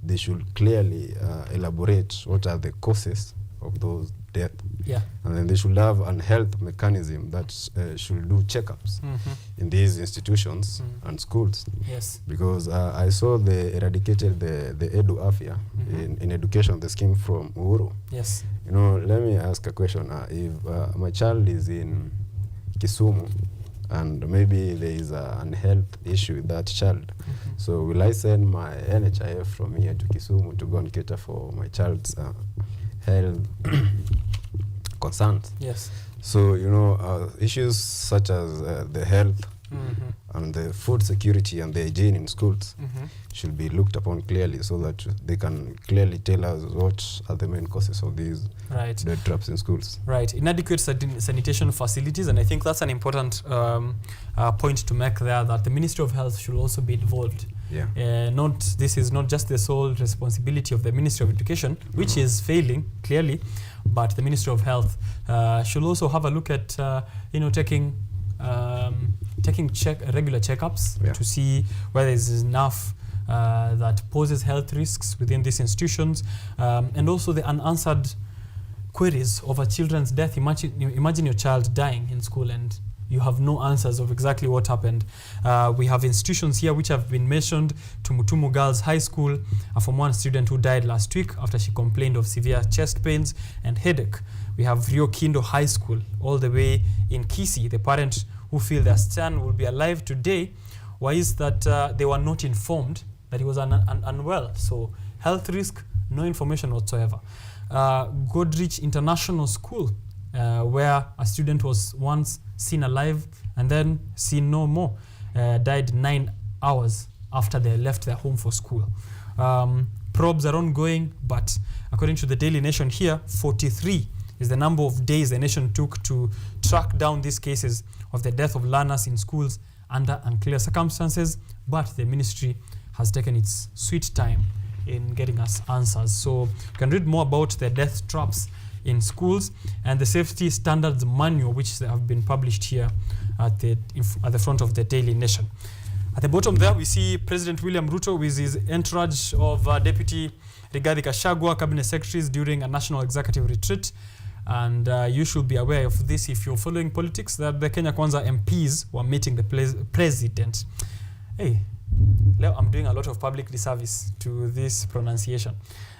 they should clearly elaborate what are the causes of those deaths. Yeah. And then they should have a health mechanism that should do checkups in these institutions and schools. Yes. Because I saw they eradicated the Edu Afya in education, the scheme from Uhuru. Yes. Let me ask a question. If my child is in Kisumu and maybe there is an health issue with that child, so will I send my NHIF from here to Kisumu to go and cater for my child's health concerns? Yes. So, issues such as the health and the food security and the hygiene in schools should be looked upon clearly, so that they can clearly tell us what are the main causes of these death traps in schools. Right. Inadequate sanitation facilities, and I think that's an important point to make there, that the Ministry of Health should also be involved. Yeah. This is not just the sole responsibility of the Ministry of Education, which is failing clearly, but the Ministry of Health should also have a look at taking taking regular checkups to see whether there's enough that poses health risks within these institutions, and also the unanswered queries over children's death. Imagine your child dying in school and you have no answers of exactly what happened. We have institutions here which have been mentioned: Tumutumu Girls High School, a Form 1 student who died last week after she complained of severe chest pains and headache. We have Rio Kindo High School, all the way in Kisii. The parent who feel their son will be alive today, why is that they were not informed that he was unwell. So health risk, no information whatsoever. Godrich International School, where a student was once seen alive and then seen no more, died 9 hours after they left their home for school. Probes are ongoing, but according to the Daily Nation here, 43 is the number of days the nation took to track down these cases of the death of learners in schools under unclear circumstances, but the ministry has taken its sweet time in getting us answers. So you can read more about the death traps in schools and the safety standards manual, which have been published here at the front of the Daily Nation. At the bottom there, we see President William Ruto with his entourage of Deputy Rigathi Gachagua, cabinet secretaries during a national executive retreat. And you should be aware of this if you're following politics, that the Kenya Kwanza MPs were meeting the president. Hey, I'm doing a lot of public disservice to this pronunciation.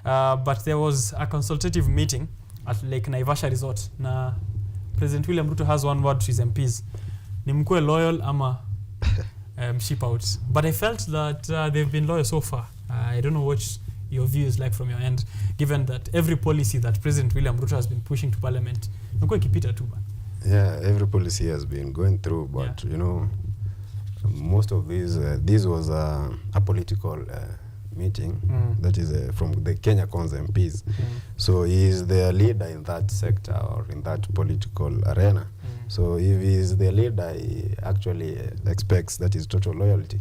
But there was a consultative meeting at Lake Naivasha Resort. Na President William Ruto has one word to his MPs. Nimkue loyal ama ship out. But I felt that they've been loyal so far. I don't know what your view is like from your end, given that every policy that President William Ruto has been pushing to Parliament, yeah, every policy has been going through, but you know, most of these, this was a political meeting, that is from the Kenya Kwanza MPs. So he is the leader in that sector or in that political arena. So if he is the leader, he actually expects that is total loyalty.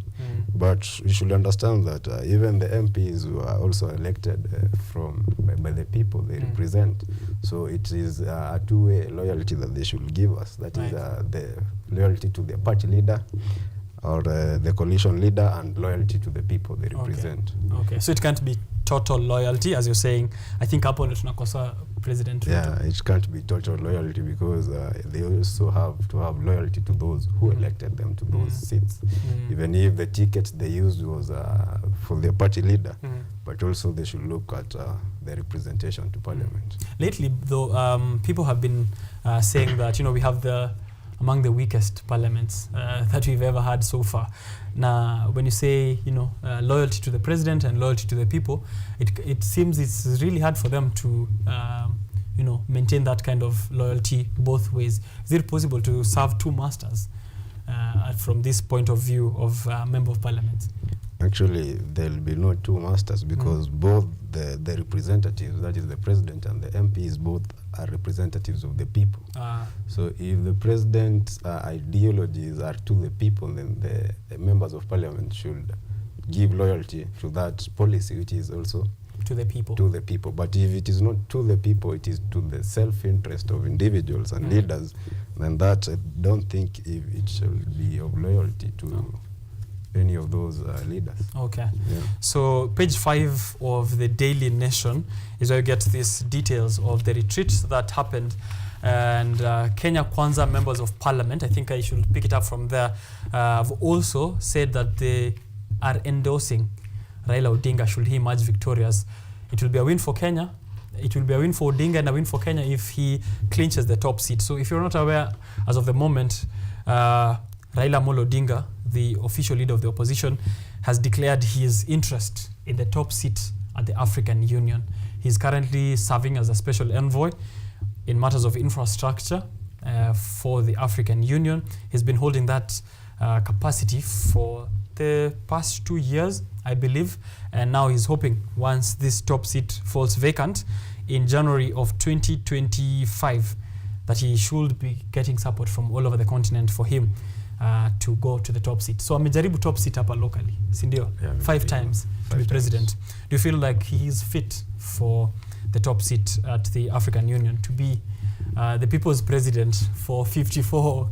But you should understand that even the MPs who are also elected by the people they represent. So it is a two-way loyalty that they should give us. That is the loyalty to the party leader or the coalition leader, and loyalty to the people they represent. Okay, so it can't be total loyalty, as you're saying. I think hapo ndio tunakosa President Ruto. Yeah, it can't be total loyalty because they also have to have loyalty to those who elected them to those seats. Even if the ticket they used was for their party leader, but also they should look at the representation to Parliament. Lately, though, people have been saying that, you know, we have among the weakest parliaments that we've ever had so far. Now, when you say, you know, loyalty to the president and loyalty to the people, it seems it's really hard for them to, you know, maintain that kind of loyalty both ways. Is it possible to serve two masters from this point of view of member of parliament? Actually, there will be no two masters because both the representatives, that is the president and the MPs, both are representatives of the people. So if the president's ideologies are to the people, then the members of parliament should give loyalty to that policy, which is also to the people. To the people. But if it is not to the people, it is to the self-interest of individuals and leaders, then that I don't think if it should be of loyalty to any of those leaders. Okay. Yeah. So page 5 of the Daily Nation is where you get these details of the retreats that happened, and Kenya Kwanza members of parliament, I think I should pick it up from there, have also said that they are endorsing Raila Odinga should he emerge victorious. It will be a win for Kenya. It will be a win for Odinga and a win for Kenya if he clinches the top seat. So if you're not aware, as of the moment, Raila Amolo Odinga, the official leader of the opposition, has declared his interest in the top seat at the African Union. He's currently serving as a special envoy in matters of infrastructure for the African Union. He's been holding that capacity for the past 2 years, I believe, and now he's hoping once this top seat falls vacant in January of 2025 that he should be getting support from all over the continent for him to go to the top seat. So amejaribu top seat hapa locally, si ndio? 5 times to be president. Do you feel like he is fit for the top seat at the African Union to be the people's president for 54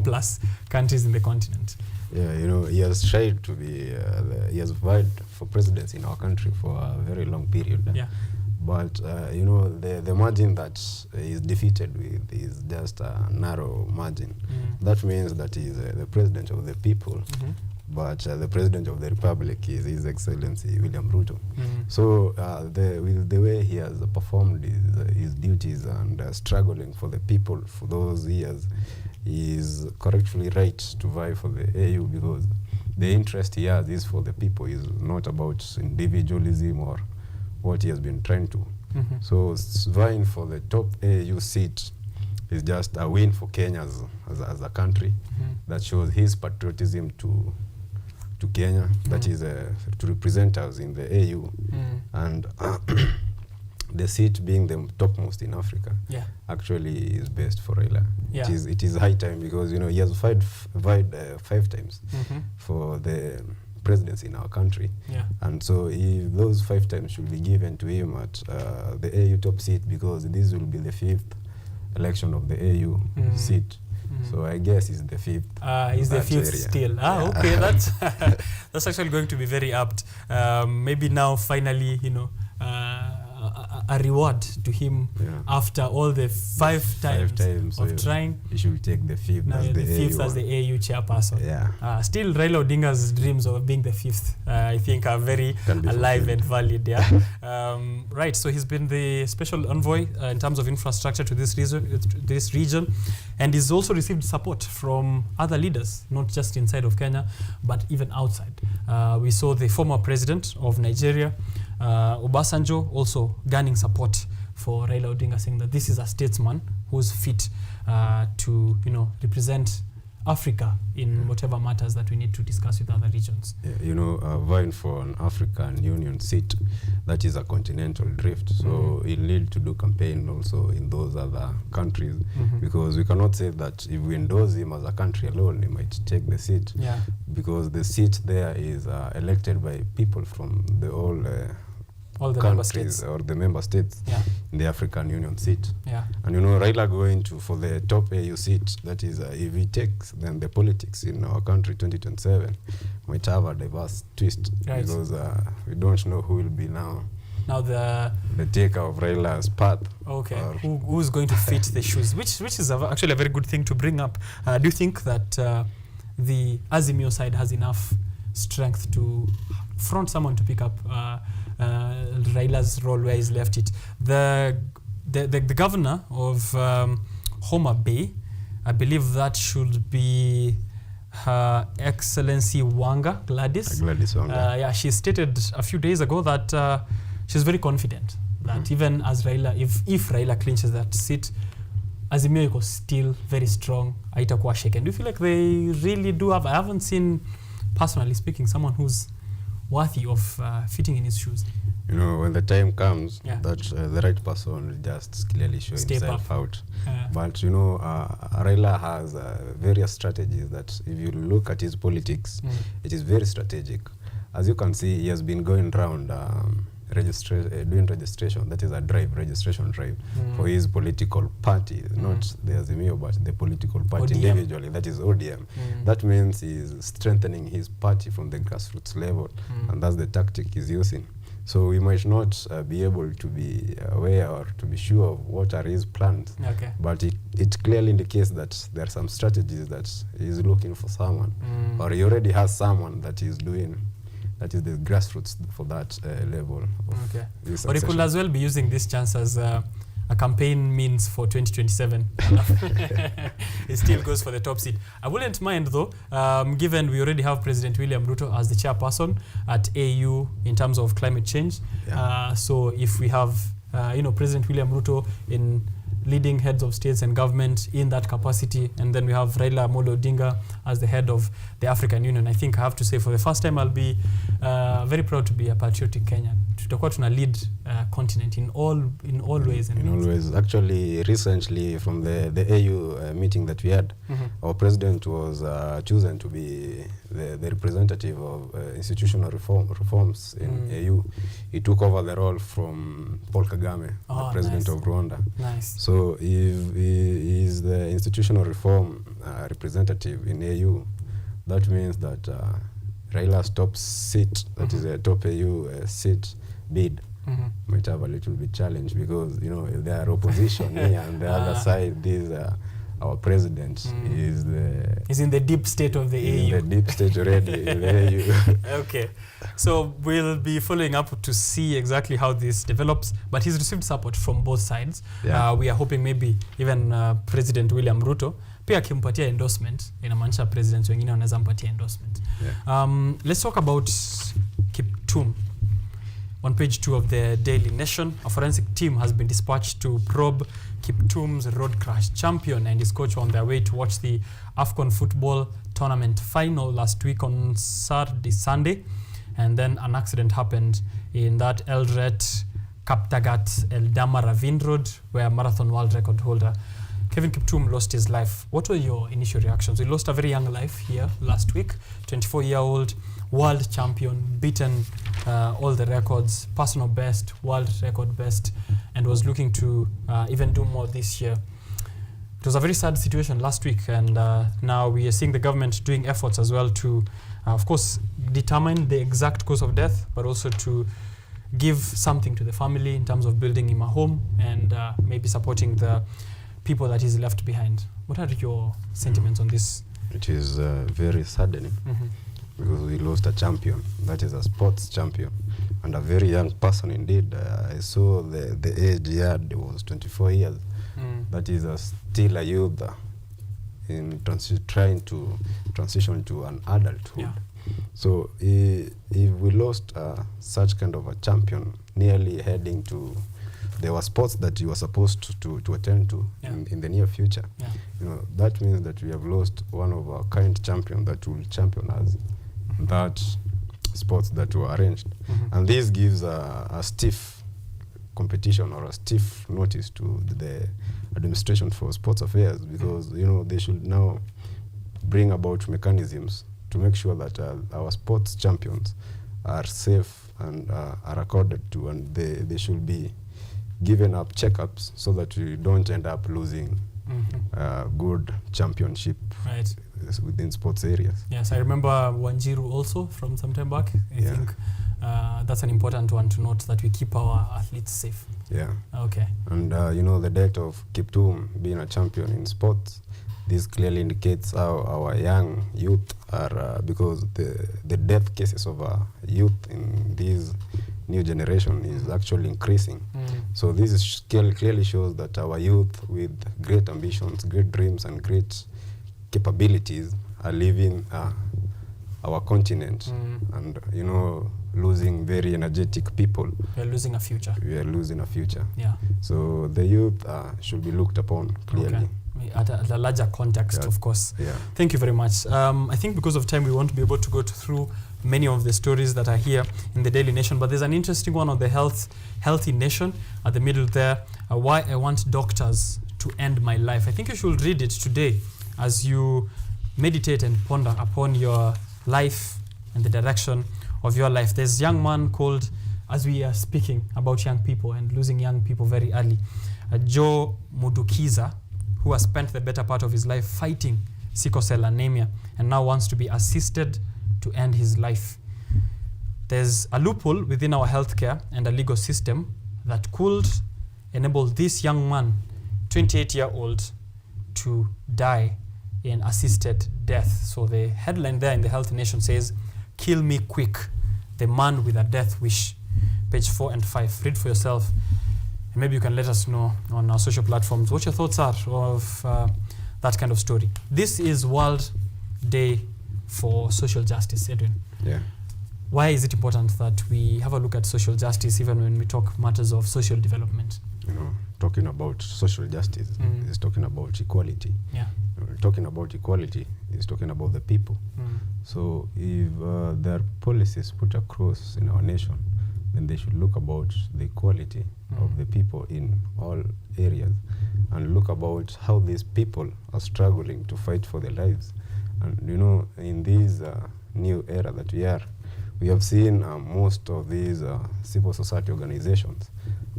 plus countries in the continent. Yeah, you know, he has tried to be, he has vied for presidency in our country for a very long period. Yeah. But, you know, the margin that he's defeated with is just a narrow margin. That means that he's the president of the people, but the president of the republic is His Excellency William Ruto. So with the way he has performed his duties and struggling for the people for those years, he is correctly right to vie for the AU, because the interest he has is for the people, is not about individualism or what he has been trying to. So vying for the top AU seat is just a win for Kenya as a country. That shows his patriotism to Kenya, that is to represent us in the AU. And the seat being the topmost in Africa actually is best for Raila. It is high time, because, you know, he has vied 5 times for the presidency in our country. And so if those 5 times should be given to him at the AU top seat, because this will be the 5th election of the AU seat. So I guess it's the 5th. Is the 5th still? Okay, that's actually going to be very apt. Maybe now finally, you know, a reward to him after all the 5 times of trying. He should take the 5th. Now the 5th as the AU chairperson. Still, Raila Odinga's dreams of being the 5th, I think, are very alive and valid. Right. So he's been the special envoy in terms of infrastructure to this region, and he's also received support from other leaders, not just inside of Kenya, but even outside. We saw the former president of Nigeria, Obasanjo, also gaining support for Raila Odinga, saying that this is a statesman who's fit to, you know, represent Africa in whatever matters that we need to discuss with other regions. You know, vying for an African Union seat, that is a continental drift. So he'll need to do campaign also in those other countries, because we cannot say that if we endorse him as a country alone, he might take the seat. Because the seat there is elected by people from all the countries or the member states in the African Union seat. And, you know, Raila going for the top AU seat, that is, if he takes, then the politics in our country 2027 might have a diverse twist, because we don't know who will be now the taker of Raila's path. Okay, who's going to fit the shoes, which is actually a very good thing to bring up. Do you think that the Azimio side has enough strength to front someone to pick up Raila's role where he's left it? The governor of Homa Bay, I believe that should be Her Excellency Gladys Wanga. She stated a few days ago that she's very confident that even as Raila, if Raila clinches that seat, Azimio is still very strong, haitakuwa shaken. Do you feel like they really do have? I haven't seen, personally speaking, someone who's worthy of fitting in his shoes. You know, when the time comes that the right person will just clearly show himself out. But, you know, Raila has various strategies that, if you look at his politics, it is very strategic. As you can see, he has been going around doing registration, that is a registration drive for his political party, not the Azimio, but the political party individually, that is ODM. That means he's strengthening his party from the grassroots level, and that's the tactic he's using. So we might not be able to be aware or to be sure of what are his plans, but it clearly indicates that there are some strategies that he's looking for someone, or he already has someone that he's doing. That is the grassroots for that level. Or he could as well be using this chance as a campaign means for 2027. It still goes for the top seat. I wouldn't mind, though, given we already have President William Ruto as the chairperson at AU in terms of climate change. So if we have, President William Ruto in leading heads of states and government in that capacity, and then we have Raila Amolo Odinga as the head of the African Union, I think I have to say for the first time I'll be very proud to be a patriotic Kenyan, tutakuwa tuna lead continent in all ways. In all ways. Actually, recently from the AU meeting that we had, our president was chosen to be the representative of institutional reforms in AU. He took over the role from Paul Kagame, the president of Rwanda. Nice. So if he is the institutional reform representative in AU, that means that Raila's top seat, that is a top AU seat bid, might have a little bit challenge, because if there are opposition here and the other side, these our president is in the deep state of the AU. In the deep state already in the AU. Okay, so we'll be following up to see exactly how this develops, but he's received support from both sides. We are hoping maybe even President William Ruto pia akimpatia endorsement, inamaanisha presidents wengine wanaweza mpatia endorsement. Let's talk about Kiptum. On page 2 of the Daily Nation, a forensic team has been dispatched to probe Kiptum's road crash. Champion and his coach were on their way to watch the AFCON football tournament final last week on Sunday, and then an accident happened in that Eldoret Kaptagat Eldama Ravine Road, where marathon world record holder Kevin Kiptum lost his life. What were your initial reactions? He lost a very young life here last week, 24-year-old world champion, beaten all the records, personal best, world record best, and was looking to even do more this year. It was a very sad situation last week, and now we are seeing the government doing efforts as well to, of course, determine the exact cause of death, but also to give something to the family in terms of building him a home and maybe supporting the people that is left behind. What are your sentiments on this? It is very saddening, because we lost a champion, that is a sports champion, and a very young person indeed. I saw the age he had was 24 years. That is still a youth in trying to transition to an adulthood. So if we lost such kind of a champion, nearly heading to, there were sports that you were supposed to attend to in the near future. That means that we have lost one of our kind champion that will champion us that sports that were arranged. And this gives a stiff competition or a stiff notice to the administration for sports affairs, because they should now bring about mechanisms to make sure that our sports champions are safe and are accorded to, and they should be given up checkups so that we don't end up losing good championship within sports areas. Yes, I remember Wanjiru also from some time back. I think that's an important one to note, that we keep our athletes safe. Yeah. Okay. And the death of Kiptum being a champion in sports, this clearly indicates how our young youth are, because the death cases of youth in this new generation is actually increasing. So this is clearly shows that our youth with great ambitions, great dreams, and great capabilities are leaving our continent, and losing very energetic people. We are losing a future. We are losing a future. Yeah. So the youth should be looked upon clearly. Okay. At a larger context, of course. Yeah. Thank you very much. I think because of time, we won't be able to go through many of the stories that are here in the Daily Nation, but there's an interesting one on the Healthy Nation at the middle there. Why I want doctors to end my life. I think you should read it today as you meditate and ponder upon your life and the direction of your life. There's a young man called, as we are speaking about young people and losing young people very early, Joe Mudukiza, who has spent the better part of his life fighting sickle cell anemia and now wants to be assisted to end his life. There's a loophole within our healthcare and a legal system that could enable this young man, 28-year-old, to die in assisted death. So the headline there in the Healthy Nation says, "Kill me quick, the man with a death wish." Page 4 and 5. Read for yourself. And maybe you can let us know on our social platforms what your thoughts are of that kind of story. This is World Day for Social Justice, Edwin. Yeah. Why is it important that we have a look at social justice even when we talk matters of social development? Talking about social justice is talking about equality. Yeah. Talking about equality is talking about the people. So if there are policies put across in our nation then they should look about the equality of the people in all areas, and look about how these people are struggling to fight for their lives. And you know, in this new era that we have seen most of these civil society organizations,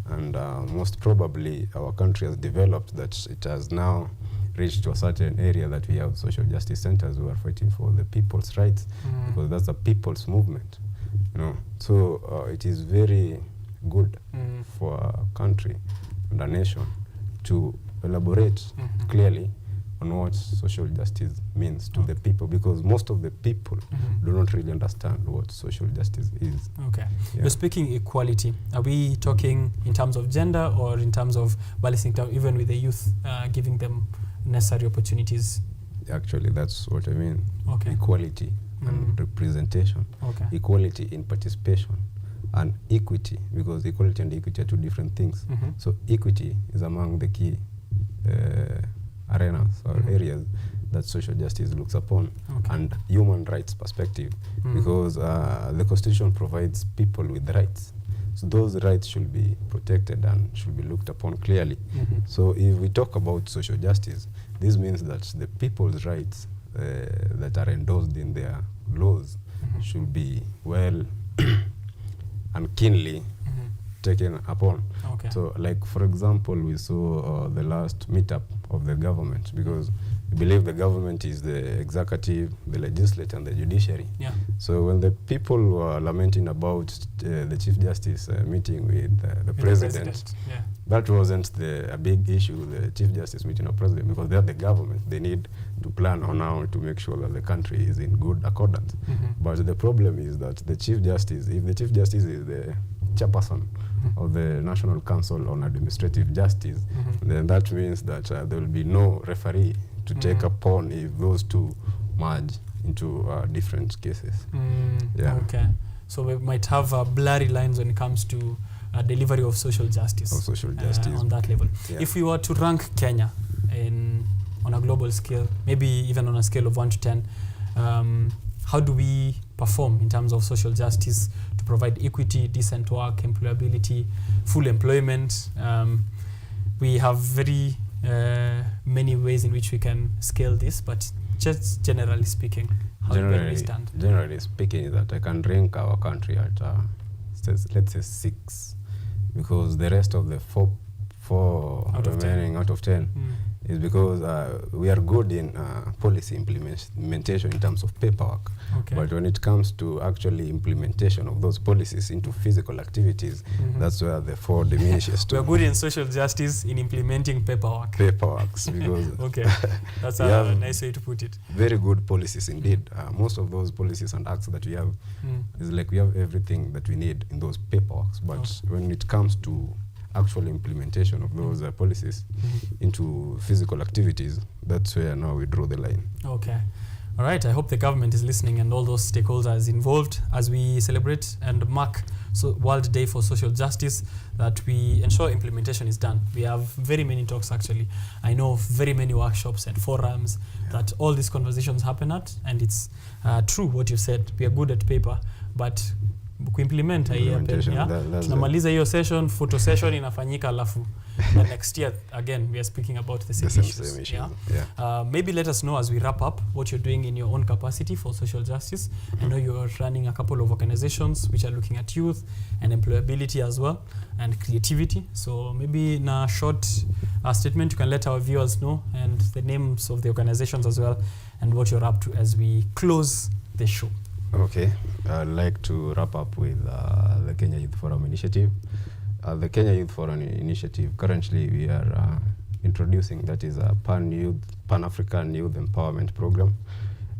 and most probably our country has developed that it has now reached to a certain area that we have social justice centers who are fighting for the people's rights, because that's a people's movement, you know. So it is very good for a country and a nation to elaborate clearly on what social justice means to the people, because most of the people do not really understand what social justice is. Okay. Yeah. You're speaking equality. Are we talking in terms of gender or in terms of balancing down, even with the youth, giving them necessary opportunities? Actually, that's what I mean. Okay. Equality and representation. Okay. Equality in participation and equity, because equality and equity are two different things. So equity is among the key arenas or areas that social justice looks upon, and human rights perspective, because the Constitution provides people with rights. So those rights should be protected and should be looked upon clearly. So if we talk about social justice, this means that the people's rights that are endorsed in their laws should be well and keenly taken upon. Okay. So like, for example, we saw the last meetup of the government, because we believe the government is the executive, the legislature, and the judiciary. Yeah. So when the people were lamenting about the Chief Justice meeting with the president, yeah. that wasn't a big issue, the Chief Justice meeting of president, because they're the government. They need to plan on how to make sure that the country is in good accordance. But the problem is that the Chief Justice, if the Chief Justice is the chairperson of the National Council on Administrative Justice, then that means that there will be no referee to take upon if those two merge into different cases. Yeah. Okay. So we might have blurry lines when it comes to delivery of social justice. Of social justice. On that level. Yeah. If we were to rank Kenya on a global scale, maybe even on a scale of 1 to 10, how do we perform in terms of social justice to provide equity, decent work, employability, full employment? We have very many ways in which we can scale this, but just generally speaking, how do we stand? Generally speaking, that I can rank our country at, let's say 6, because the rest of the four remaining out of 10 is because we are good in policy implementation in terms of paperwork. Okay. But when it comes to actually implementation of those policies into physical activities, that's where the 4 diminishes to. We are good in social justice in implementing paperwork. Paperworks, because okay, that's a nice way to put it. Very good policies indeed. Most of those policies and acts that we have is like we have everything that we need in those paperworks. But when it comes to actual implementation of those policies into physical activities, that's where now we draw the line. Okay. All right. I hope the government is listening and all those stakeholders involved as we celebrate and mark World Day for Social Justice, that we ensure implementation is done. We have very many talks, actually. I know of very many workshops and forums that all these conversations happen at, and it's true what you said. We are good at paper, but kuimplement tunamaliza hiyo session, photo session inafanyika, alafu the next year again we are speaking about the same issues. Maybe let us know as we wrap up what you're doing in your own capacity for social justice. I know you're running a couple of organizations which are looking at youth and employability as well, and creativity. So maybe in a short statement you can let our viewers know, and the names of the organizations as well, and what you're up to as we close the show. Okay, I'd like to wrap up with the Kenya Youth Forum Initiative. The Kenya Youth Forum Initiative, currently we are introducing, that is a Pan-African Youth Empowerment Program.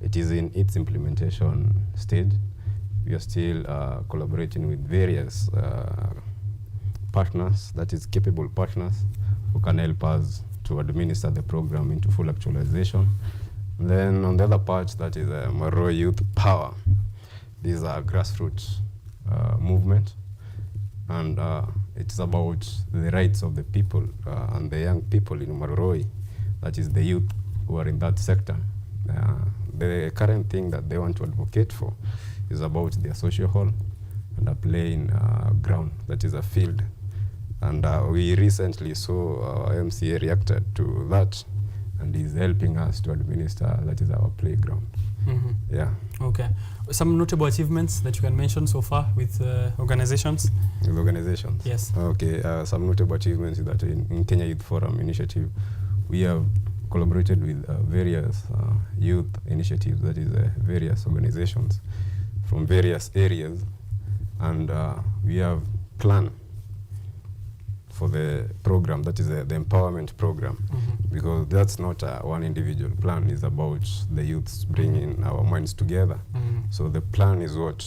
It is in its implementation stage. We are still collaborating with various partners, that is capable partners, who can help us to administer the program into full actualization. Then on the other part, that is Maroi Youth Power. This is a grassroots movement, and it's about the rights of the people and the young people in Maroi, that is the youth who are in that sector. The current thing that they want to advocate for is about their social hall and a playing ground, that is a field. And we recently saw our MCA reacted to that, and is helping us to administer, that is our playground. Yeah. Okay. Some notable achievements that you can mention so far with organizations? With organizations? Yes. Okay. Some notable achievements is that in Kenya Youth Forum Initiative, we have collaborated with various youth initiatives, that is various organizations from various areas, and we have planned for the program, that is the empowerment program, because that's not one individual plan. It's about the youths bringing our minds together. So the plan is what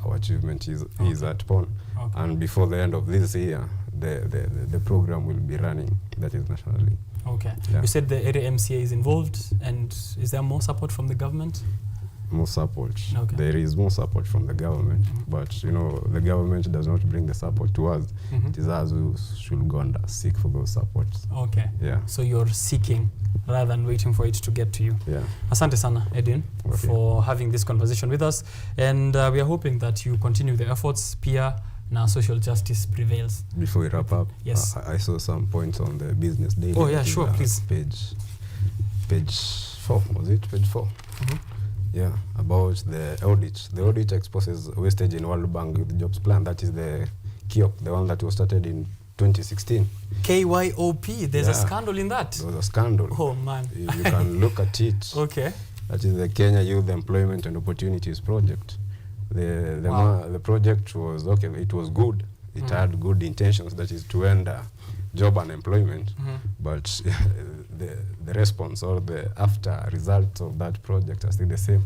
our achievement is at PON. And before the end of this year, the program will be running, that is nationally. Okay. Yeah. You said the area MCA is involved, and is there more support from the government? More support. Okay. There is more support from the government, but you know, the government does not bring the support to us. It is us who should go and seek for those supports. Okay. Yeah. So you're seeking rather than waiting for it to get to you. Yeah. Asante sana, Edwin, for having this conversation with us, and we are hoping that you continue the efforts. Pia na social justice prevails. Before we wrap up, yes, I saw some points on the business daily. Oh yeah, sure, please. Page 4, was it? Page 4. Yeah, about the audit. The audit exposes wastage in World Bank Youth Jobs Plan. That is the KIOP, the one that was started in 2016. KYOP, there's a scandal in that? There was a scandal. Oh man. You can look at it. Okay. That is the Kenya Youth Employment and Opportunities Project. The project was, okay, it was good. It had good intentions, that is to end job unemployment, but the response or the after results of that project are still the same.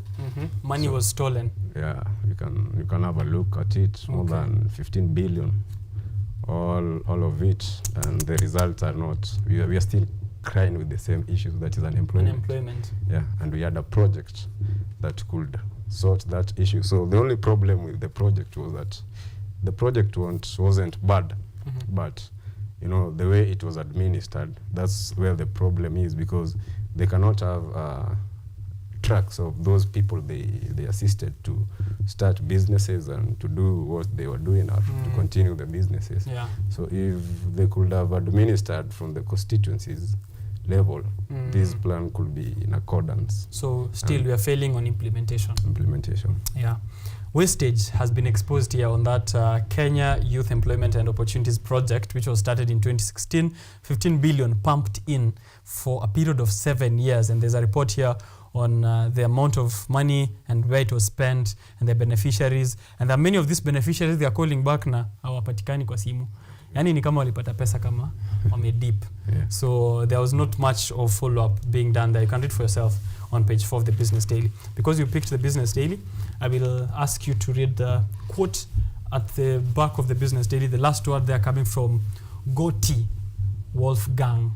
Money was stolen. Yeah, you can have a look at it. More than 15 billion, all of it, and the results are not. We are still crying with the same issues, that is unemployment. Yeah, and we had a project that could sort that issue. So the only problem with the project was that the project wasn't bad, but you know, the way it was administered, that's where the problem is, because they cannot have tracks of those people they assisted to start businesses and to do what they were doing or to continue the businesses. Yeah. So if they could have administered from the constituencies level, this plan could be in accordance. So still we are failing on implementation. Yeah. Wastage has been exposed here on that Kenya Youth Employment and Opportunities Project, which was started in 2016. 15 billion pumped in for a period of 7 years. And there's a report here on the amount of money and where it was spent and the beneficiaries. And there are many of these beneficiaries, they are calling back na hawapatikani kwa simu. Yani ni kama walipata pesa kama wamedip. So there was not much of follow-up being done there. You can read for yourself on page 4 of the Business Daily. Because you picked the Business Daily, I will ask you to read the quote at the back of the Business Daily. The last word there coming from Goti Wolfgang.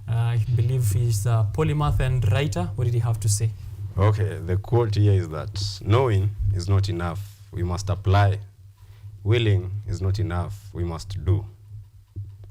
I believe he's a polymath and writer. What did he have to say? Okay, the quote here is that knowing is not enough, we must apply. Willing is not enough, we must do.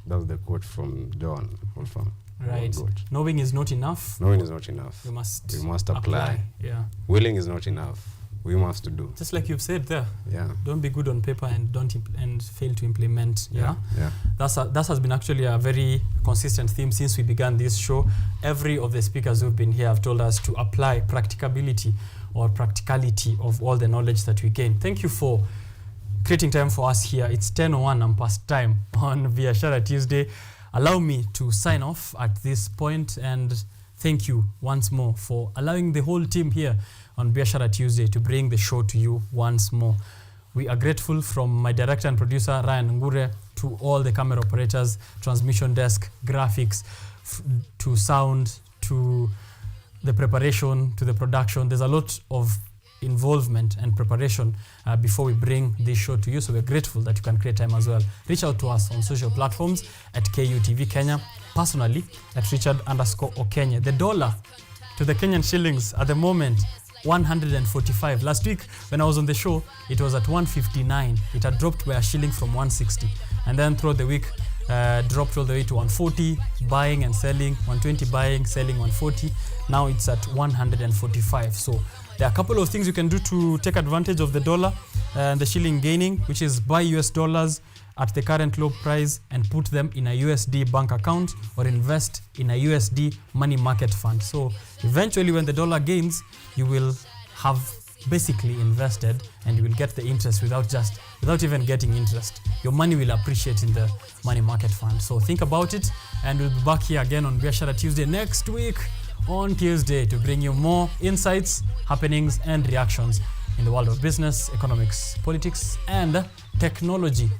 That's the quote from John Wolfgang. Right. Knowing is not enough. Knowing is not enough. We must apply. Yeah. Willing is not enough, we must do. Just like you've said there. Yeah. Don't be good on paper and and fail to implement. Yeah. Yeah. That has been actually a very consistent theme since we began this show. Every of the speakers who've been here have told us to apply practicability or practicality of all the knowledge that we gain. Thank you for creating time for us here. It's 10:01 and past time on Biashara Tuesday. Allow me to sign off at this point and thank you once more for allowing the whole team here on Biashara Tuesday to bring the show to you once more. We are grateful, from my director and producer Ryan Ngure to all the camera operators, transmission desk, graphics, to sound, to the preparation, to the production. There's a lot of involvement and preparation before we bring this show to you, so we're grateful that you can create time as well. Reach out to us on social platforms at KUTV Kenya, personally at Richard_OKENYE. The dollar to the Kenyan shillings at the moment 145. Last week when I was on the show, it was at 159. It had dropped by a shilling from 160, and then throughout the week dropped all the way to 140, buying and selling, 120 buying, selling 140. Now it's at 145. So there are a couple of things you can do to take advantage of the dollar and the shilling gaining, which is buy US dollars at the current low price and put them in a USD bank account or invest in a USD money market fund. So eventually when the dollar gains, you will have basically invested and you will get the interest without even getting interest. Your money will appreciate in the money market fund. So think about it, and we'll be back here again on Biashara Tuesday next week on Tuesday to bring you more insights, happenings and reactions in the world of business, economics, politics and technology.